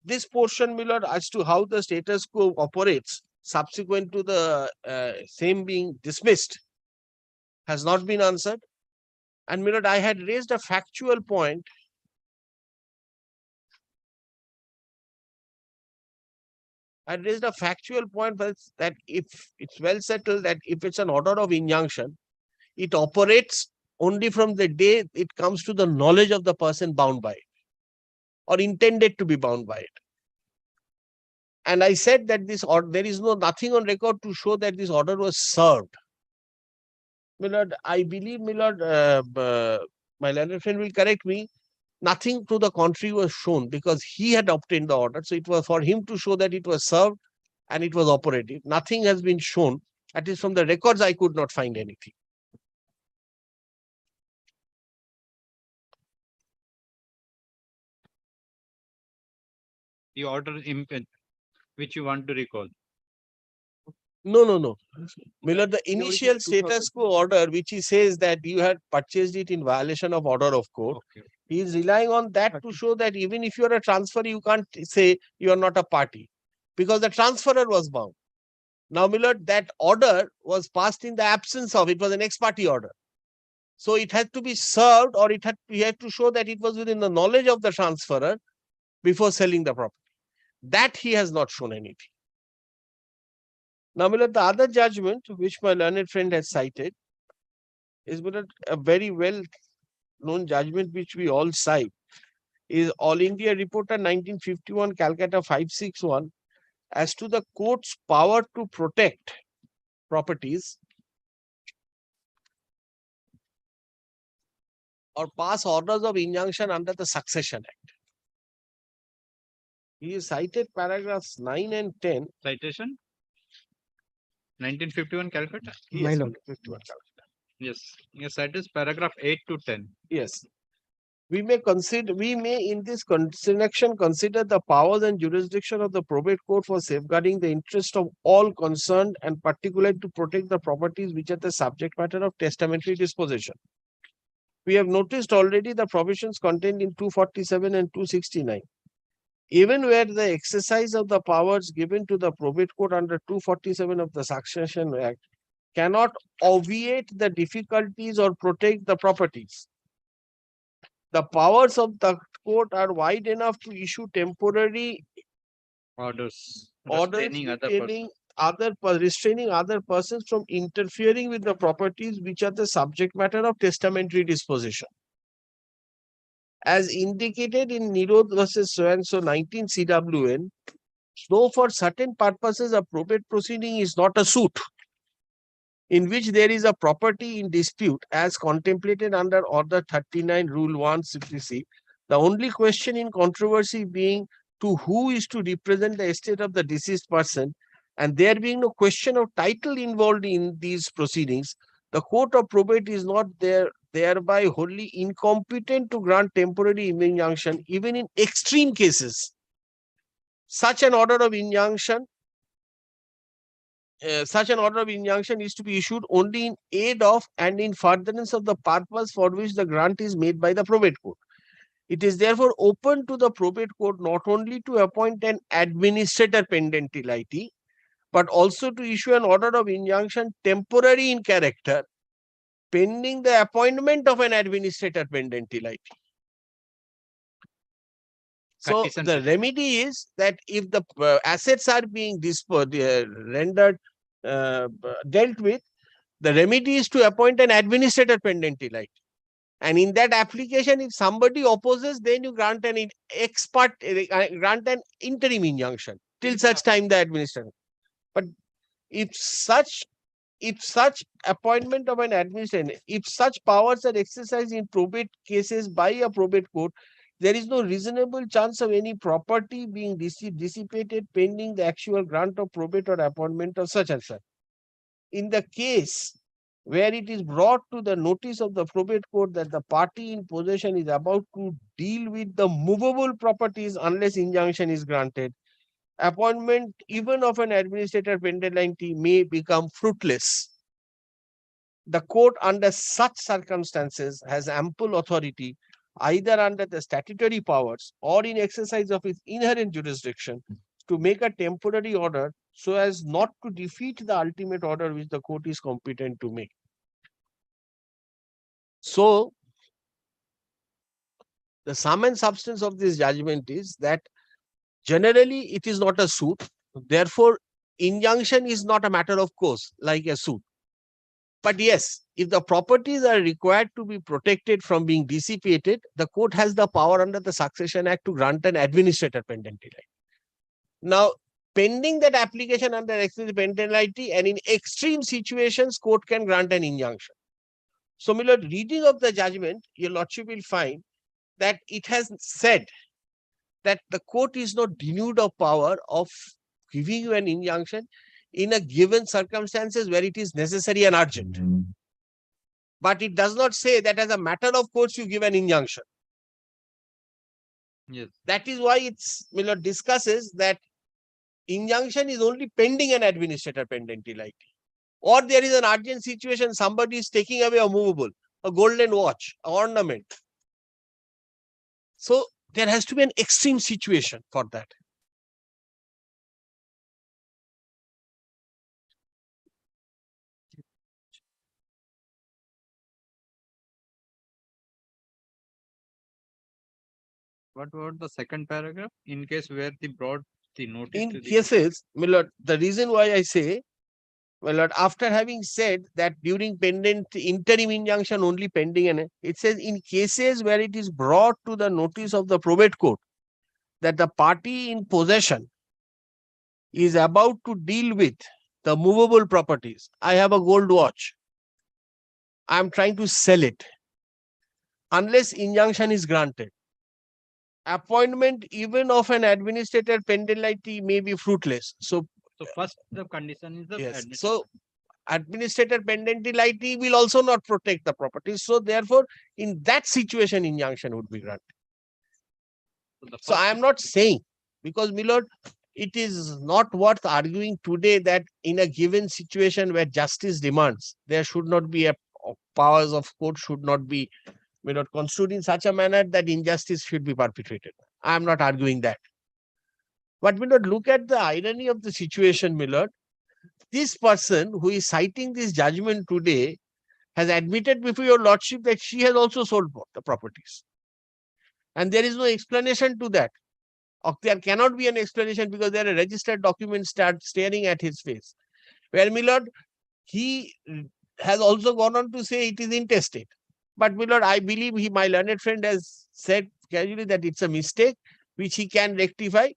This portion, Miller, as to how the status quo operates subsequent to the same being dismissed has not been answered. And Miller, I had raised a factual point. I raised a factual point that if it's well settled that if it's an order of injunction, it operates only from the day it comes to the knowledge of the person bound by it or intended to be bound by it. And I said that this order, there is nothing on record to show that this order was served. My lord, I believe, my lord, my learned friend will correct me. Nothing to the contrary was shown because he had obtained the order. So it was for him to show that it was served and it was operative. Nothing has been shown. At least from the records, I could not find anything. The order which you want to recall. No. Miller, the initial status quo order, which he says that you had purchased it in violation of order of court, he is relying on that to show that even if you are a transferee, you can't say you are not a party because the transferor was bound. Now, Miller, that order was passed in the absence of, it was an ex parte order. So it had to be served or he had to show that it was within the knowledge of the transferor before selling the property. That he has not shown anything. Now, Miller, the other judgment which my learned friend has cited is a very well known judgment which we all cite, is All India Reporter 1951 Calcutta 561 as to the court's power to protect properties or pass orders of injunction under the Succession Act. He cited paragraphs 9 and 10. Citation? 1951 Calcutta? Yes, 1951 Calcutta. Yes. Yes, that is paragraph 8 to 10. Yes. We may in this connection consider the powers and jurisdiction of the probate court for safeguarding the interest of all concerned and particularly to protect the properties which are the subject matter of testamentary disposition. We have noticed already the provisions contained in 247 and 269. Even where the exercise of the powers given to the probate court under 247 of the Succession Act cannot obviate the difficulties or protect the properties. The powers of the court are wide enough to issue temporary orders restraining other persons from interfering with the properties which are the subject matter of testamentary disposition. As indicated in Nirod versus so-and-so 19 CWN, though for certain purposes a probate proceeding is not a suit in which there is a property in dispute as contemplated under Order 39 Rule 1 CPC, the only question in controversy being to who is to represent the estate of the deceased person, and there being no question of title involved in these proceedings, the court of probate is not thereby wholly incompetent to grant temporary injunction even in extreme cases. Such an order of injunction is to be issued only in aid of and in furtherance of the purpose for which the grant is made by the probate court. It is therefore open to the probate court not only to appoint an administrator pendentility, but also to issue an order of injunction temporary in character, pending the appointment of an administrator pendentility. So the remedy is that if the assets are being rendered, dealt with, the remedy is to appoint an administrator pendentility. And in that application, if somebody opposes, then you grant an interim injunction till such time the administrator. But if such appointment of an administrator, if such powers are exercised in probate cases by a probate court, there is no reasonable chance of any property being dissipated pending the actual grant of probate or appointment of such and such. In the case where it is brought to the notice of the probate court that the party in possession is about to deal with the movable properties unless injunction is granted, appointment even of an administrator pendentility may become fruitless. The court under such circumstances has ample authority either under the statutory powers or in exercise of its inherent jurisdiction to make a temporary order so as not to defeat the ultimate order which the court is competent to make. So, the sum and substance of this judgment is that generally it is not a suit. Therefore, injunction is not a matter of course like a suit. But yes, if the properties are required to be protected from being dissipated, the court has the power under the Succession Act to grant an administrator pendentility. Now, pending that application under exclusive penalty, and in extreme situations, court can grant an injunction. So, my lord, reading of the judgment, your lordship will find that it has said that the court is not denuded of power of giving you an injunction in a given circumstances where it is necessary and urgent. But it does not say that as a matter of course you give an injunction. Yes. That is why it's, my lord, discusses that injunction is only pending an administrator pendentility. Or there is an urgent situation, somebody is taking away a movable, a golden watch, an ornament. So there has to be an extreme situation for that. What about the second paragraph? In case where they brought the notice In to the cases, my lord, the reason why I say, my lord, after having said that during pendent interim injunction only pending, and it says in cases where it is brought to the notice of the probate court that the party in possession is about to deal with the movable properties. I have a gold watch. I am trying to sell it. Unless injunction is granted, appointment even of an administrator pendentility may be fruitless. So first the condition is the yes. So administrator pendentility will also not protect the property. So therefore, in that situation, injunction would be granted. So I am not saying, because my lord, it is not worth arguing today that in a given situation where justice demands, there should not be a powers of court should not be, may not construed in such a manner that injustice should be perpetrated. I am not arguing that. But may not look at the irony of the situation, my lord. This person who is citing this judgment today has admitted before your lordship that she has also sold the properties. And there is no explanation to that. Or there cannot be an explanation because there are registered documents start staring at his face. Well, my lord, he has also gone on to say it is intestate. But my lord, I believe my learned friend has said casually that it's a mistake which he can rectify,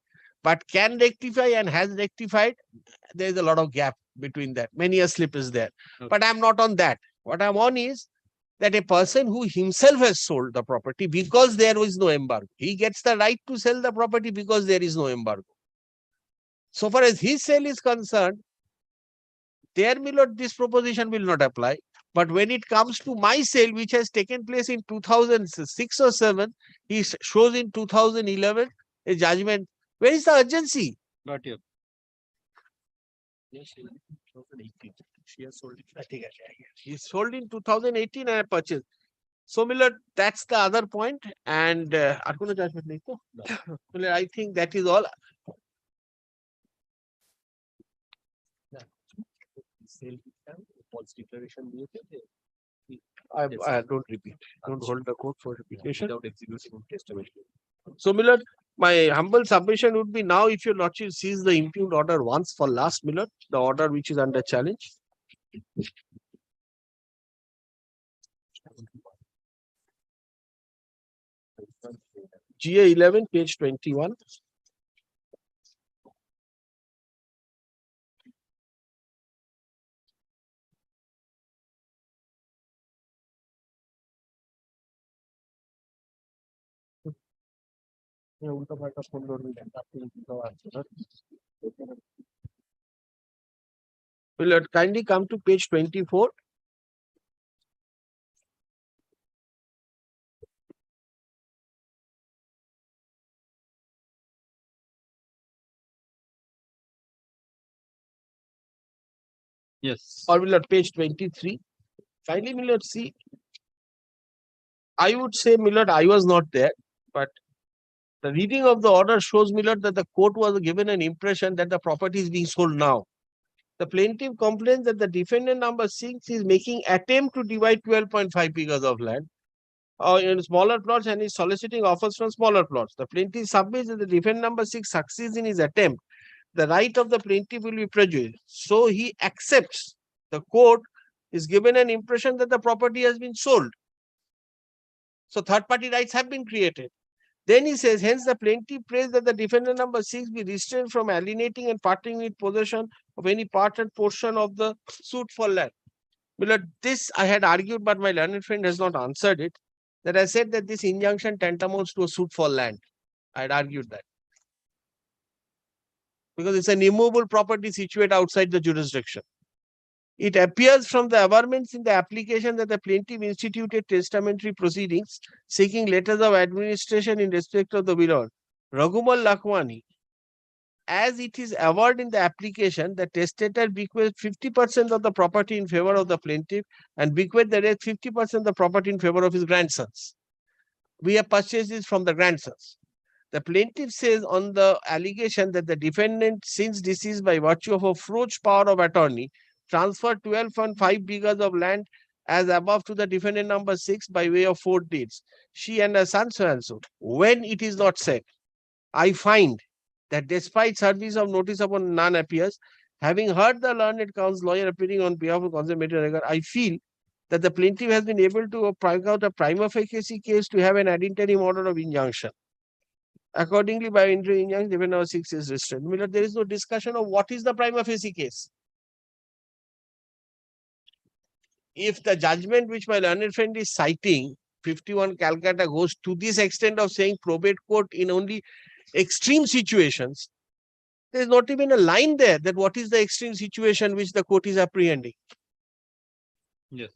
but can rectify and has rectified. There is a lot of gap between that. Many a slip is there. Okay. But I'm not on that. What I'm on is that a person who himself has sold the property because there is no embargo, he gets the right to sell the property because there is no embargo. So far as his sale is concerned, there, my lord, this proposition will not apply. But when it comes to my sale, which has taken place in 2006 or 7, he shows in 2011 a judgment. Where is the urgency? Got you. She has sold it. He sold in 2018 and I purchased. So, my lord, that's the other point. And I think that is all. I don't repeat. Don't hold the court for repetition. Without executing testament. So, my lord, my humble submission would be now, if your lordship sees the impugned order once for last, my lord, the order which is under challenge. GA 11, page 21. Will kindly come to page 24. Yes. Or will page 23. Kindly, Millard, see. I would say, Millard, I was not there, but the reading of the order shows, Millard, that the court was given an impression that the property is being sold now. The plaintiff complains that the defendant number 6 is making attempt to divide 12.5 acres of land in smaller plots and is soliciting offers from smaller plots. The plaintiff submits that the defendant number 6 succeeds in his attempt. The right of the plaintiff will be prejudiced. So he accepts. The court is given an impression that the property has been sold. So third party rights have been created. Then he says, hence the plaintiff prays that the defendant number 6 be restrained from alienating and parting with possession of any part and portion of the suit for land. This I had argued, but my learned friend has not answered it. That I said that this injunction tantamounts to a suit for land. I had argued that. Because it's an immovable property situated outside the jurisdiction. It appears from the averments in the application that the plaintiff instituted testamentary proceedings seeking letters of administration in respect of the beloved Raghumal Lakhwani. As it is averred in the application, the testator bequeathed 50% of the property in favor of the plaintiff and bequeathed the rest 50% of the property in favor of his grandsons. We have purchased this from the grandsons. The plaintiff says on the allegation that the defendant, since deceased by virtue of a forged power of attorney, transferred 12.5 bighas of land as above to the defendant number 6 by way of 4 deeds. She and her son so and so. When it is not said, I find that despite service of notice upon none appears, having heard the learned counsel lawyer appearing on behalf of consummate record, I feel that the plaintiff has been able to bring out a prima facie case to have an ad interim order of injunction. Accordingly, by entering injunction, defendant number 6 is restrained. There is no discussion of what is the prima facie case. If the judgment which my learned friend is citing, 51 Calcutta, goes to this extent of saying probate court in only extreme situations, there is not even a line there that what is the extreme situation which the court is apprehending. Yes.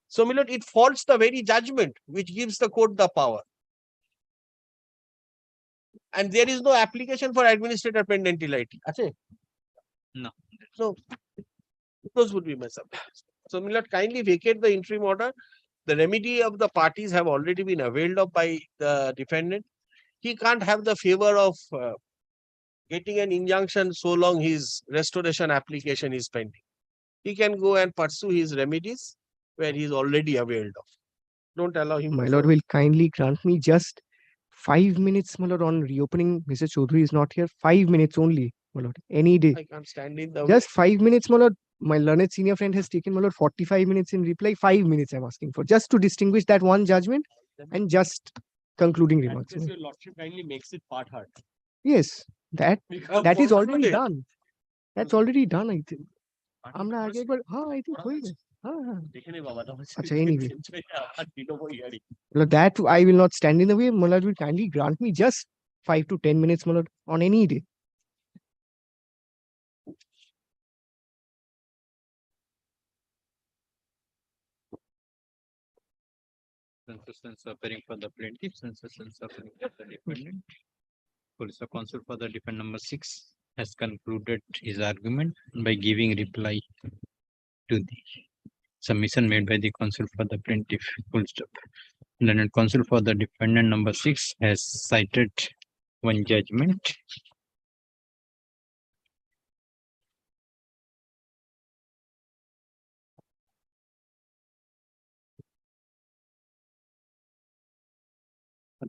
So, my lord, it faults the very judgment which gives the court the power. And there is no application for administrator pendentility. No. So, those would be my subjects. So, my lord, kindly vacate the interim order. The remedy of the parties have already been availed of by the defendant. He can't have the favor of getting an injunction so long his restoration application is pending. He can go and pursue his remedies where he is already availed of. Don't allow him. My lord will kindly grant me just 5 minutes, my lord, on reopening. Mr. Chaudhary is not here. 5 minutes only, my lord, any day. I can't stand in the Just 5 minutes, my lord. My learned senior friend has taken, my lord, 45 minutes in reply. 5 minutes I'm asking for, just to distinguish that one judgment and just concluding remarks. Your lordship kindly makes it part hard. Yes, that is already done. That's already done, I think. আমরা আগে একবার I think হয়ে গেছে আচ্ছা anyway that I will not stand in the way. My lord will kindly grant me just 5 to 10 minutes, my lord, on any day. Sense appearing for the plaintiff, sense appearing for the defendant. Police counsel for the defendant number 6 has concluded his argument by giving reply to the submission made by the counsel for the plaintiff. Full stop. Learned counsel for the defendant number 6 has cited one judgment.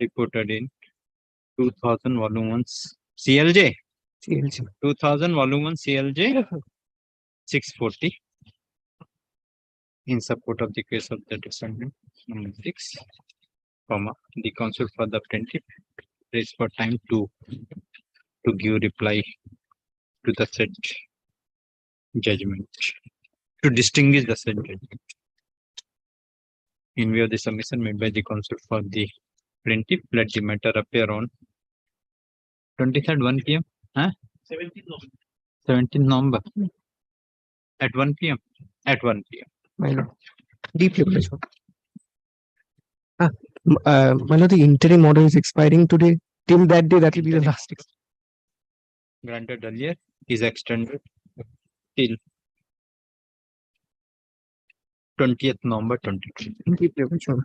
Reported in 2000 volume 1 CLJ 2000 volume 1 CLJ 640 in support of the case of the defendant number 6, the counsel for the plaintiff raised for time to give reply to the said judgment, to distinguish the said judgment. In view of the submission made by the counsel for the plaintiff, let the matter appear on 23rd 1 p.m. 17th November at 1 p.m. At 1 p.m. My lord, deeply pleasure. My lord, the interim order is expiring today. Till that day, that will be the last. Granted earlier is extended till 20th November 2023. Deeply pleasure.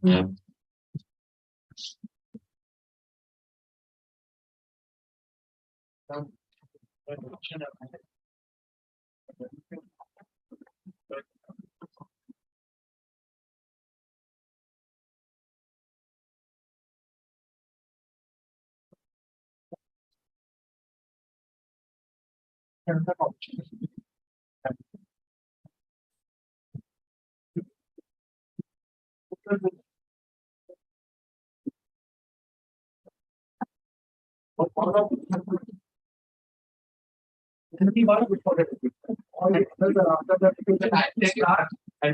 And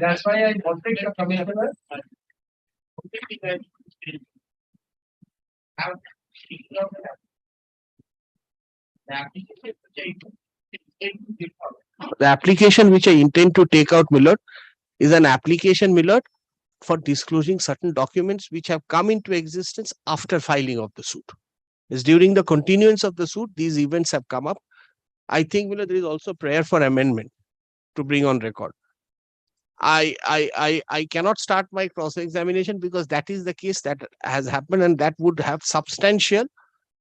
that's why I wanted the commissioner. The application which I intend to take out, Millard, is an application, Millard, for disclosing certain documents which have come into existence after filing of the suit. Is during the continuance of the suit, these events have come up. I think, Millard, there is also prayer for amendment to bring on record. I cannot start my cross-examination because that is the case that has happened and that would have substantial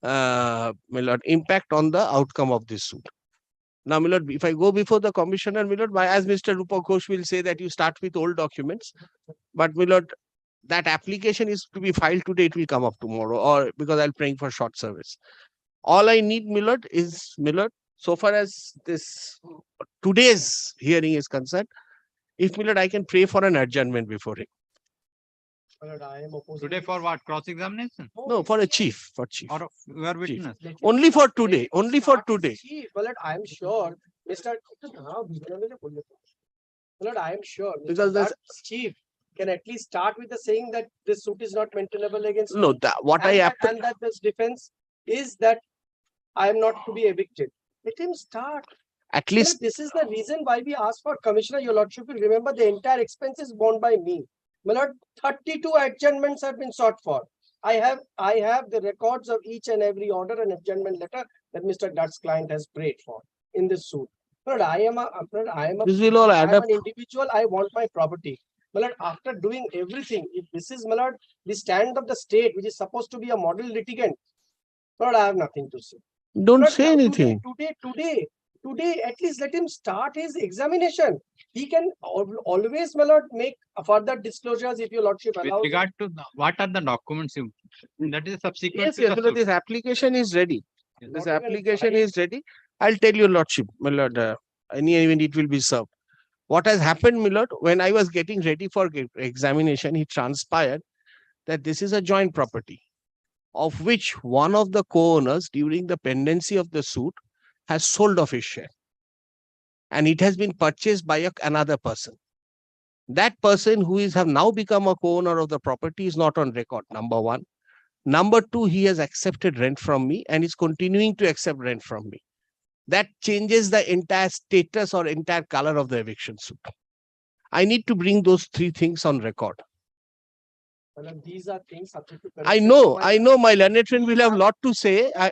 Millard, impact on the outcome of this suit. Now, Millard, if I go before the commissioner, Millard, as Mr. Rupa Ghosh will say that you start with old documents, but Millard, that application is to be filed today, it will come up tomorrow, or because I'll praying for short service. All I need, Millard, is Millard, so far as this today's hearing is concerned, if Millard, I can pray for an adjournment before him. Today for what? Cross-examination? No, for a chief, for chief. Or you are Chief. witness? Only for today, only for today. Well, I am sure, Mr. Well, I am sure, Because that chief can at least start with the saying that this suit is not maintainable against No, me. what I have to, And that this defense is that I am not to be evicted. Let him start. at Well, least, this is the reason why we asked for Commissioner. Your Lordship will remember the entire expense is borne by me. My Lord, 32 adjournments have been sought for. I have the records of each and every order and adjournment letter that Mr. Dutt's client has prayed for in this suit. My Lord, I am This will all add up. an individual. I want my property. My Lord, after doing everything, if this is, my Lord, the stand of the state, which is supposed to be a model litigant, my Lord, I have nothing to say. Don't My Lord, say anything. Today, at least let him start his examination. He can always, my Lord, make further disclosures if your Lordship With allows. regard to what are the documents you, that is subsequent. Yes, to yes, the Millard, suit. this application is ready. This Not even application filed. is ready. I'll tell your Lordship, Millard, any event it will be served. What has happened, Millard, when I was getting ready for examination, it transpired that this is a joint property, of which one of the co-owners during the pendency of the suit has sold off his share. And it has been purchased by another person. That person who have now become a co-owner of the property is not on record, number one. Number two, he has accepted rent from me and is continuing to accept rent from me. That changes the entire status or entire color of the eviction suit. I need to bring those three things on record. Well, these are things subject to I consideration. know my learned friend will have a lot to say. Has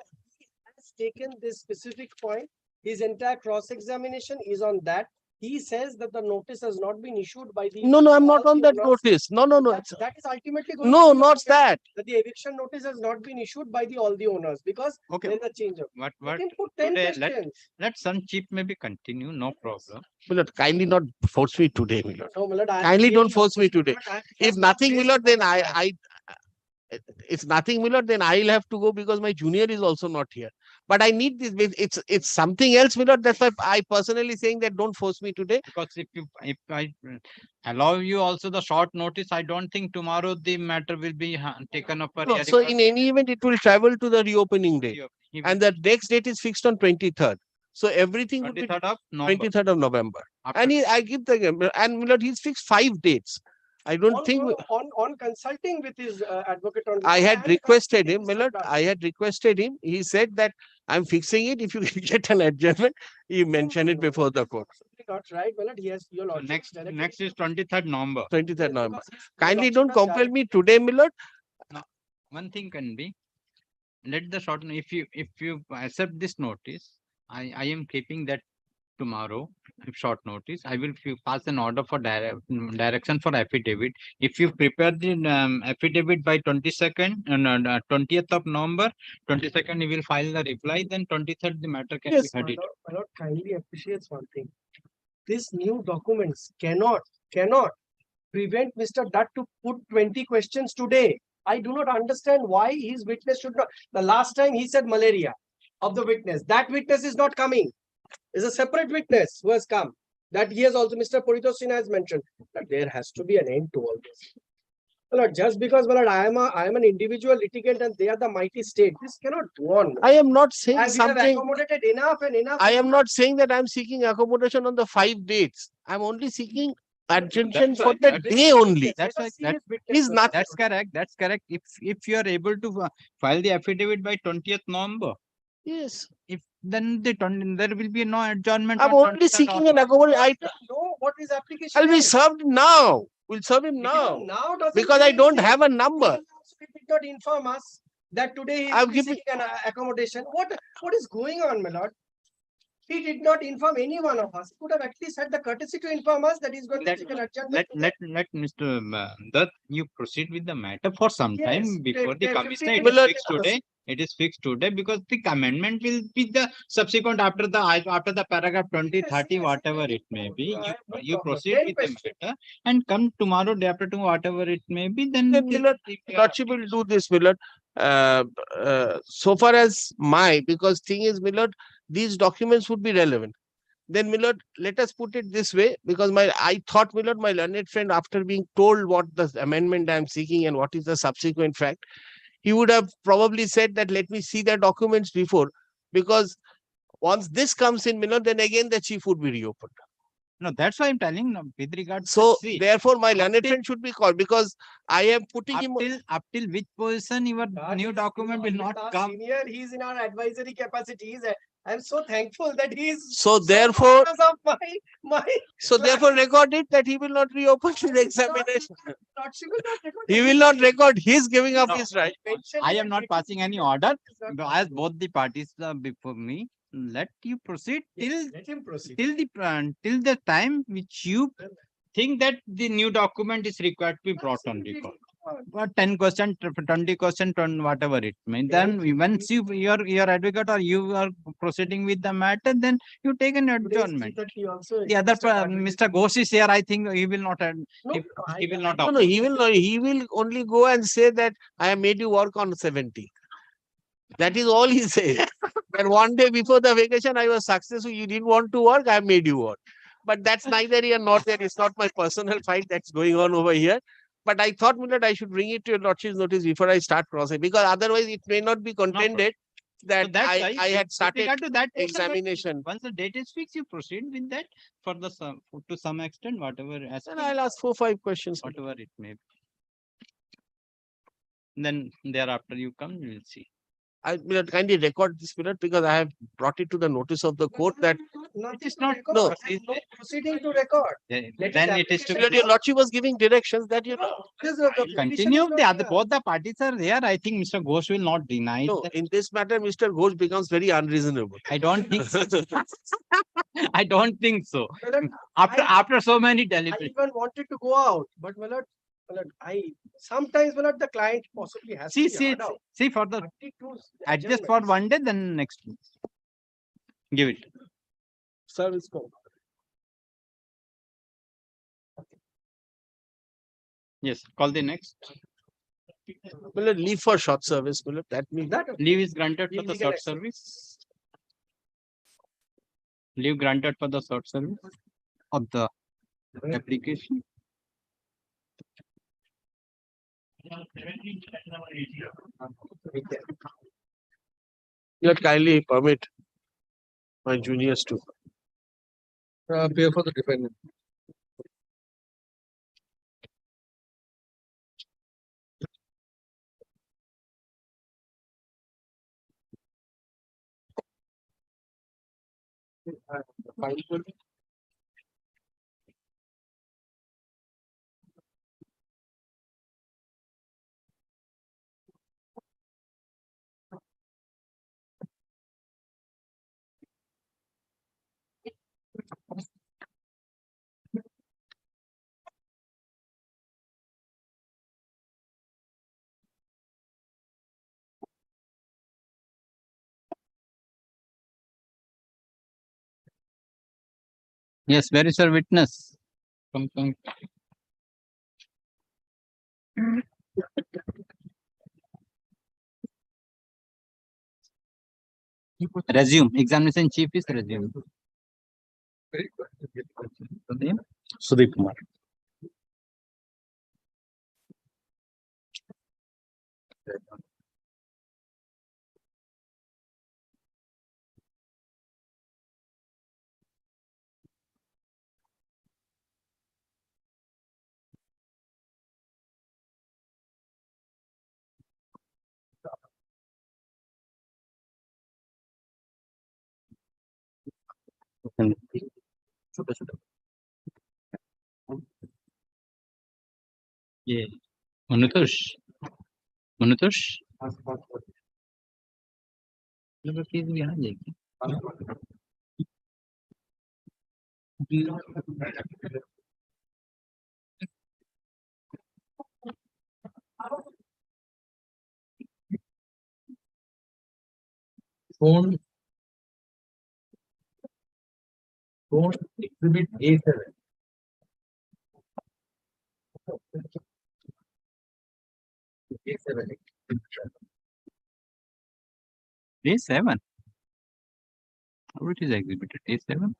taken this specific point. His entire cross-examination is on that. He says that the notice has not been issued by the. No, I'm not all on the that owners. notice. No. That is ultimately going No, to be not the that. that the eviction notice has not been issued by all the owners because Okay. there is a change of. What Let him put 10 today, questions. let some chief maybe continue, no problem. Millard, kindly not force me today, Millard. No, Millard, I am Kindly don't really force me opposed. today. Millard, I am If just nothing, based Millard, then on that. it's nothing, Millard, then I'll have to go because my junior is also not here. But I need this. It's something else, Millard. That's why I personally saying that don't force me today. Because if I allow you also the short notice, I don't think tomorrow the matter will be taken up for No, hearing. so in any event, it will travel to the reopening date. And the next date is fixed on 23rd. So everything would be 23rd of November. 23rd of November. After- And I give the and Millard, he's fixed 5 dates. I don't think On consulting with his advocate on. I this, had and requested consulting him, with Millard. Sardar. I had requested him. He said that I'm fixing it. If you get an adjournment, you mention it before the court. Not right, Millard. He has your So Lordship directed- next is 23rd November. 23rd November. because his Kindly Lordship don't has compel directed- me today, Millard. One thing can be, let the short, if you accept this notice, I am keeping that tomorrow, short notice, I will pass an order for direction for affidavit. If you prepare the affidavit by 22nd and 20th of November, 22nd you will file the reply, then 23rd the matter can be heard. My lord kindly appreciates one thing. This new documents cannot prevent Mr. Dutt to put 20 questions today. I do not understand why his witness should not. The last time he said malaria of the witness. That witness is not coming. Is a separate witness who has come. That he has also, Mr. Purito Sinha has mentioned that there has to be an end to all this. My lord, just because, my lord, I am an individual litigant and they are the mighty state. This cannot go on. I am not saying And we have something. accommodated enough and enough. I am not saying that I am seeking accommodation on the 5 dates. I am only seeking adjudication for the day only. That's right. Is not. That's correct. That's correct. If you are able to file the affidavit by 20th November, yes. If then there will be no adjournment. I'm on only 23rd seeking of an accommodation. I know what his application I'll be is. served now. We'll serve him now. Now doesn't Because I mean don't anything. have a number. He did not inform us that today he I'm is seeking an accommodation. What is going on, my lord? He did not inform any one of us. He could have at least had the courtesy to inform us that he's going to seek an adjournment. Let Mr. Dutt, you proceed with the matter for some Yes, time before the 15 commissioner. It is minutes. fixed today. It is fixed today because the amendment will be the subsequent after the paragraph 20, 30, whatever it may be. You proceed with the matter and come tomorrow, day after tomorrow, whatever it may be. Then Lordship will do this, Millard. So far as because thing is, Millard, these documents would be relevant. Then, Millard, let us put it this way, because I thought, Millard, my learned friend, after being told what the amendment I am seeking and what is the subsequent fact, he would have probably said that let me see the documents before, because once this comes in, Millard, then again the chief would be reopened. No, that's why I'm telling with regard. So therefore, my learned friend should be called, because I am putting him up till which position your new document will not come. Senior, he's in our advisory capacity. I'm so thankful that he's so therefore because of my so therefore record it that he will not reopen his examination. He will not record his giving up his right. I am not passing any order as both the parties before me. Let you proceed till the time which you think that the new document is required to be brought on record. 10%, 20%, whatever it may. Then once your advocate or you are proceeding with the matter, then you take an adjournment. The other Mr. Ghosh is here. I think he will not. He will not. No, he will not. He will only go and say that I have made you work on 70. That is all he says. And one day before the vacation, I was successful. You didn't want to work. I have made you work. But that's neither here nor there. It's not my personal fight that's going on over here. But I thought that I should bring it to your lordship's notice before I start crossing, because otherwise it may not be contended that I had started to that examination. Once the date is fixed, you proceed with that for the to some extent, whatever. Then I'll ask 4-5 questions. Whatever it may be. Then thereafter you come, you will see. I will kindly record this minute, because I have brought it to the notice of the court that it is not no proceeding to record. Then it is to your lordship was giving directions that continue. Both the parties are there. I think Mr. Ghosh will not deny. No, in this matter, Mr. Ghosh becomes very unreasonable. I don't think so. I don't think so. After so many deliberations. I even wanted to go out, but sometimes the client possibly has to be hard out. See for the adjust for one day, then next week. Give it. Service code. Yes, call the next. Leave for short service. That means leave is granted for the short service. Leave granted for the short service of the application. Let kindly permit my juniors to appear for the defendant. Yes, where is your witness? Come. Resume. Examination chief is resume. Sudeep Kumar. Yeah. Manutosh. Please यहाँ जाइए. Phone exhibit A7. A7. How it is exhibited? A7.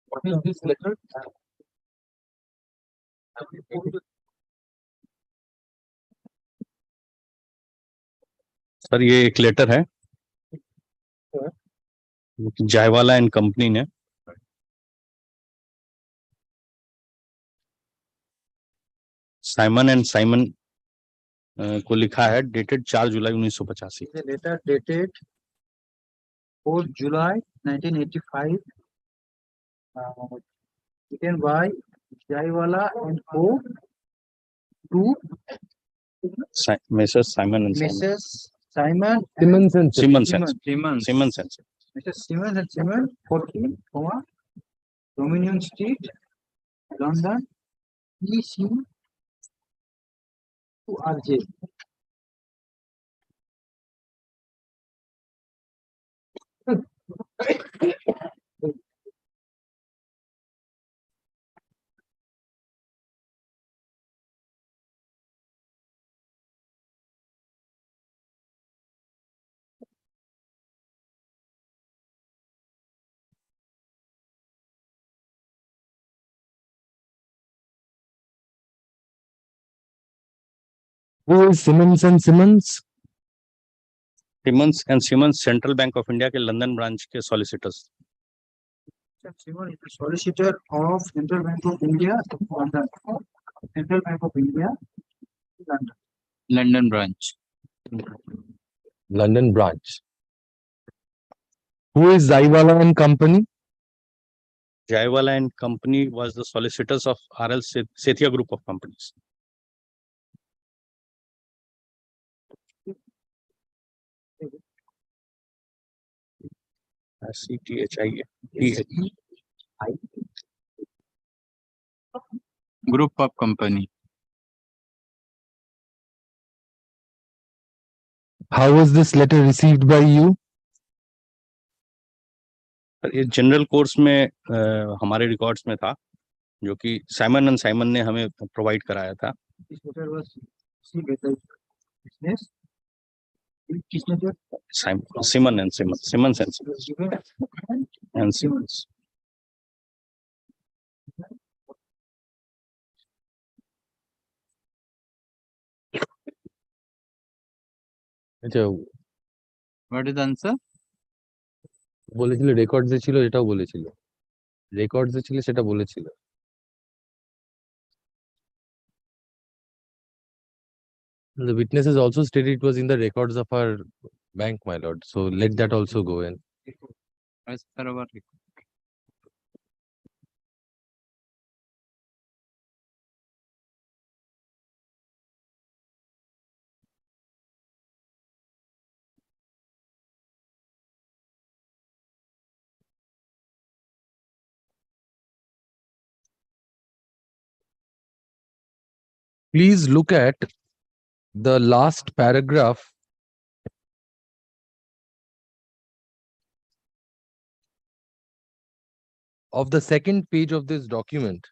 What is this letter? Sir ये एक letter है जायवाला and company ने Simon and Simon को लिखा है dated 4 July 1985. Letter dated 4 July 1985. Written by Jaiwala and Co. to Messrs. Simon and Simon. Mrs. Simon Simmons and Simmons. Simmons and Mr. Simmons and Simmons, 14, Dominion Street, London, EC to RJ. Who is Simmons and Simmons? Simmons and Simmons central Bank of India के London branch के solicitors. Simmons is the solicitor of Central Bank of India, London. Central Bank of India, London. London branch. London branch. Who is Zaiwala and Company? Jaiwala and company was the solicitors of RL Sethia group of companies. SCTHIA. Group of company. How was this letter received by you? ये general course में हमारे records में था जो कि Simon and Simon ने हमें provide कराया था. This letter was received by the business. Krishna Simon and Simmons. Simmons and Simmons. And Simmons. What is the answer? বলেছিল রেকর্ড যে ছিল এটাও বলেছিল রেকর্ড যে ছিল সেটা বলেছিল The witnesses also stated it was in the records of our bank, my lord. So let that also go in. As per our record. Please look at the last paragraph of the second page of this document.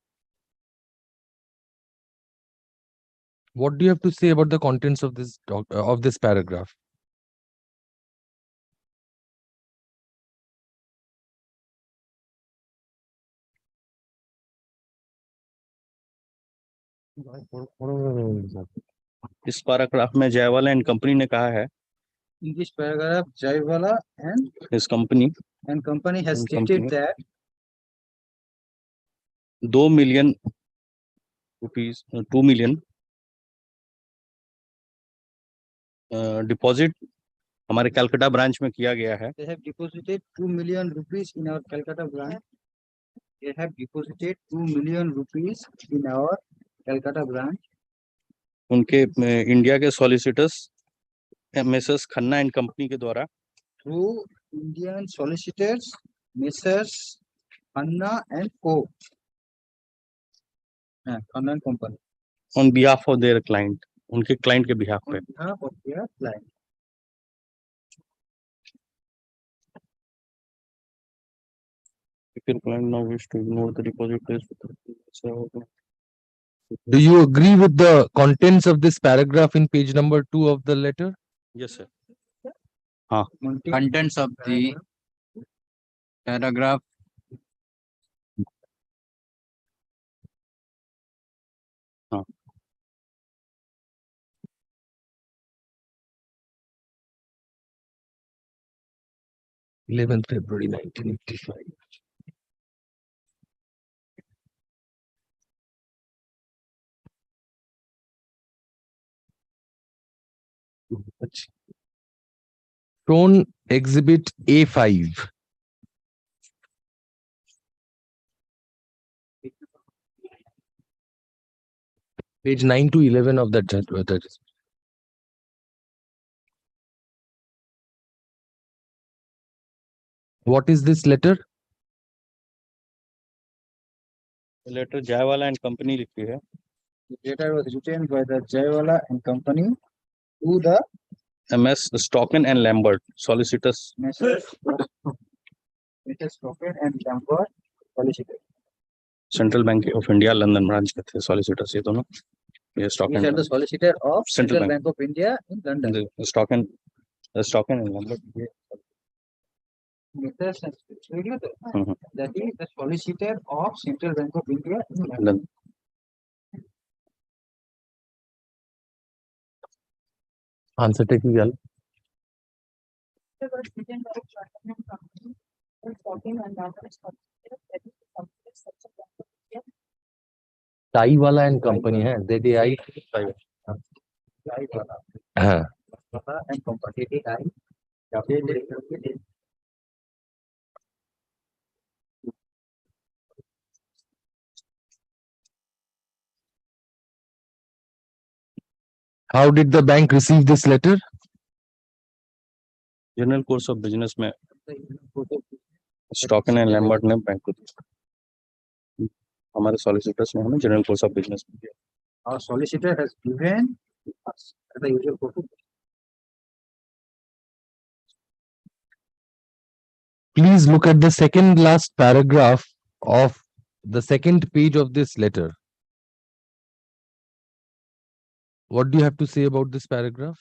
What do you have to say about the contents of this paragraph? इस paragraph में जयवाला and company ने कहा है In this paragraph, Jaiwala इस company and company has And stated company. that 2 million rupees 2 million deposit हमारे Calcutta branch में किया गया है they have deposited 2 million rupees in our Calcutta branch. They have deposited 2 million rupees in our Calcutta branch. उनके India के solicitors MSS Khanna and company के द्वारा Through Indian solicitors, Messrs. Khanna and Co. Khanna and Company. On behalf of their client उनके client के behalf पे On behalf of their client. If your client now wish to ignore the deposit place, Do you agree with the contents of this paragraph in page number 2 of the letter? yes sir. Contents of the paragraph. हाँ 11th February 1985. Shown exhibit A5. Page 9 to 11 of that judgment. What is this letter? Letter Jaywala and Company लिखी है The letter was written by the Jaiwala and Company to the M S Stockton and Lambert solicitors Messrs. Stockton and Lambert solicitors. Central Bank of India London branch के थे solicitors ये दोनों ये Stock These are the solicitor of Central Central Bank. Bank of India in London. Stockton and Lambert Messrs. That is the solicitor of Central Bank of India in London. London answer taking गल tie वाला and company है ZAI. हाँ. And Company. How did the bank receive this letter? General course of business में स्टॉकन and Lambert ने bank को दिया हमारे solicitors ने हमें जनरल कोर्स ऑफ बिजनेस में दिया Our solicitor has given us the usual purpose. Please look at the second last paragraph of the second page of this letter. What do you have to say about this paragraph?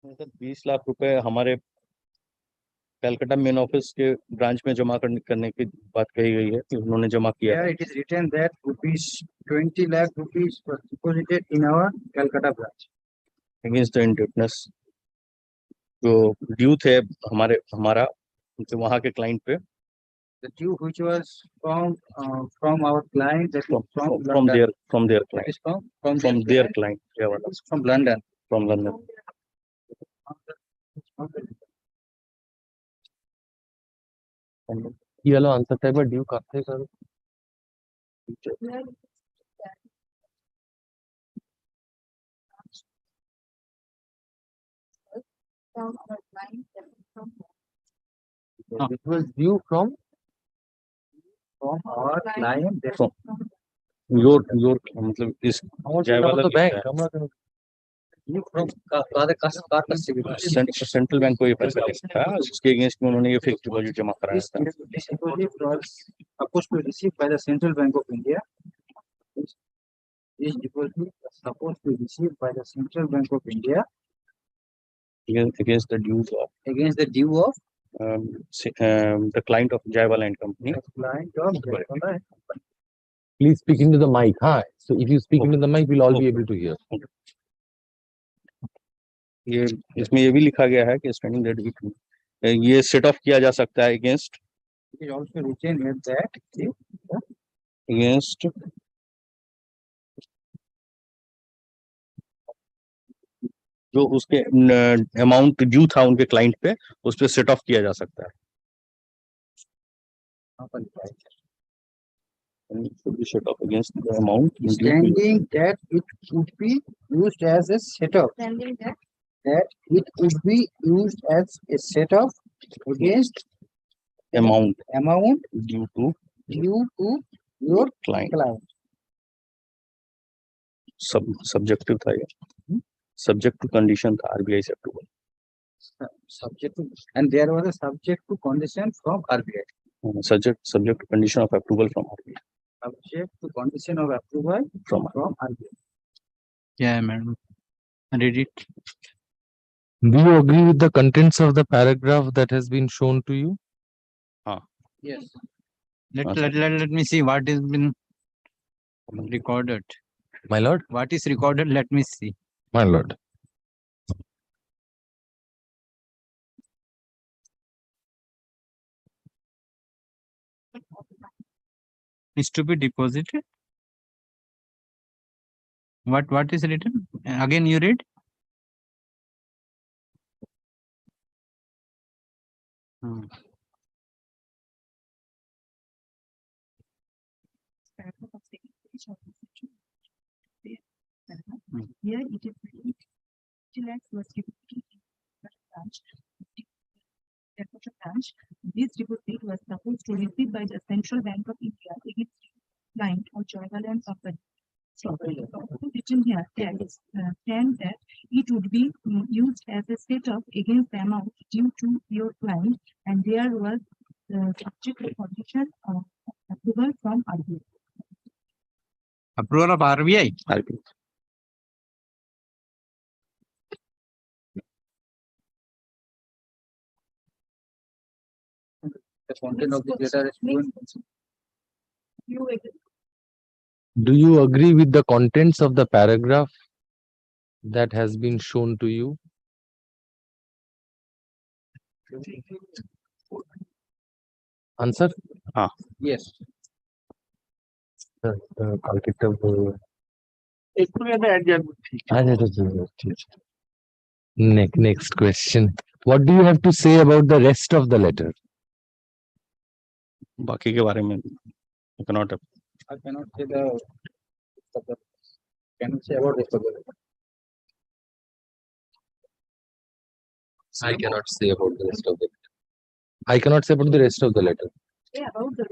Sir 20 lakh रुपए हमारे Calcutta main office के branch में जमा करने की बात कही गई है कि उन्होंने जमा किया Here it is written that rupees 20 lakh rupees was deposited in our Calcutta branch. Against the indebtedness जो ड्यू थे हमारा उनके वहाँ के क्लाइंट पे The due which was from our client, that is from from London. their That client is from from their client That is from London. from London Yellow answer type or due करते करो it was due from our client your मतलब इस जय वाला the bank central bank को ये पैसा देता है उसके अगेंस्ट में उन्होंने ये फिक्स्ड डिपॉजिट जमा कराया था This deposit was supposed to be received by the Central Bank of India. This deposit was supposed to be received by the Central Bank of India against the dues of the client of Jaiwala and Company. client of Jaiwala. please speak into the mic huh so if you speak into the mic we'll all be able to hear ये इसमें ये भी लिखा गया है कि standing date भी ये सेट ऑफ किया जा सकता है against It is also written here that against जो उसके अमाउंट ड्यू था उनके क्लाइंट पे उस पे सेट ऑफ किया जा सकता है should be set off against the amount standing that it could be used as a setup. Standing that it could be used as a setup against amount due to your client. Subjective था ये subject to condition था RBI से approval subject to, and there was a subject to condition from RBI. Subject to condition of approval from RBI. Subject to condition of approval from RBI. Yeah, madam. Read it. do you agree with the contents of the paragraph that has been shown to you Yes. Let me see what has been recorded. my lord What is recorded? Let me see. my lord Is to be deposited. What is written? Again, you read. Here it is written, 50 lakhs was deposited in the branch. This deposit was supposed to receive by the Central Bank of India against client or Jaiwala and Company. So, written here that stand that it would be used as a setup against the amount due to your client, and there was subject to condition of approval from RBI. Approval of RBI. The content of the letter is given. You agree? do you agree with the contents of the paragraph that has been shown to you answer Yes. next question what do you have to say about the rest of the letter बाकी के बारे में I cannot I cannot say the cannot say about rest of the letter. I cannot say about the rest of the letter. I cannot say about the rest of the letter. Yeah, about the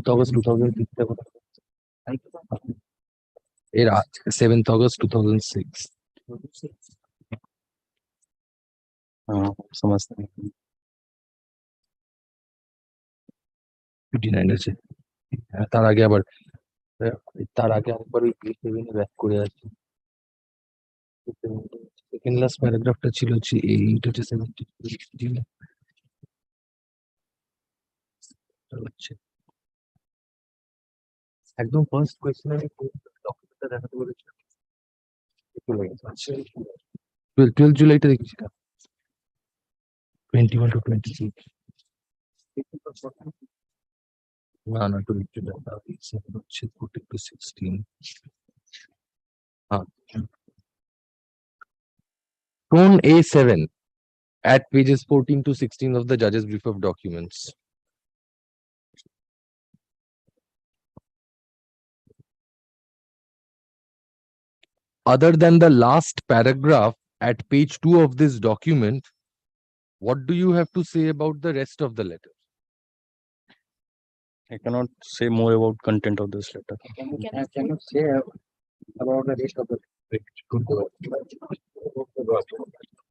August 2006 7th August 2006 हाँ समझते हैं 59 আছে তার আগে আবার back করে আছে second last প্যারাগ্রাফটা ছিল হচ্ছে 8 হচ্ছে 70 হচ্ছে একদম ফার্স্ট কোয়েশ্চেন আমি ডকুমেন্টটা দেখাতে বলেছি 12 জুলাইটা দেখছি 21 to 23 না না 22 হচ্ছে 14 to 16 হ্যাঁ Tone A7 at pages 14 to 16 of the judge's brief of documents. Other than the last paragraph at page 2 of this document, what do you have to say about the rest of the letter? I cannot say more about content of this letter. I cannot say about the rest of the.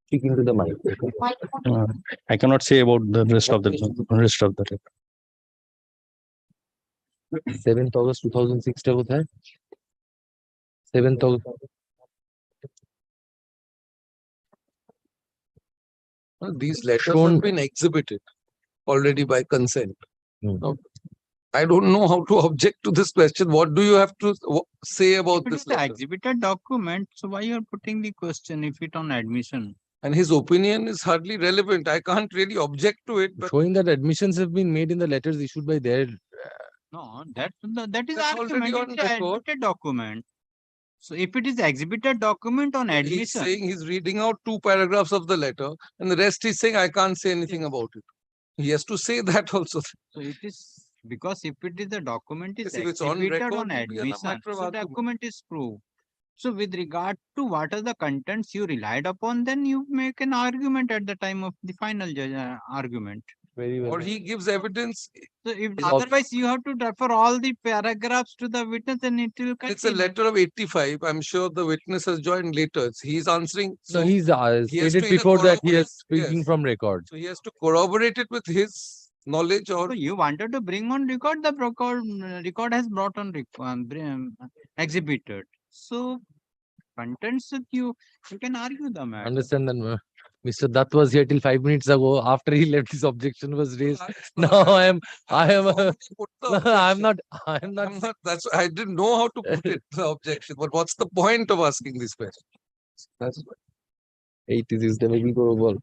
Speak into the mic. I cannot say about the rest of the letter. 7th August 2006 টা কোথায়? 7th August. These letters have been exhibited already by consent. Now, I don't know how to object to this question. What do you have to say about If it this is the letter? exhibited document, so why you are putting the question if it on admission? And his opinion is hardly relevant. I can't really object to it. But Showing that admissions have been made in the letters issued by their No, that is That's already argument. on It's an record. exhibited document. So if it is exhibited document on he's admission, saying he's reading out 2 paragraphs of the letter, and the rest he's saying I can't say anything about it. He has to say that also. so it is because if it is the document is Yes, if it's on exhibited record, on it will be an admission, matter of so argument. document is proved. So with regard to what are the contents you relied upon, then you make an argument at the time of the final argument. very well. Or he gives evidence. So if otherwise you have to refer all the paragraphs to the witness and it will It's a continue. letter of 85. I'm sure the witness has joined later. He's answering. So he's he has stated to either before that he is corroborate- speaking yes. from record. So he has to corroborate it with his knowledge or So you wanted to bring on record, the record has brought on exhibited. So contents that you can argue the matter. Understand that Mr. Dutt was here till 5 minutes ago. After he left, his objection was raised. Now I am I'm not. That's I didn't know how to put it, the objection. But what's the point of asking this question? That's why. 80 is the making go ball.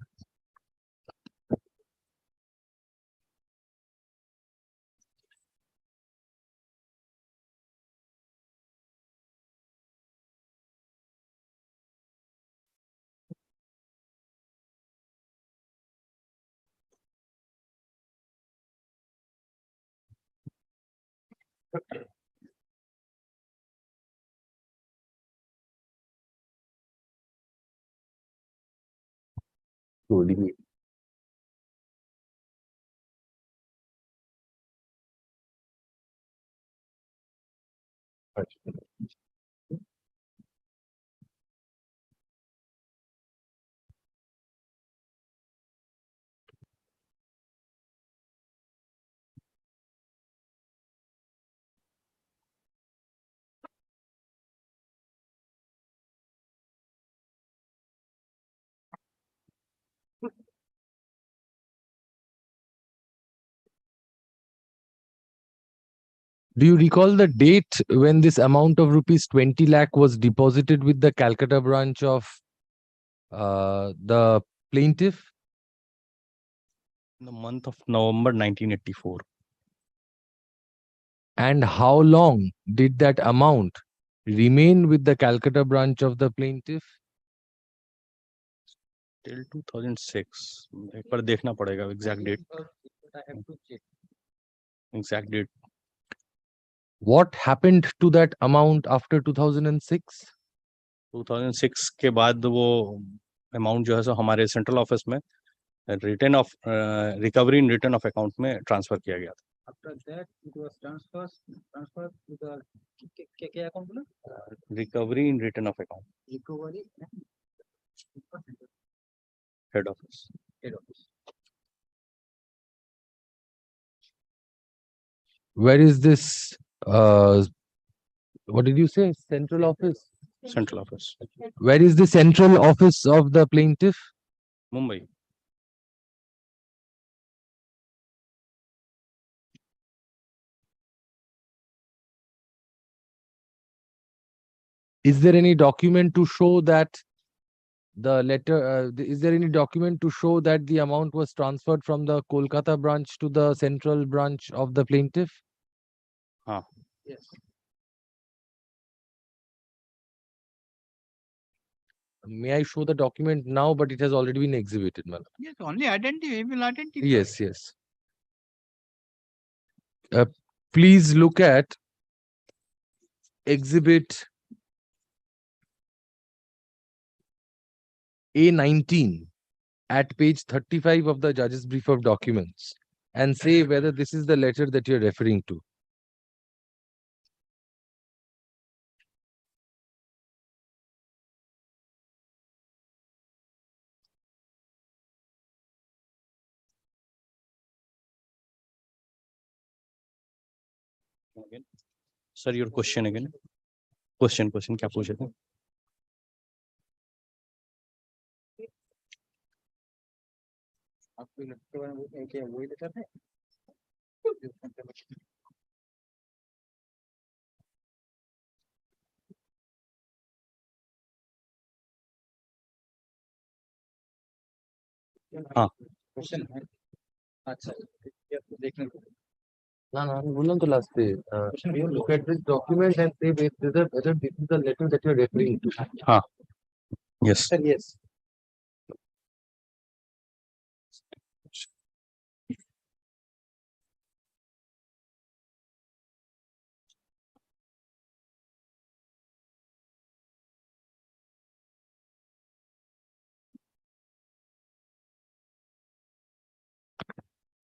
Do you recall the date when this amount of rupees 20 lakh was deposited with the Calcutta branch of the plaintiff? In the month of November 1984. And how long did that amount remain with the Calcutta branch of the plaintiff? Till 2006. एक बार देखना पड़ेगा exact date. I have to check. Exact date. What happened to that amount after 2006? 2006 के बाद वो amount जो है सो हमारे central office में return of recovery in return of account में ट्रांसफर किया गया था. After that, it was transferred to the क्या account बोला? Recovery in return of account. Recovery head office. head office. Where is this? What did you say? Central office? Central office. Where is the central office of the plaintiff? Mumbai. Is there any document to show that the letter, is there any document to show that the amount was transferred from the Kolkata branch to the central branch of the plaintiff? Yes. May I show the document now, but it has already been exhibited, madam. Yes, only identify, he will identify. Yes, yes. Please look at exhibit A19 at page 35 of the judge's brief of documents and say whether this is the letter that you're referring to. Again. Sir, your question again. Question क्या पूछे थे? आपको लगता है वो क्या वही letter है? हाँ क्वेश्चन है अच्छा देखने को Last day. Look at this document and say whether this is the letter that you're referring to. हाँ yes Sir, yes.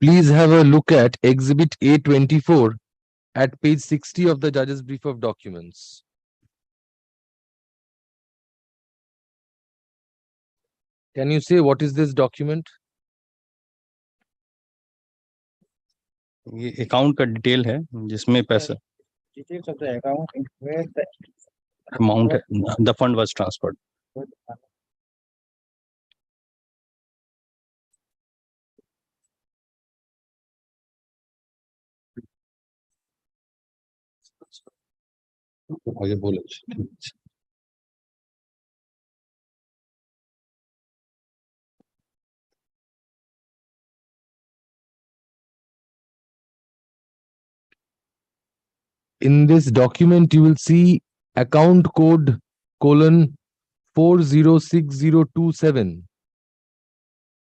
Please have a look at exhibit A24 at page 60 of the judge's brief of documents. Can you say what is this document? ये account का detail है जिसमें पैसा Details of the account in where the amount the fund was transferred. आगे बोलो. In this document, you will see account code colon 406027.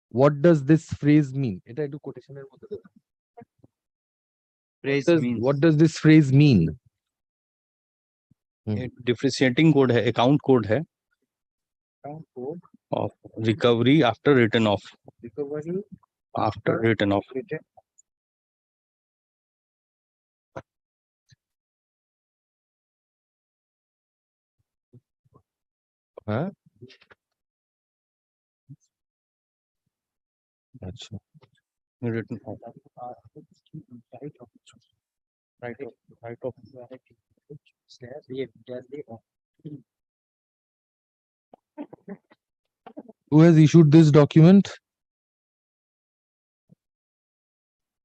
What does this phrase mean? What does this phrase mean? Differentiating code है account code है account code of recovery after return of recovery after return of return Huh? अच्छा. Return right of Who has issued this document?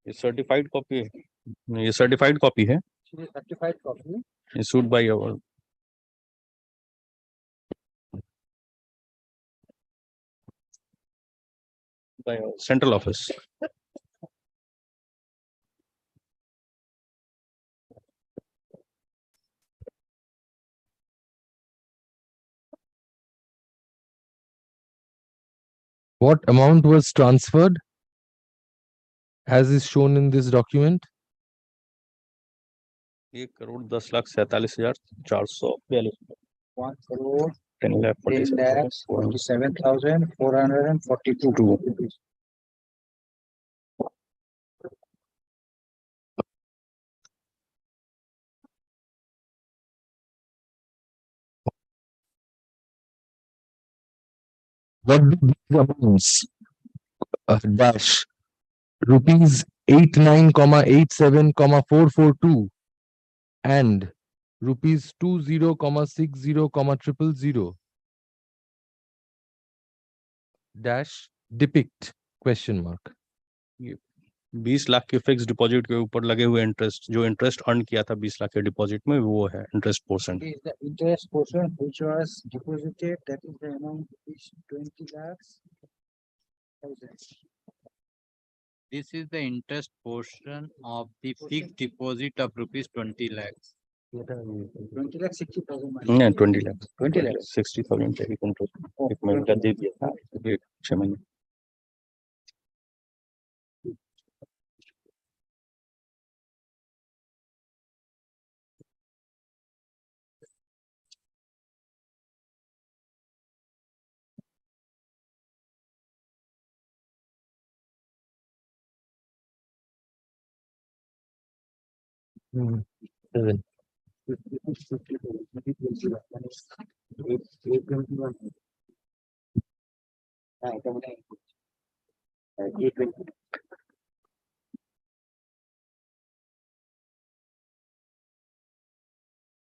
ये certified copy है ये certified copy है certified copy issued by our central office. What amount was transferred as is shown in this document? 1,10,47,442. 1,10,47,442. What do these amounts dash rupees 89,87,442 and rupees 20,60,000 dash depict question mark? 20 lakh के fix deposit के ऊपर लगे हुए interest, जो interest earn किया था 20 लाख के deposit में, वो है interest portion. Is the interest portion which was deposited, that is the amount is 20 lakhs. This is the interest portion of the fixed deposit of rupees 20 lakhs. 20 lakh 60,000. नहीं, 20 lakh. 20 lakhs. 60,000 चाहिए control. एक महीने का दे दिया था, 6 महीने.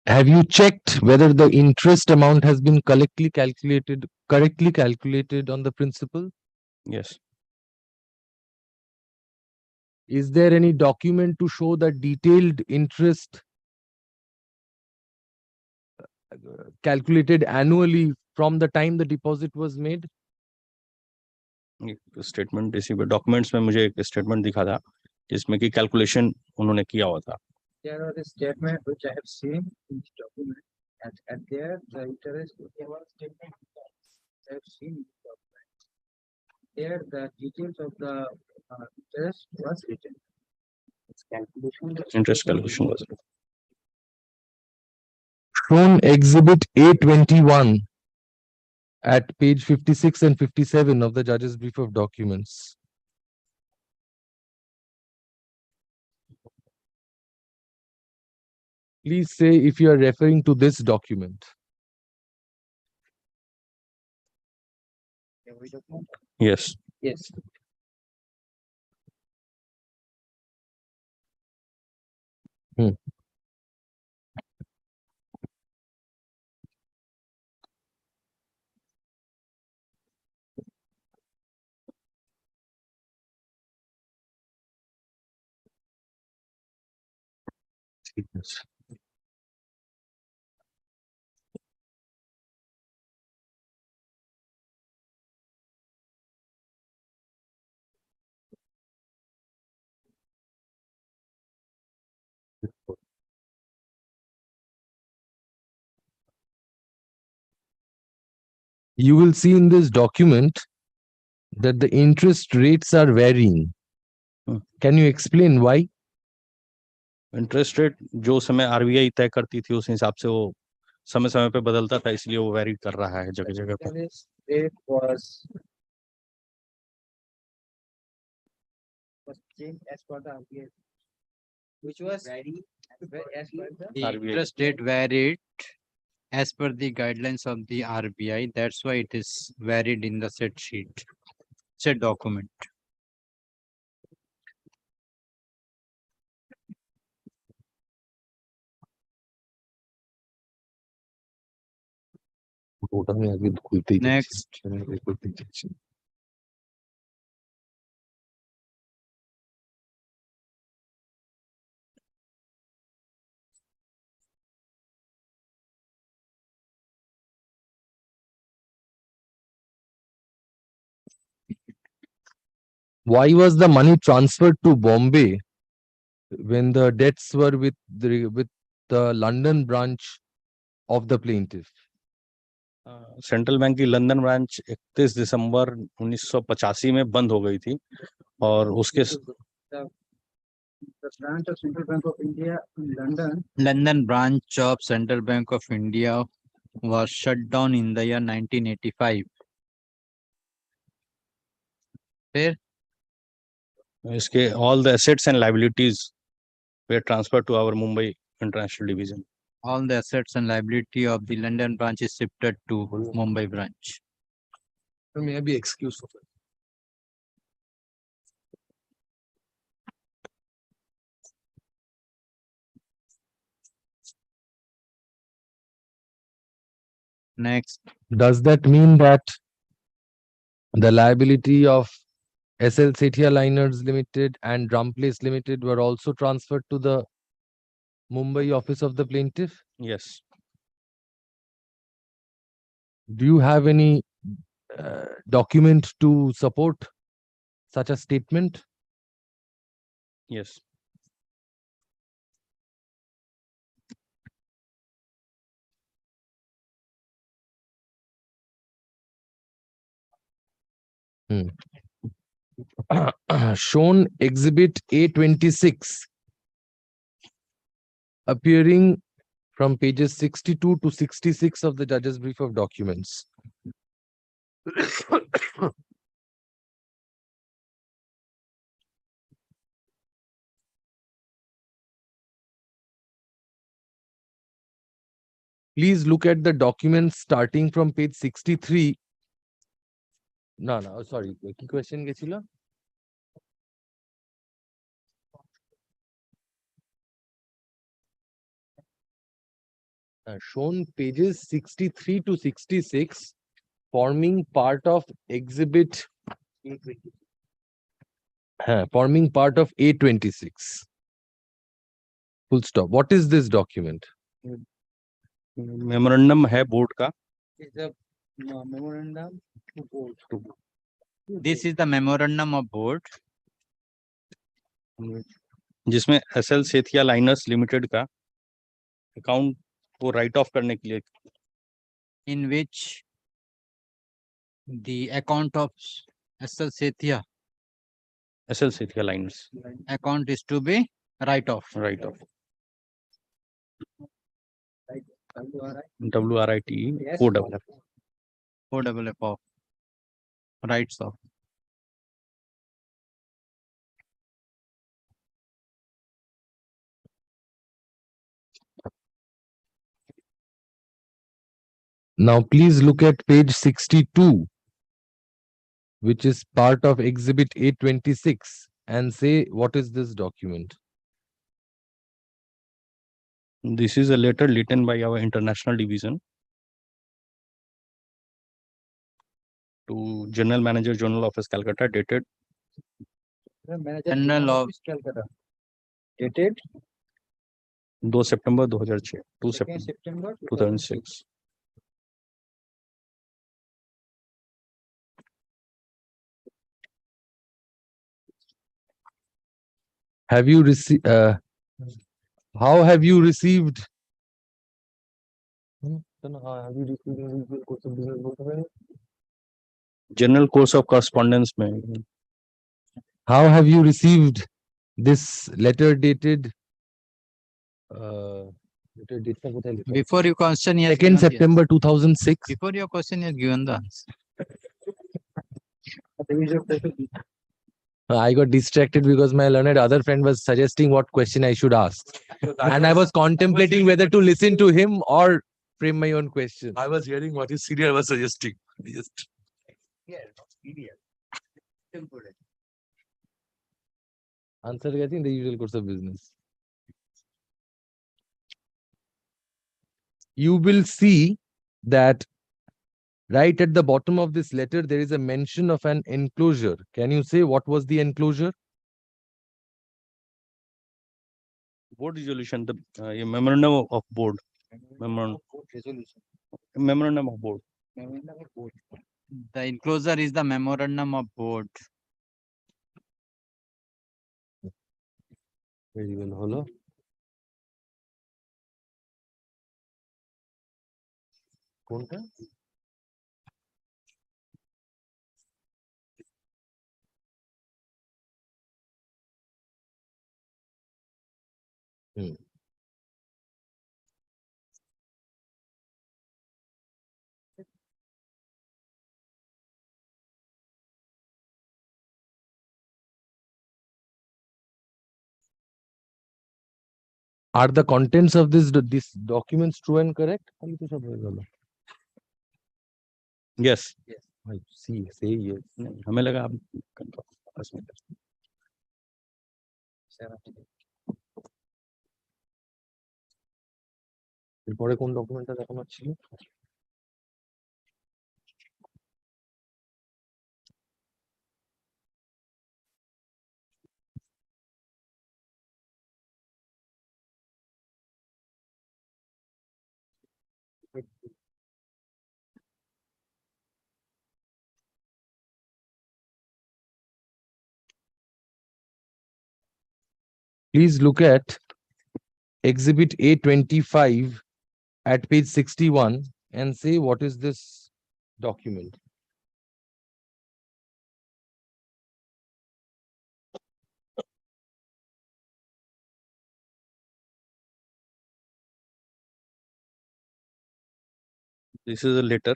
Have you checked whether the interest amount has been correctly calculated on the principal? Yes. Is there any document to show the detailed interest calculated annually from the time the deposit was made? Statement इसी पे documents में मुझे एक statement दिखा था जिसमें कि calculation उन्होंने किया हुआ था. There was a statement which I have seen in the document, and there the interest, there was statement I have seen in the document. There the details of the interest was written. Its calculation. Interest calculation was Shown exhibit A21 at page 56 and 57 of the judge's brief of documents. Please say if you are referring to this document. Yes. Yes. You will see in this document that the interest rates are varying. Can you explain why? Interest rate जो समय RBI तय करती थी उस हिसाब से वो समय समय पे बदलता था, इसलिए वो वेरी कर रहा है जगह जगह पर. Rate was changed as per the RBI, which was as per the The interest rate varied as per the guidelines of the RBI. That's why it is varied in the set sheet, set document. Next. Why was the money transferred to Bombay when the debts were with the London branch of the plaintiff? Central bank की London branch 31 दिसंबर 1985 में बंद हो गई थी और उसके the branch of Central Bank of India in London. London branch of Central Bank of India was shut down in the year 1985. Where इसके all the assets and liabilities were transferred to our Mumbai International Division. all the assets and liability of the London branch is shifted to Mumbai branch. May I be excused for that? Next. Does that mean that the liability of SL Sethia Liners Limited and Drum Place Limited were also transferred to the Mumbai office of the plaintiff? Yes. Do you have any document to support such a statement? Yes. Shown exhibit A26 appearing from pages 62 to 66 of the judge's brief of documents. Please look at the documents starting from page 63. No, sorry. কি question গেছিল? Shown pages 63 to 66 forming part of exhibit forming part of A26. Full stop. What is this document? Memorandum है board का. Memorandum to board. This is the memorandum of board. जिसमें SL सेथिया liners limited का account को right of करने के लिए, in which the account of SL Sethia liners account is to be write off. Right of. WRIT OFF of rights of. Now please look at page 62, which is part of exhibit A26, and say what is this document? This is a letter written by our international division to General Manager, General Office, Calcutta, dated General of Calcutta. Dated 2 September 2006. 2 September September 2006. Have you received? How have you received? General course of correspondence में. How have you received this letter dated? before your question, he has 2nd given the September 2006. answer. Before your question, he has given the answer. I got distracted because my learned other friend was suggesting what question I should ask. And I was contemplating whether to listen to him or frame my own question. I was hearing what his senior was suggesting. Just Answer getting the usual course of business. You will see that right at the bottom of this letter, there is a mention of an enclosure. Can you say what was the enclosure? Board resolution, the memorandum of board. Memorandum of board. The enclosure is the memorandum of board. Very well, hello. কোনটা? Are the contents of this documents true and correct? Yes. I see. Say yes. हमें लगा आप এরপরে কোন ডকুমেন্টটা দেখানো ছিল? Please look at Exhibit A25 at page 61 and say what is this document. This is a letter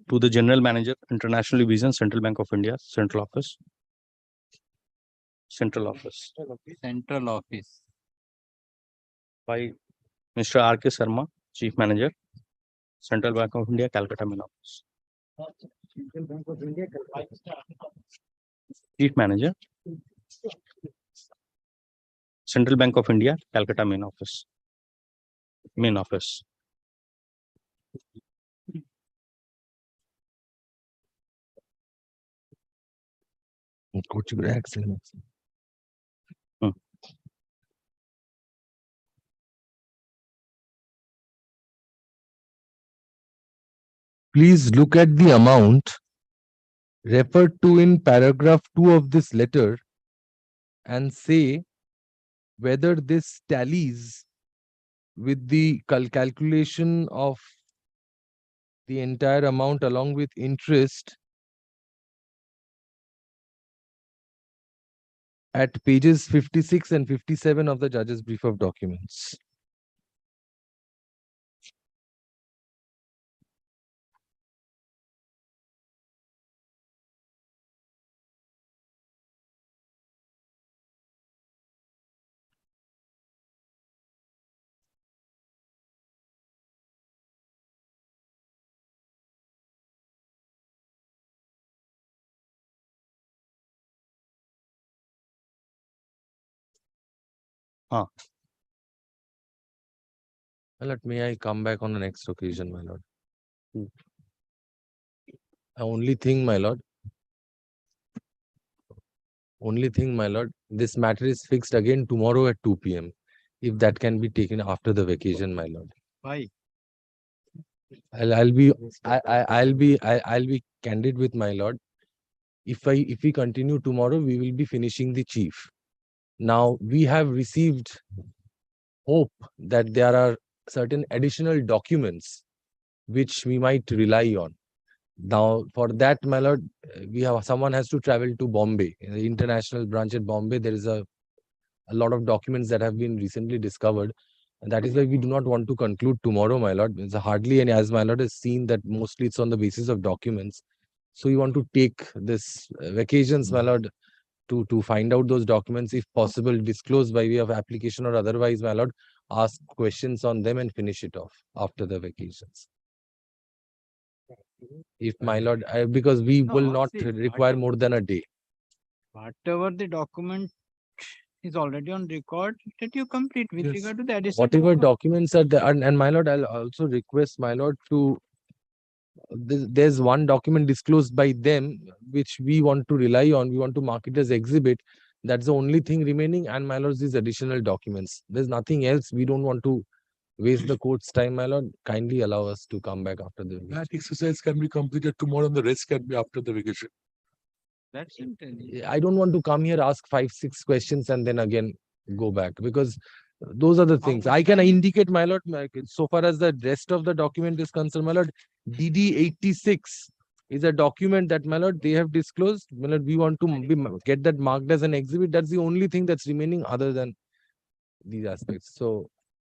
to the General Manager, International Division, Central Bank of India, Central Office. Central Office. Central Office. By Mr. R.K. Sharma, Chief Manager, Central Bank of India, Calcutta Main Office. Central Bank of India. Chief Manager, Central Bank of India, Calcutta Main Office. Main Office. Please look at the amount referred to in paragraph 2 of this letter and say whether this tallies with the calculation of the entire amount along with interest at pages 56 and 57 of the judge's brief of documents. My lord, may I come back on the next occasion, my lord? Only thing, my lord, this matter is fixed again tomorrow at 2 p.m. If that can be taken after the vacation, my lord. Why? I'll be candid with my lord. If we continue tomorrow, we will be finishing the chief. Now we have received hope that there are certain additional documents which we might rely on. Now, for that, my lord, someone has to travel to Bombay, in the international branch at Bombay. There is a lot of documents that have been recently discovered. And that is why we do not want to conclude tomorrow, my lord. It's hardly any, as my lord has seen, that mostly it's on the basis of documents. So we want to take this vacations, my lord, to find out those documents, if possible, disclose by way of application or otherwise, my lord, ask questions on them and finish it off after the vacations. If my lord, because we will not require more than a day. Whatever the document is already on record, that you complete with regard to the additional. Whatever documents are there, and my lord, I'll also request my lord to, there's one document disclosed by them which we want to rely on. We want to mark it as exhibit. That's the only thing remaining. And my lord, these additional documents. There's nothing else. We don't want to waste the court's time, my lord. Kindly allow us to come back after the vacation. That exercise can be completed tomorrow and the rest can be after the vacation. That's it. I don't want to come here, ask 5-6 questions and then again go back, because those are the things. I can indicate, my lord, so far as the rest of the document is concerned, my lord, DD 86 is a document that, my lord, they have disclosed. My lord, we want to get that marked as an exhibit. That's the only thing that's remaining other than these aspects. So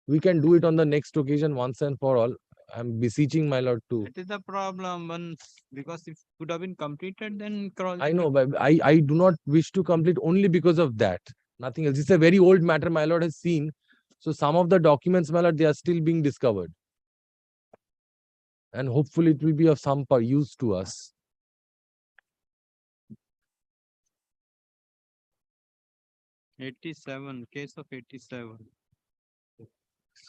we can do it on the next occasion once and for all. I'm beseeching my lord to. That is the problem, because if it could have been completed, then I know, but I do not wish to complete only because of that. Nothing else. It's a very old matter my lord has seen. So some of the documents, my lord, they are still being discovered. And hopefully it will be of some use to us. Case of 87.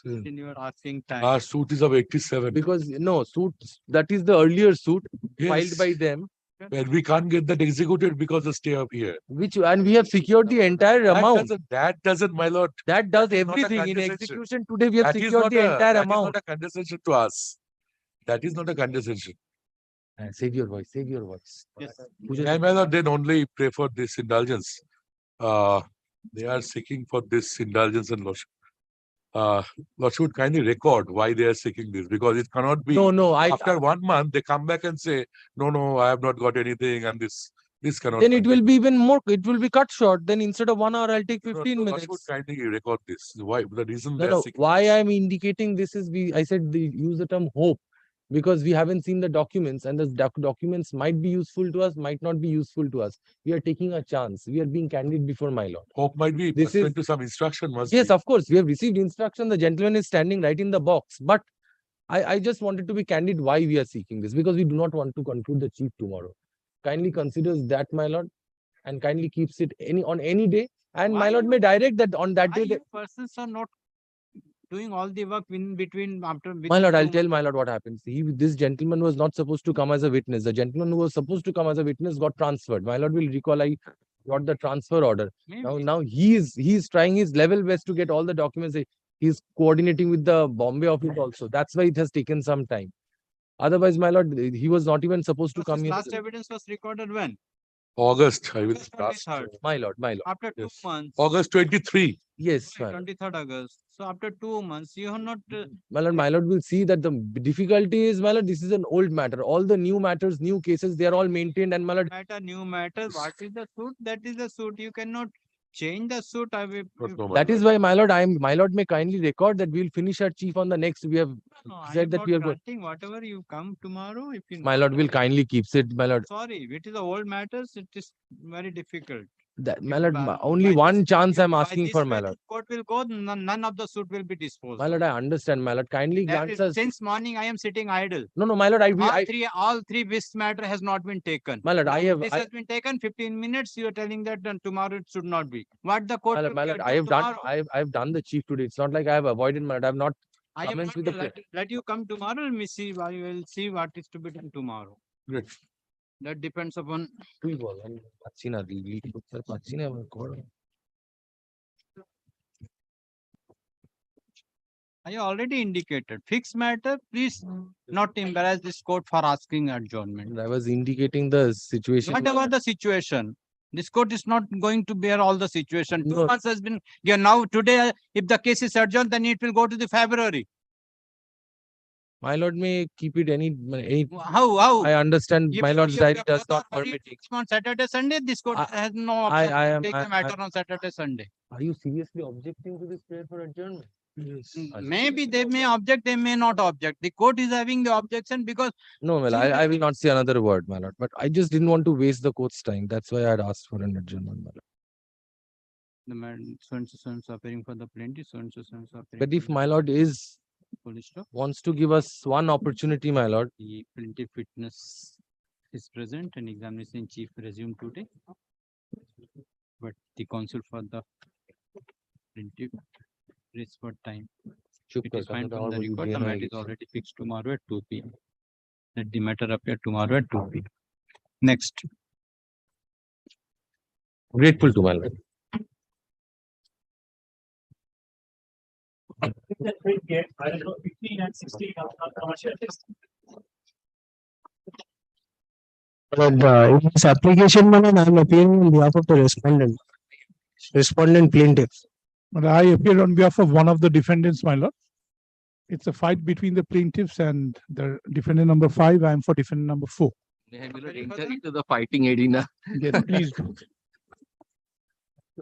You are asking time. Our suit is of 87. Because no, suit, that is the earlier suit filed by them. Where we can't get that executed because of stay up here. And we have secured the entire amount. That doesn't, my lord. That does That is not a everything. In condescension. execution today, we have That is secured not the entire that amount. is not a condescension to us. That is not a condescension. Save your voice, save your voice. Yes. And my lord, then only pray for this indulgence. They are seeking for this indulgence and lordship. Lordship would kindly record why they are seeking this, because it cannot be. After 1 month, they come back and say, no, I have not got anything, and this cannot. Then it will be even more. It will be cut short. Then instead of 1 hour, I'll take 15 minutes. Lordship would kindly record this. Why? The reason they are No. seeking. Why I'm indicating this is I said use the term hope, because we haven't seen the documents, and the documents might be useful to us, might not be useful to us. We are taking a chance. We are being candid before my lord. Hope might be pursuant to some instruction. Yes, of course. We have received instruction. The gentleman is standing right in the box. But I just wanted to be candid why we are seeking this, because we do not want to conclude the chief tomorrow. Kindly considers that, my lord, and kindly keeps it on any day. And my lord may direct that on that day. Persons are not doing all the work in between after. My lord, I'll tell my lord what happens. This gentleman was not supposed to come as a witness. The gentleman who was supposed to come as a witness got transferred. My lord will recall I got the transfer order. Now he is trying his level best to get all the documents. He's coordinating with the Bombay office also. That's why it has taken some time. Otherwise, my lord, he was not even supposed to come here. Last evidence was recorded when? August, I will last. My lord. After 2 months. August 23. Yes, 23rd August. So after 2 months, you have not. My lord will see that the difficulty is, my lord, this is an old matter. All the new matters, new cases, they are all maintained. And my lord, New matter. What is the suit? That is the suit. You cannot change the suit. that is why, my lord, my lord may kindly record that we'll finish our chief on the next. We have said that we are going. Whatever you come tomorrow, if you. My lord will kindly keeps it, my lord. Sorry, it is the old matters. It is very difficult. My lord, only one chance I'm asking for, my lord. Court will go. None of the suit will be disposed. My lord, I understand, my lord. Kindly grant us. Since morning, I am sitting idle. No, my lord, all three this matter has not been taken. My lord, This has been taken 15 minutes. You are telling that tomorrow it should not be. What the court? My lord, I have done the chief today. It's not like I have avoided, my lord. I have not commenced with the. Let you come tomorrow. Let me see. I will see what is to be done tomorrow. Great. That depends upon. I already indicated. Fixed matter, please not embarrass this court for asking adjournment. I was indicating the situation. Whatever the situation, this court is not going to bear all the situation. 2 months has been. Yeah, now today, if the case is adjourned, then it will go to the February. My lord may keep it any. How? I understand. My lord's diary does not permit it. On Saturday, Sunday, this court has no option to take the matter on Saturday, Sunday. Are you seriously objecting to this prayer for adjournment? Yes. Maybe they may object, they may not object. The court is having the objection because. No, well, I will not say another word, my lord. But I just didn't want to waste the court's time. That's why I had asked for an adjournment, my lord. The man, so and so appearing for the plaintiff, so and so appearing. But if my lord wants to give us one opportunity, my lord. The plaintiff witness is present and examination in chief resumed today. But the counsel for the plaintiff is for time. It is fine from the record. The matter is already fixed tomorrow at 2 p.m. Let the matter appear tomorrow at 2 p.m. Next. Grateful to my lord. I don't know, 15 and 16 are commercial test. But in this application, I am appearing on behalf of the respondent plaintiff. But I appear on behalf of one of the defendants, my lord. It's a fight between the plaintiffs and the defendant number 5. I am for defendant number 4. They have entered into the fighting arena. Yes, please.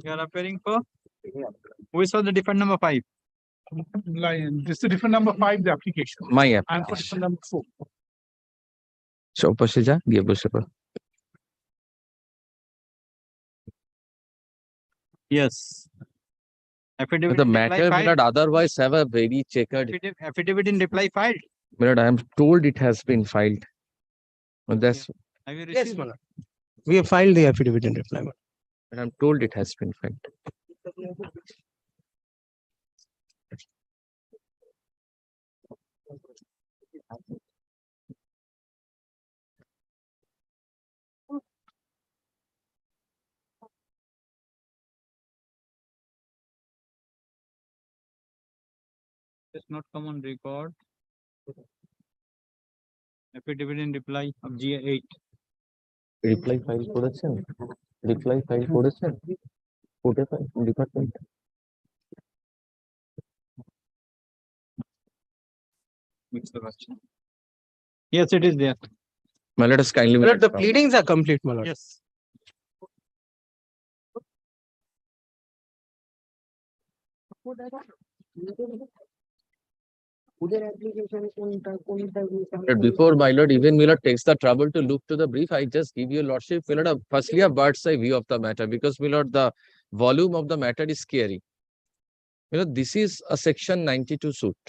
You are appearing for? Who is for the defendant number 5? This is the defendant number 5, the application. My application. I am for defendant number 4. So, Pasija, give us a. Yes. Affidavit The in reply matter may filed. not otherwise have a very checkered. Affidavit in reply filed. But I am told it has been filed. Well, that's. Have you Yes, received? my lord. We have filed the affidavit in reply. But I'm told it has been filed. It's not come on record. Affidavit in reply of GA8. reply file করেছেন reply file করেছেন কোর্টে department Yes, it is there. My lord, kindly My lord, the pleadings are complete, my lord. Yes. Before my lord, even my lord takes the trouble to look to the brief, I just give your lordship, my lord, firstly a bird's eye view of the matter, because my lord, the volume of the matter is scary. You know, this is a section 92 suit.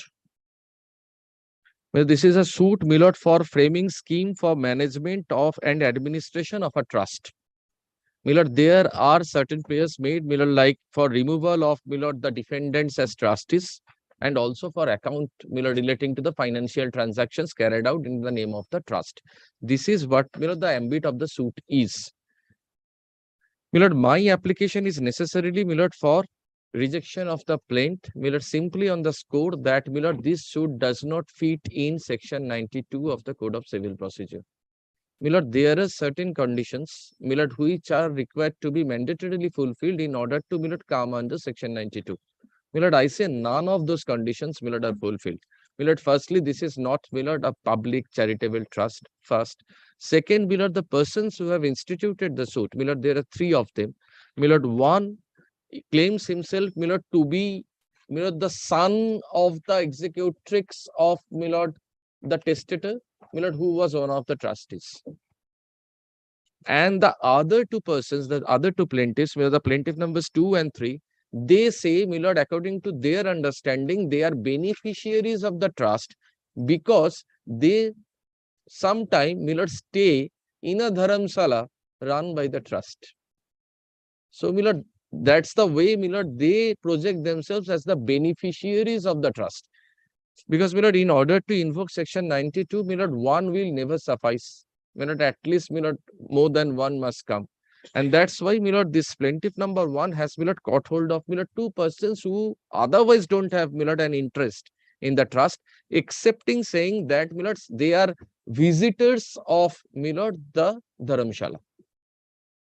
Well, this is a suit, my lord, for framing scheme for management of and administration of a trust. My lord, there are certain prayers made, my lord, like for removal of, my lord, the defendants as trustees, and also for account, my lord, relating to the financial transactions carried out in the name of the trust. This is what, my lord, the ambit of the suit is. My lord, my application is necessarily, my lord, for rejection of the plaint, my lord, simply on the score that, my lord, this suit does not fit in section 92 of the Code of Civil Procedure. My lord, there are certain conditions, my lord, which are required to be mandatorily fulfilled in order to, my lord, come under section 92. My lord, I say none of those conditions, my lord, are fulfilled. My lord, firstly, this is not, my lord, a public charitable trust, first. Second, my lord, the persons who have instituted the suit, my lord, there are three of them. My lord, one claims himself, my lord, to be, my lord, the son of the executrix of, my lord, the testator, my lord, who was one of the trustees. And the other two persons, the other two plaintiffs, my lord, the plaintiff numbers 2 and 3, they say, my lord, according to their understanding, they are beneficiaries of the trust because they sometime, my lord, stay in a dharamsala run by the trust. So, my lord, that's the way, my lord, they project themselves as the beneficiaries of the trust. Because, my lord, in order to invoke section 92, my lord, one will never suffice. My lord, at least, my lord, more than one must come. And that's why, my lord, this plaintiff number 1 has, my lord, caught hold of, my lord, two persons who otherwise don't have, my lord, an interest in the trust, excepting saying that, my lord, they are visitors of, my lord, the dharamshala.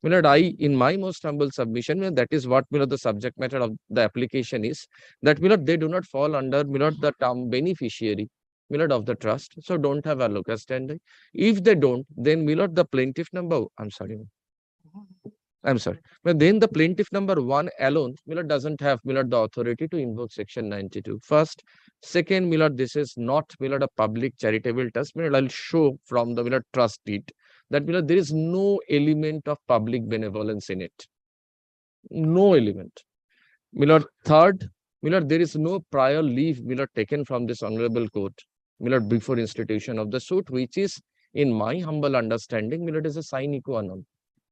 My lord, I, in my most humble submission, that is what, my lord, the subject matter of the application is, that, my lord, they do not fall under, my lord, the term beneficiary, my lord, of the trust. So don't have a locus standi. If they don't, then, my lord, the plaintiff number, I'm sorry. But then the plaintiff number 1 alone, my lord, doesn't have, my lord, the authority to invoke section 92. First. Second, my lord, this is not, my lord, a public charitable trust. My lord, I'll show from the, my lord, trust deed that, my lord, there is no element of public benevolence in it. No element. My lord, third, my lord, there is no prior leave, my lord, taken from this honorable court, my lord, before institution of the suit, which is, in my humble understanding, my lord, is a sine qua non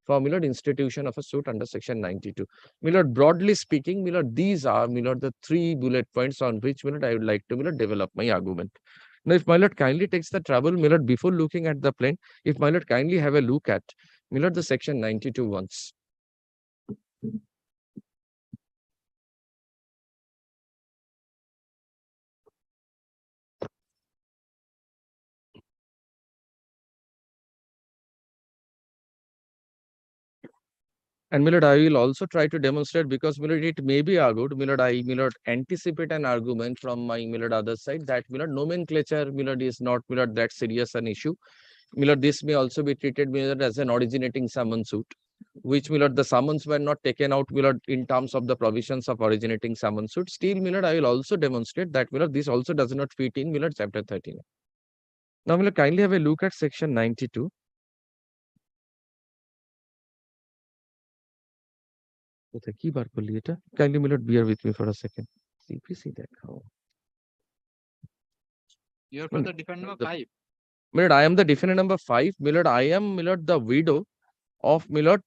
for, my lord, institution of a suit under section 92. My lord, broadly speaking, my lord, these are, my lord, the 3 bullet points on which, my lord, I would like to, my lord, develop my argument. Now, if my lord kindly takes the trouble, my lord, before looking at the plaint, if my lord kindly have a look at, my lord, the section 92 once. And my lord, I will also try to demonstrate because, my lord, it may be argued, my lord, I, my lord, anticipate an argument from my, my lord, other side that, my lord, nomenclature, my lord, is not, my lord, that serious an issue. My lord, this may also be treated, my lord, as an originating summon suit, which, my lord, the summons were not taken out, my lord, in terms of the provisions of originating summon suit. Still, my lord, I will also demonstrate that, my lord, this also does not fit in, my lord, chapter 13. Now, my lord, kindly have a look at section 92. Kindly, my lord, bear with me for a second. See, please see that. How? You're for the defendant number 5. My lord, I am the defendant number 5. My lord, I am, my lord, the widow of, my lord,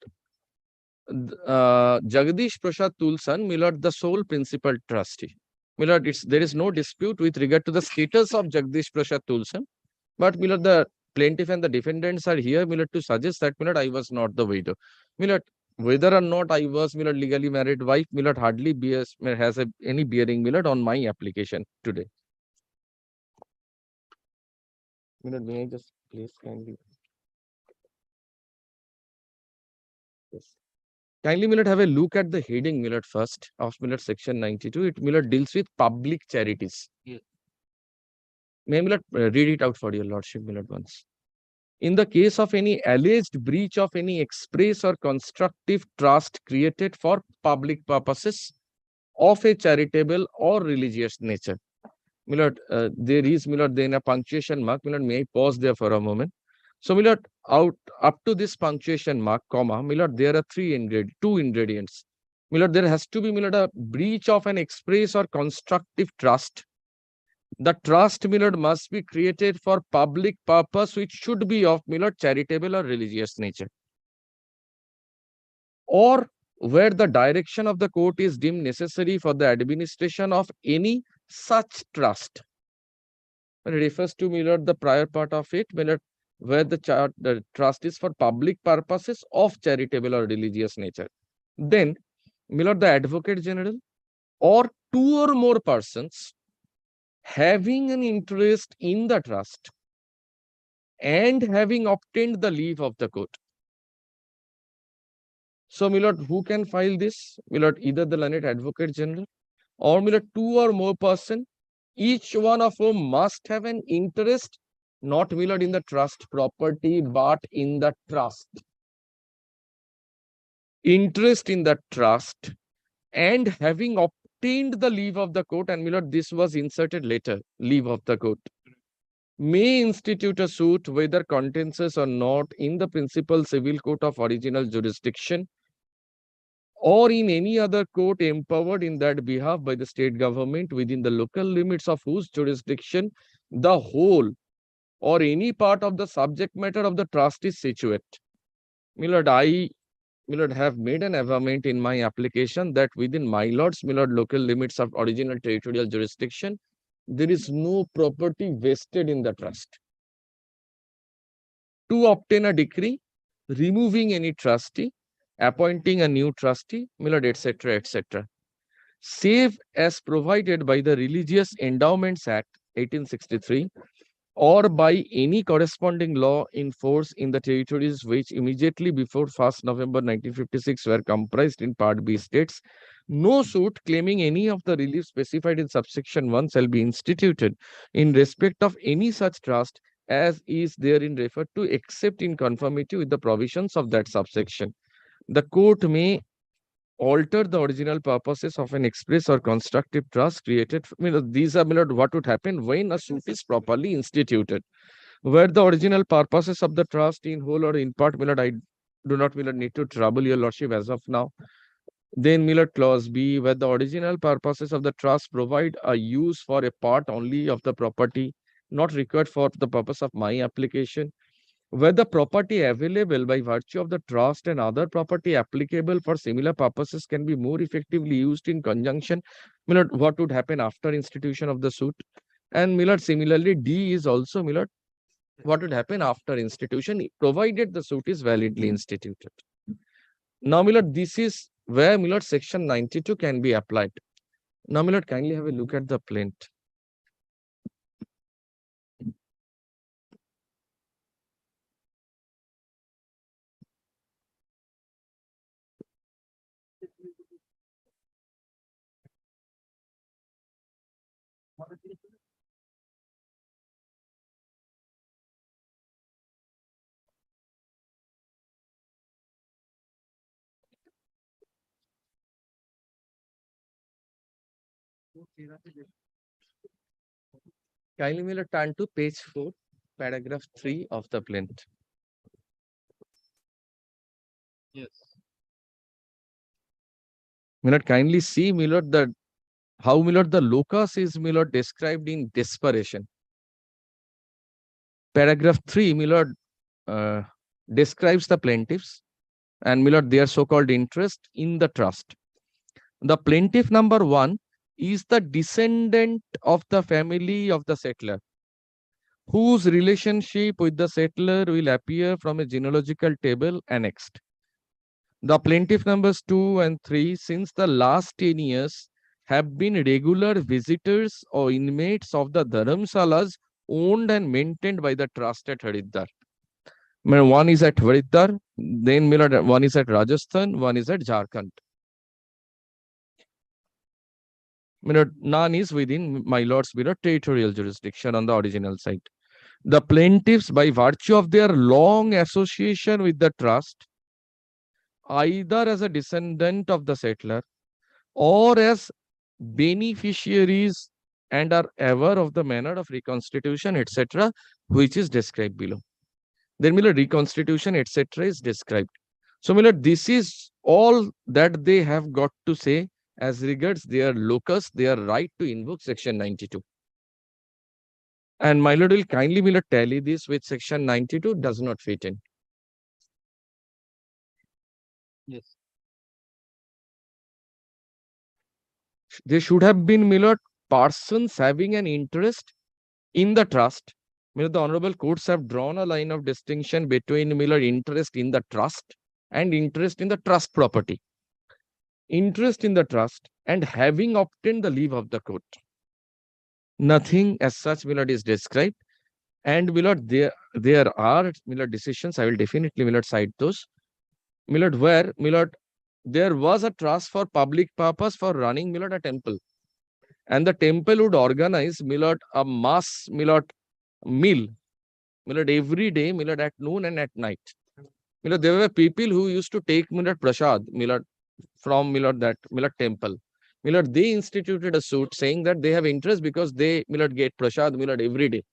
Jagdish Prasad Tulsan, my lord, the sole principal trustee. My lord, there is no dispute with regard to the status of Jagdish Prasad Tulsan, but, my lord, the plaintiff and the defendants are here, my lord, to suggest that, my lord, I was not the widow. My lord, whether or not I was, my lord, legally married wife, my lord, hardly has any bearing, my lord, on my application today. May I just please kindly? Yes. Kindly have a look at the heading first of section 92. It deals with public charities. Yes. May I read it out for your lordship once. In the case of any alleged breach of any express or constructive trust created for public purposes of a charitable or religious nature. There is then a punctuation mark. May I pause there for a moment? So, out up to this punctuation mark, comma, there are two ingredients. There has to be a breach of an express or constructive trust. The trust must be created for public purpose, which should be of charitable or religious nature, or where the direction of the court is deemed necessary for the administration of any such trust. It refers to the prior part of it, where the trust is for public purposes of charitable or religious nature. Then, the Advocate General or two or more persons having an interest in the trust and having obtained the leave of the court. So, who can file this? Either the learned Advocate General or two or more person, each one of whom must have an interest, not in the trust property, but in the trust. Interest in the trust and having obtained the leave of the court, and this was inserted later, leave of the court, may institute a suit, whether contentious or not, in the principal civil court of original jurisdiction or in any other court empowered in that behalf by the state government, within the local limits of whose jurisdiction the whole or any part of the subject matter of the trust is situate. I have made an averment in my application that within my lord's local limits of original territorial jurisdiction, there is no property vested in the trust. To obtain a decree removing any trustee, appointing a new trustee, etc., etc., save as provided by the Religious Endowments Act 1863 or by any corresponding law in force in the territories which immediately before 1st November 1956 were comprised in Part B states, no suit claiming any of the relief specified in subsection 1 shall be instituted in respect of any such trust as is therein referred to, except in conformity with the provisions of that subsection. The court may alter the original purposes of an express or constructive trust created. These are what would happen when a suit is properly instituted, where the original purposes of the trust in whole or in part, I do not need to trouble your lordship as of now. Then clause B, where the original purposes of the trust provide a use for a part only of the property, not required for the purpose of my application, where the property available by virtue of the trust and other property applicable for similar purposes can be more effectively used in conjunction. What would happen after institution of the suit? And similarly, D is also what would happen after institution, provided the suit is validly instituted. Now, this is where section 92 can be applied. Now, kindly have a look at the plaint. Kindly turn to page 4, paragraph 3 of the plaint. Yes. Kindly see that how the locus is described in desperation. Paragraph 3 describes the plaintiffs and their so-called interest in the trust. The plaintiff number 1 is the descendant of the family of the settler, whose relationship with the settler will appear from a genealogical table annexed. The plaintiff numbers 2 and 3, since the last 10 years, have been regular visitors or inmates of the dharamsalas owned and maintained by the trust at Haridwar. One is at Haridwar, then one is at Rajasthan, one is at Jharkhand. None is within my lord's territorial jurisdiction on the original site. The plaintiffs, by virtue of their long association with the trust, either as a descendant of the settler or as beneficiaries, and are aware of the manner of reconstitution, etc., which is described below. Then reconstitution, etc., is described. So this is all that they have got to say as regards their locus, their right to invoke section 92. And my lord will kindly tally this with section 92 does not fit in. Yes. There should have been persons having an interest in the trust. The honorable courts have drawn a line of distinction between interest in the trust and interest in the trust property. Interest in the trust and having obtained the leave of the court. Nothing as such is described. And there are decisions, I will definitely cite those. Where there was a trust for public purpose for running a temple. And the temple would organize a mass meal every day at noon and at night. There were people who used to take prasad from that temple. They instituted a suit saying that they have interest because they get prasad every day.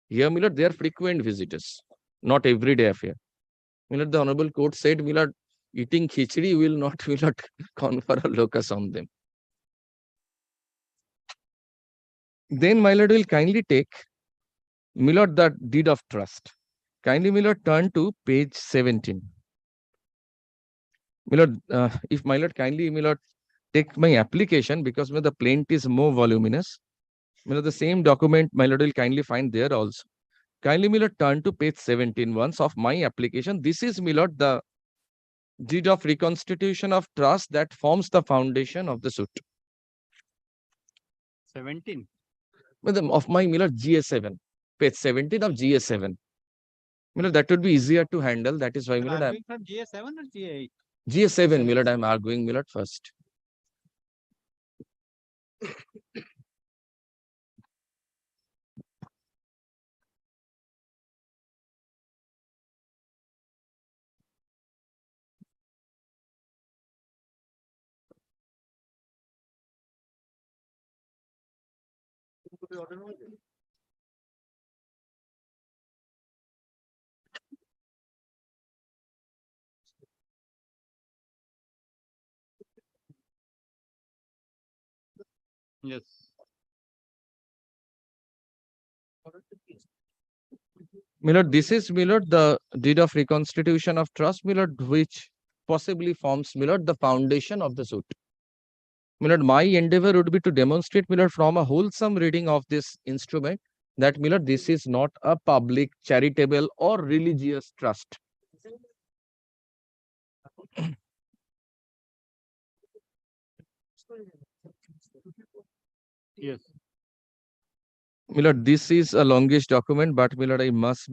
Here they are frequent visitors, not everyday affair. The honorable court said eating khichdi will not confer a locus on them. Then my lord will kindly take the deed of trust. Kindly turn to page 17. If my lord kindly take my application, because the plaint is more voluminous. The same document my lord will kindly find there also. Kindly turn to page 17 once of my application. This is the deed of reconstitution of trust that forms the foundation of the suit. 17. Of my GS7, page 17 of GS7. That would be easier to handle. That is why You are arguing from GS7 or GA8? GS7 I am arguing first. Yes. This is the deed of reconstitution of trust, which possibly forms the foundation of the suit. My endeavor would be to demonstrate from a wholesome reading of this instrument that this is not a public, charitable, or religious trust. Yes. This is a longish document, but I must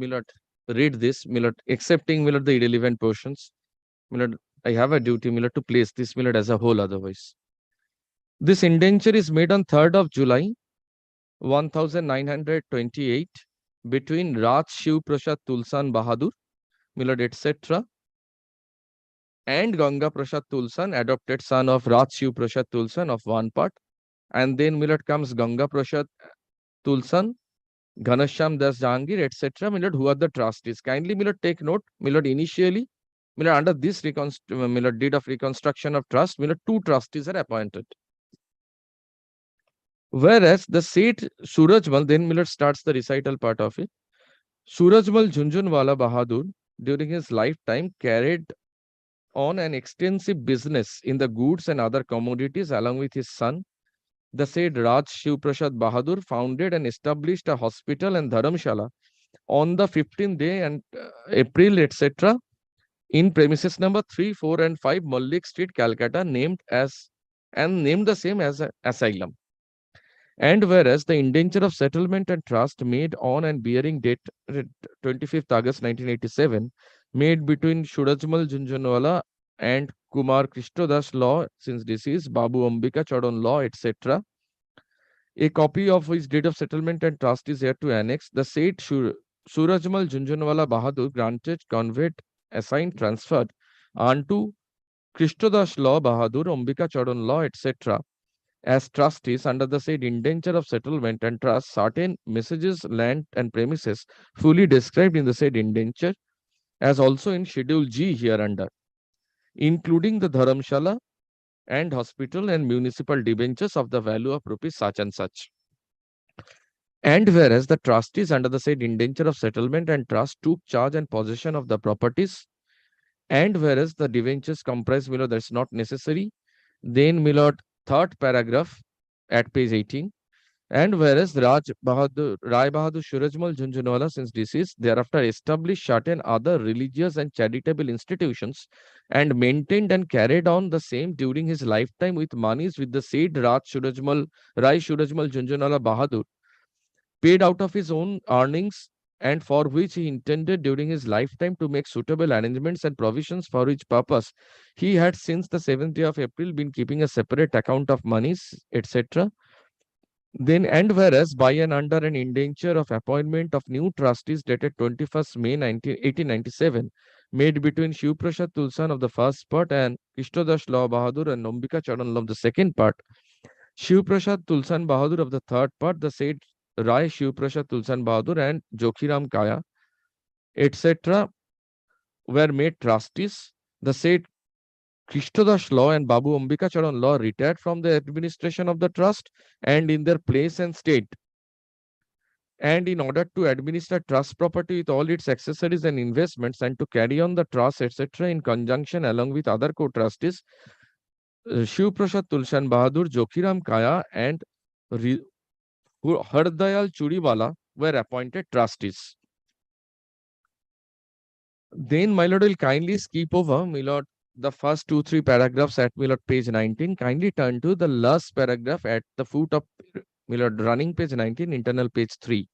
read this, accepting the irrelevant portions. I have a duty to place this as a whole otherwise. This indenture is made on 3rd of July, 1928, between Raj Shiv Prasad Tulsan Bahadur, etc., and Ganga Prasad Tulsan, adopted son of Raj Shiv Prasad Tulsan of one part. And then comes Ganga Prasad Tulsan, Ghanasham Das Jahangir, etc., who are the trustees. Kindly take note, initially, under this deed of reconstruction of trust, 2 trustees are appointed. Whereas the said Surajmal, then starts the recital part of it. Surajmal Jhunjhunwala Bahadur, during his lifetime, carried on an extensive business in the goods and other commodities along with his son. The said Raj Shiv Prasad Bahadur founded and established a hospital and dharamshala on the 15th day and April, etc., in premises number 3, 4, and 5, Malik Street, Calcutta, named the same as an asylum. And whereas the indenture of settlement and trust made on and bearing date 25th August 1987, made between Surajmal Junjunwala and Kumar Krishnadas law, since deceased, Babu Ambika Charan law, etc. A copy of his deed of settlement and trust is here to annex. The said Surajmal Junjunwala Bahadur granted, conveyed, assigned, transferred unto Krishnadas law, Bahadur, Ambika Charan law, etc. as trustees under the said indenture of settlement and trust, certain messages, land and premises fully described in the said indenture, as also in Schedule G hereunder, including the Dharamshala and hospital and municipal debentures of the value of rupees such and such. And whereas the trustees under the said indenture of settlement and trust took charge and possession of the properties, and whereas the debentures comprise, that's not necessary, then third paragraph at page 18. And whereas Rai Bahadur Surajmal Junjunwala, since deceased, thereafter established certain other religious and charitable institutions and maintained and carried on the same during his lifetime with monies with the said Rai Surajmal Junjunwala Bahadur, paid out of his own earnings, and for which he intended during his lifetime to make suitable arrangements and provisions, for which purpose he had since the 7th day of April been keeping a separate account of monies, etc. Then, and whereas by and under an indenture of appointment of new trustees dated 21st May 1897, made between Shiv Prasad Tulsan of the first part and Krishnadas Law Bahadur and Nombika Charan Law of the second part, Shiv Prasad Tulsan Bahadur of the third part, the said Rai Shiv Prasad Tulsan Bahadur and Jokhiram Kaya, etc., were made trustees. The said Krishnadas Law and Babu Ambika Charan Law retired from the administration of the trust and in their place and state. And in order to administer trust property with all its accessories and investments and to carry on the trust, etc., in conjunction along with other co-trustees, Shiv Prasad Tulsan Bahadur, Jokhiram Kaya, and Hardayal Churiwala were appointed trustees. Then, my lord, will kindly skip over, my lord, the first 2-3 paragraphs at my lord, page 19. Kindly turn to the last paragraph at the foot of my lord, running page 19, internal page 3.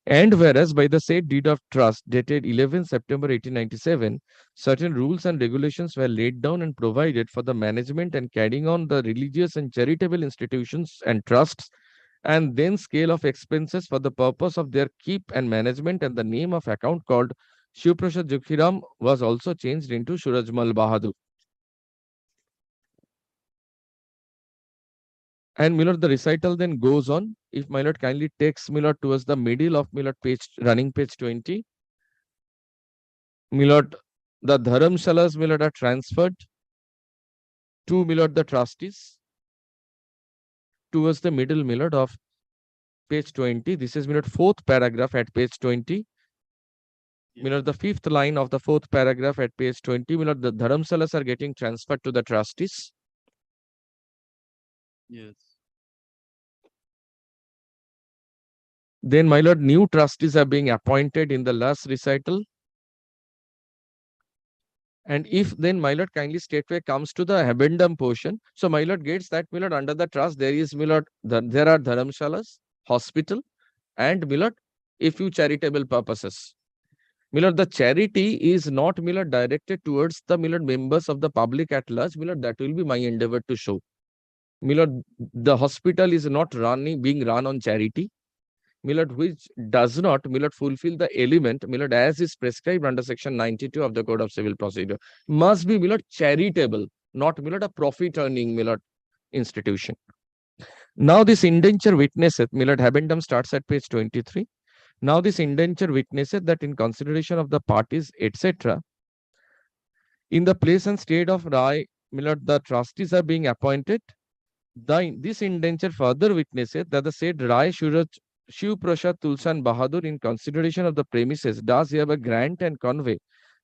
And whereas by the said deed of trust dated 11 September 1897, certain rules and regulations were laid down and provided for the management and carrying on the religious and charitable institutions and trusts, and then scale of expenses for the purpose of their keep and management, and the name of account called Shiv Prasad Jokhiram was also changed into Surajmal Bahadur. And my lord, the recital then goes on. If my lord kindly takes my lord towards the middle of my lord page, running page 20. My lord, the Dharamshalas my lord are transferred to my lord the trustees towards the middle my lord of page 20. This is my lord fourth paragraph at page 20. My lord, the fifth line of the fourth paragraph at page 20. My lord, the Dharamsalas are getting transferred to the trustees. Yes. Then, my lord, new trustees are being appointed in the last recital. And if then, my lord, kindly straightway comes to the addendum portion. So, my lord gets that, my lord, under the trust, there is, my lord, there are dharamshalas, hospital, and, my lord, a few charitable purposes. My lord, the charity is not, my lord, directed towards the, my lord, members of the public at large. My lord, that will be my endeavor to show. My lord, the hospital is not being run on charity. My lord, which does not, my lord, fulfill the element, my lord, as is prescribed under section 92 of the Code of Civil Procedure, must be, my lord, charitable, not, my lord, a profit earning, my lord, institution. Now this indenture witnesseth, my lord, addendum starts at page 23. Now this indenture witnesseth that in consideration of the parties, etc., in the place and state of Rai, my lord, the trustees are being appointed. This indenture further witnesseth that the said Rai Shiv Prasad Tulsan Bahadur, in consideration of the premises, does hereby grant and convey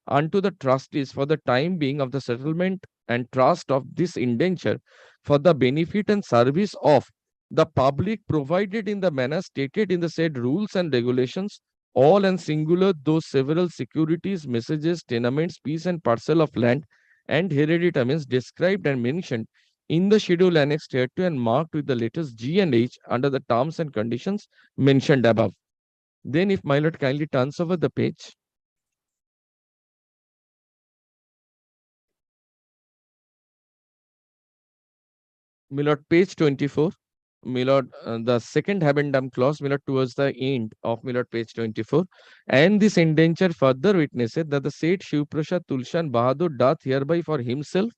unto the trustees for the time being of the settlement and trust of this indenture for the benefit and service of the public, provided in the manner stated in the said rules and regulations, all and singular those several securities, messages, tenements, piece and parcel of land and hereditaments described and mentioned in the schedule annexed hereto and marked with the letters G and H under the terms and conditions mentioned above. Then if my lord kindly turns over the page. My lord, page 24. My lord, the second habendum clause, my lord, towards the end of my lord, page 24. And this indenture further witnesses that the said Shiv Prasad Tulshan Bahadur doth hereby for himself,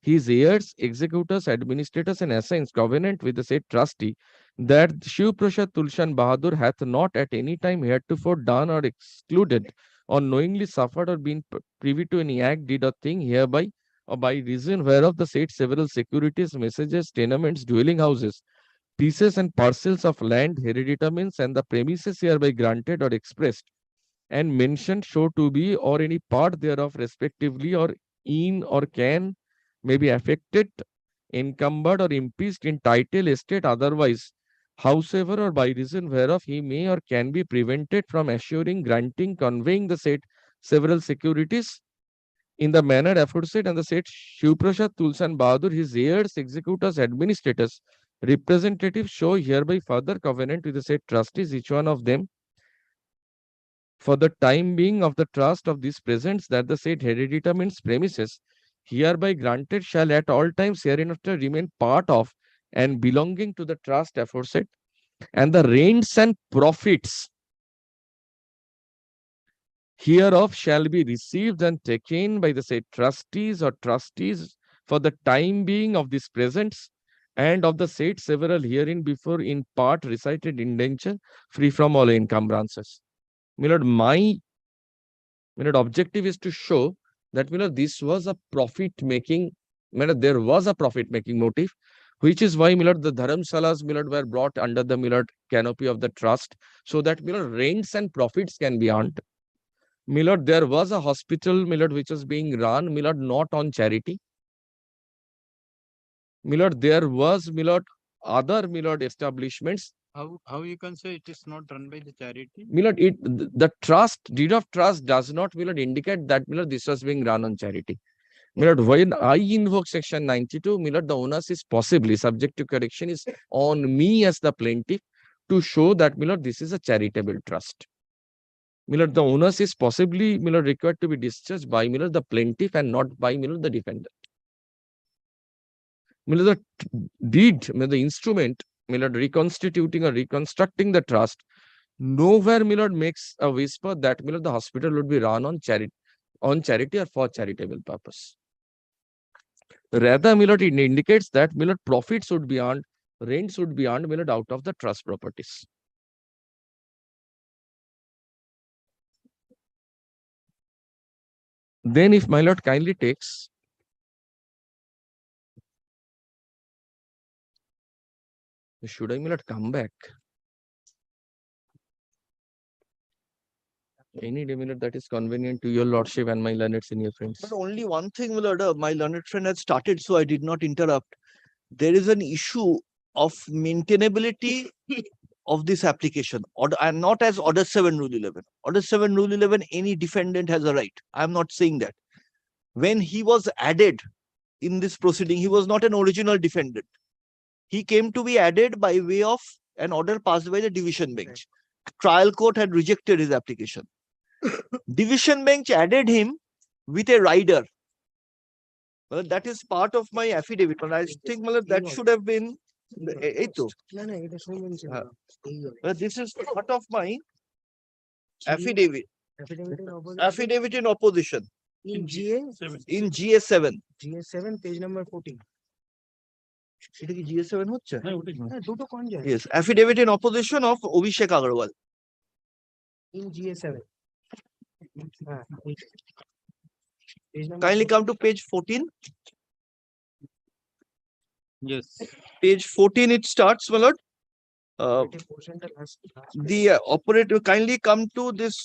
his heirs, executors, administrators, and assigns covenant with the said trustee that Shiv Prasad Tulshan Bahadur hath not at any time heretofore done or excluded or knowingly suffered or been privy to any act, deed, or thing hereby or by reason whereof the said several securities, messages, tenements, dwelling houses, pieces and parcels of land, hereditaments, and the premises hereby granted or expressed and mentioned show to be or any part thereof respectively or in or can may be affected, encumbered or impeached in title, estate, otherwise, howsoever or by reason whereof he may or can be prevented from assuring, granting, conveying the said several securities in the manner aforesaid, and the said Shiv Prasad Tulsan Bahadur, his heirs, executors, administrators, representatives show hereby further covenant with the said trustees, each one of them, for the time being of the trust of these presents, that the said hereditaments premises hereby granted shall at all times hereinafter remain part of and belonging to the trust aforesaid, and the rents and profits hereof shall be received and taken by the said trustees or trustees for the time being of these presents and of the said several herein before in part recited indenture free from all encumbrances. My lord, my objective is to show that this was a profit-making, there was a profit-making motive, which is why the dharamsalas were brought under the canopy of the trust, so that rents and profits can be earned. There was a hospital which was being run not on charity. There was other establishments. How you can say it is not run by the charity? The trust, deed of trust does not indicate that this was being run on charity. When I invoke section 92, the onus is possibly subject to correction is on me as the plaintiff to show that this is a charitable trust. The onus is possibly required to be discharged by the plaintiff and not by the defendant. The deed, the instrument, reconstituting or reconstructing the trust, nowhere makes a whisper that the hospital would be run on charity or for charitable purpose. Rather, it indicates that profits would be earned, rents would be earned out of the trust properties. Then, if my lord kindly takes should I, my lord, come back? Any day, my lord, that is convenient to your lordship and my learned senior friends. But only one thing, my lord, my learned friend had started, so I did not interrupt. There is an issue of maintainability of this application, and not as Order 7 Rule 11. Order 7 Rule 11, any defendant has a right. I am not saying that. When he was added in this proceeding, he was not an original defendant. He came to be added by way of an order passed by the division bench. Trial court had rejected his application. Division bench added him with a rider. Well, that is part of my affidavit. And I think that should have been. This is part of my affidavit. Affidavit in opposition. In GA? In GA7. GA7, page number 14. এটা কি GA7 হচ্ছে? হ্যাঁ, দুটো কোন যায়? Yes, affidavit in opposition of Abhishek Agarwal. In GA7. Kindly come to page 14. Yes. Page 14 it starts, my lord. The operator, kindly come to this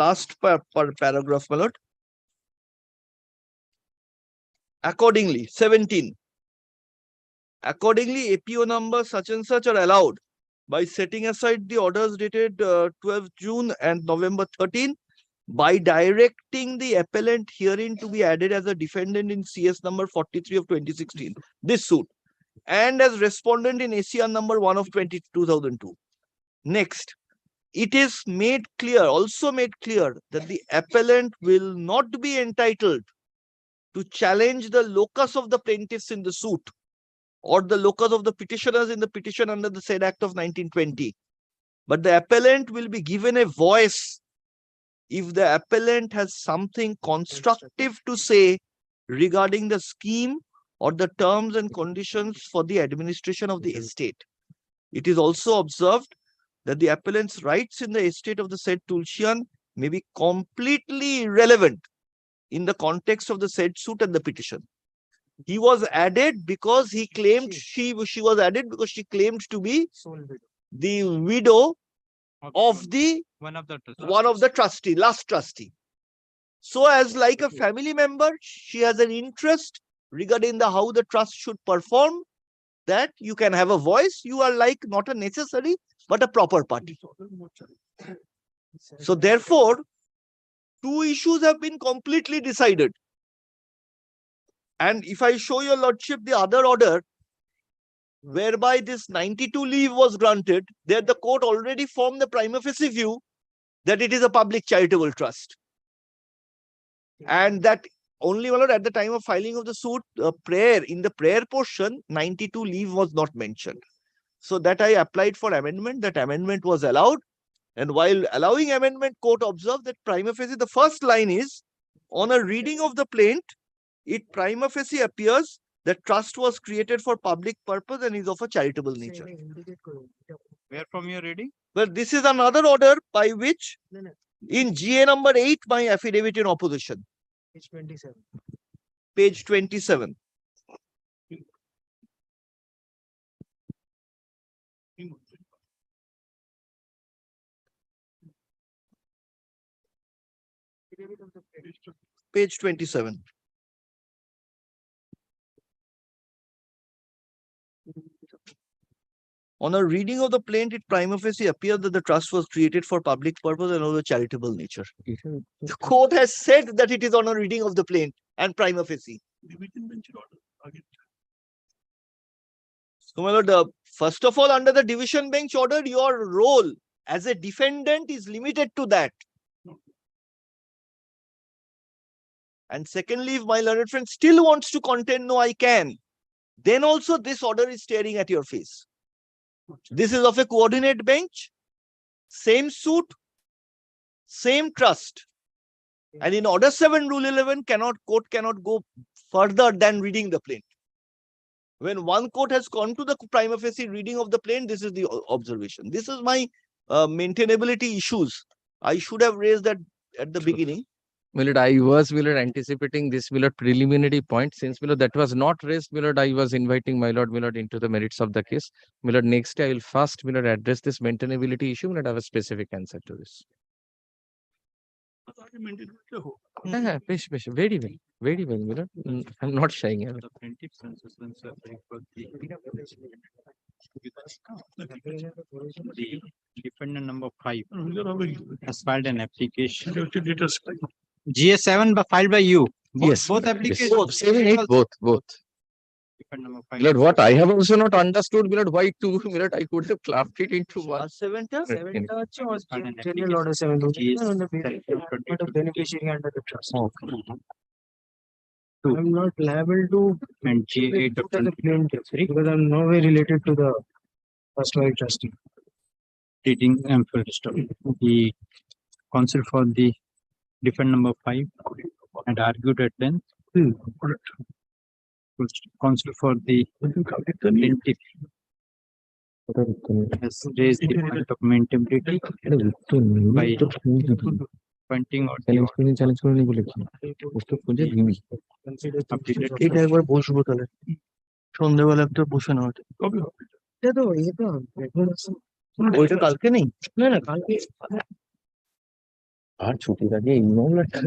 last paragraph, my lord. Accordingly, 17. Accordingly, APO number such and such are allowed by setting aside the orders dated 12 June and November 13 by directing the appellant herein to be added as a defendant in CS number 43 of 2016, this suit, and as respondent in ACR number 1 of 2002. Next, it is made clear, also made clear, that the appellant will not be entitled to challenge the locus of the plaintiffs in the suit or the locus of the petitioners in the petition under the said Act of 1920. But the appellant will be given a voice if the appellant has something constructive to say regarding the scheme or the terms and conditions for the administration of the estate. It is also observed that the appellant's rights in the estate of the said Tulsian may be completely irrelevant in the context of the said suit and the petition. He was added because he claimed she was added because she claimed to be the widow of the one of the trustee, last trustee. So as like a family member, she has an interest regarding how the trust should perform, that you can have a voice. You are like not a necessary, but a proper party. So therefore, two issues have been completely decided. And if I show your lordship the other order, whereby this 92 leave was granted, there the court already formed the prima facie view that it is a public charitable trust. And that only at the time of filing of the suit, in the prayer portion, 92 leave was not mentioned. So that I applied for amendment, that amendment was allowed. And while allowing amendment, court observed that prima facie, the first line is, on a reading of the plaint, it prima facie appears that trust was created for public purpose and is of a charitable nature. Where from you are reading? Well, this is another order by which, in GA number 8, my affidavit in opposition. Page 27. Page 27. Page 27. On a reading of the plaint, it prima facie appears that the trust was created for public purpose and of a charitable nature. The court has said that it is on a reading of the plaint and prima facie. So, my lord, first of all, under the division bench order, your role as a defendant is limited to that. And secondly, if my learned friend still wants to contend, no, I can, then also this order is staring at your face. This is of a coordinate bench, same suit, same trust. And in Order 7, Rule 11, court cannot go further than reading the plaint. When one court has gone to the prima facie reading of the plaint, this is the observation. This is my maintainability issues. I should have raised that at the beginning. Millard, I was anticipating this preliminary point. Since that was not raised, I was inviting my lord into the merits of the case. Next I will first address this maintainability issue. I have a specific answer to this. Very well, Millard. I'm not shying away. The defendant number 5 has filed an application. GS7 filed by you. Both applications. Both. 7, 8, both. Defendant number 5. Millard, what I have also not understood, Millard, why two, Millard, I could have clapped it into one. Seven General order 7 beneficiary under the trust. I'm not liable to And G8 of the plaintiff because I'm no way related to the first right trustee. reading and first. The counsel for the defendant number 5 had argued at length. Counsel for the plaintiff has raised the point of maintainability by pointing out the এটা একবার বসবো তাহলে সন্ধ্যাবেলা একটা বসে না ওটা ওইটা কালকে নেই না না কালকে আর ছুটির আগে এই মামলাটা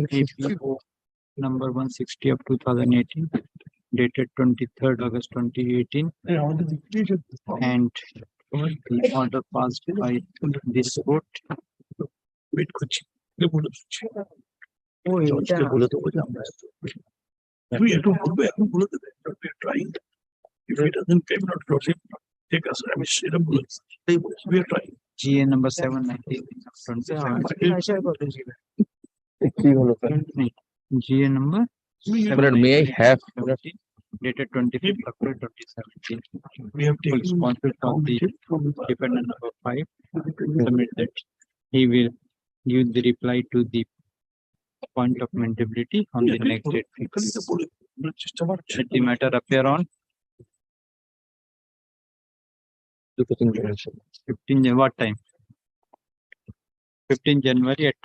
number 160 of 2018 dated 23rd August 2018 and the order passed by this court জজকে বলে দেবো যে আমরা তুই একটু বলবে এখন বলে দেবে we are trying if he doesn't pay not lordship take us আমি সেটা বলে সেটাই বলেছি we are trying GA number 790. কি হলো sir? GA number Milord, may I have dated 25th October 2017. we have taken Responsible for the dependent number 5 submit that he will give the reply to the point of maintainability on the next date fix. Let the matter appear on 15 what time? 15 January at 12.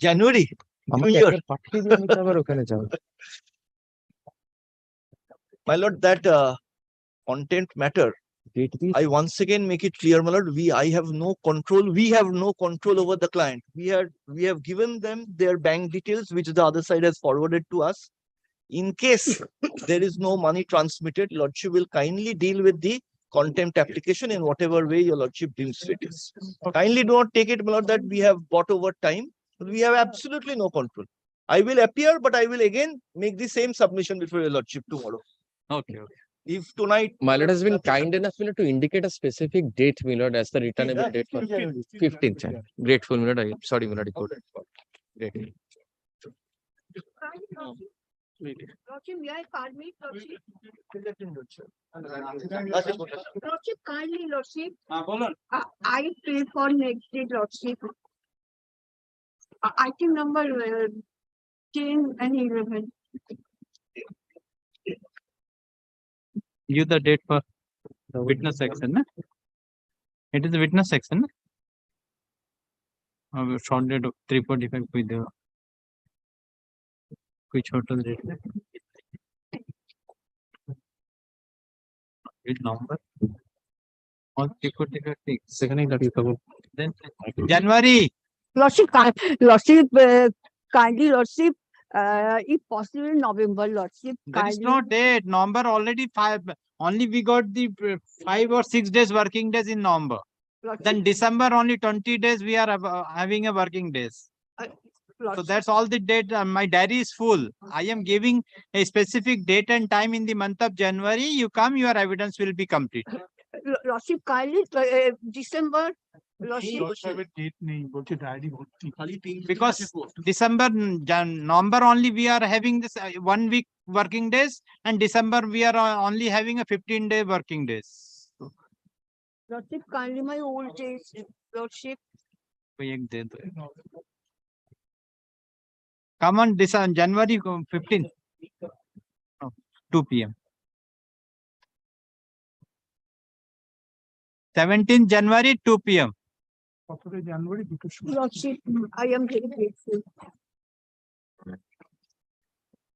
January. আমাকে New Year. একবার পাঠিয়ে দিন, আমি তো আবার ওখানে যাবো। My lord, that content matter, I once again make it clear, my lord, I have no control. We have no control over the client. We have given them their bank details, which the other side has forwarded to us. In case there is no money transmitted, lordship will kindly deal with the contempt application in whatever way your lordship deems fit is. Kindly do not take it, my lord, that we have bought over time. We have absolutely no control. I will appear, but I will again make the same submission before your lordship tomorrow. Okay. If tonight. My lord has been kind enough, Milord, to indicate a specific date, Milord, as the returnable date for 15th January. Grateful, Milord. Sorry, Milord. I quoted. Great. Lordship, may I permit, Lordship? Lordship, kindly, Lordship. I pray for next day, Lordship. Item number 10 and 11. Give the date for witness section. Na? It is the witness section. Short date of 345 with the which hotel date. With number. All 345 second then January. Lordship, kindly, Lordship, if possible, November, Lordship. There is no date. November already 5. Only we got the 5 or 6 days working days in November. Then December only 20 days we are having a working days. So that's all the date. My diary is full. I am giving a specific date and time in the month of January. You come, your evidence will be complete. Lordship, kindly, December. Because December, November only we are having this 1 week working days, and December we are only having a 15-day working days. Lordship, kindly, my old days, Lordship. Come on, December, January 15th, 2 p.m. 17th January, 2 p.m. Lordship, I am very grateful.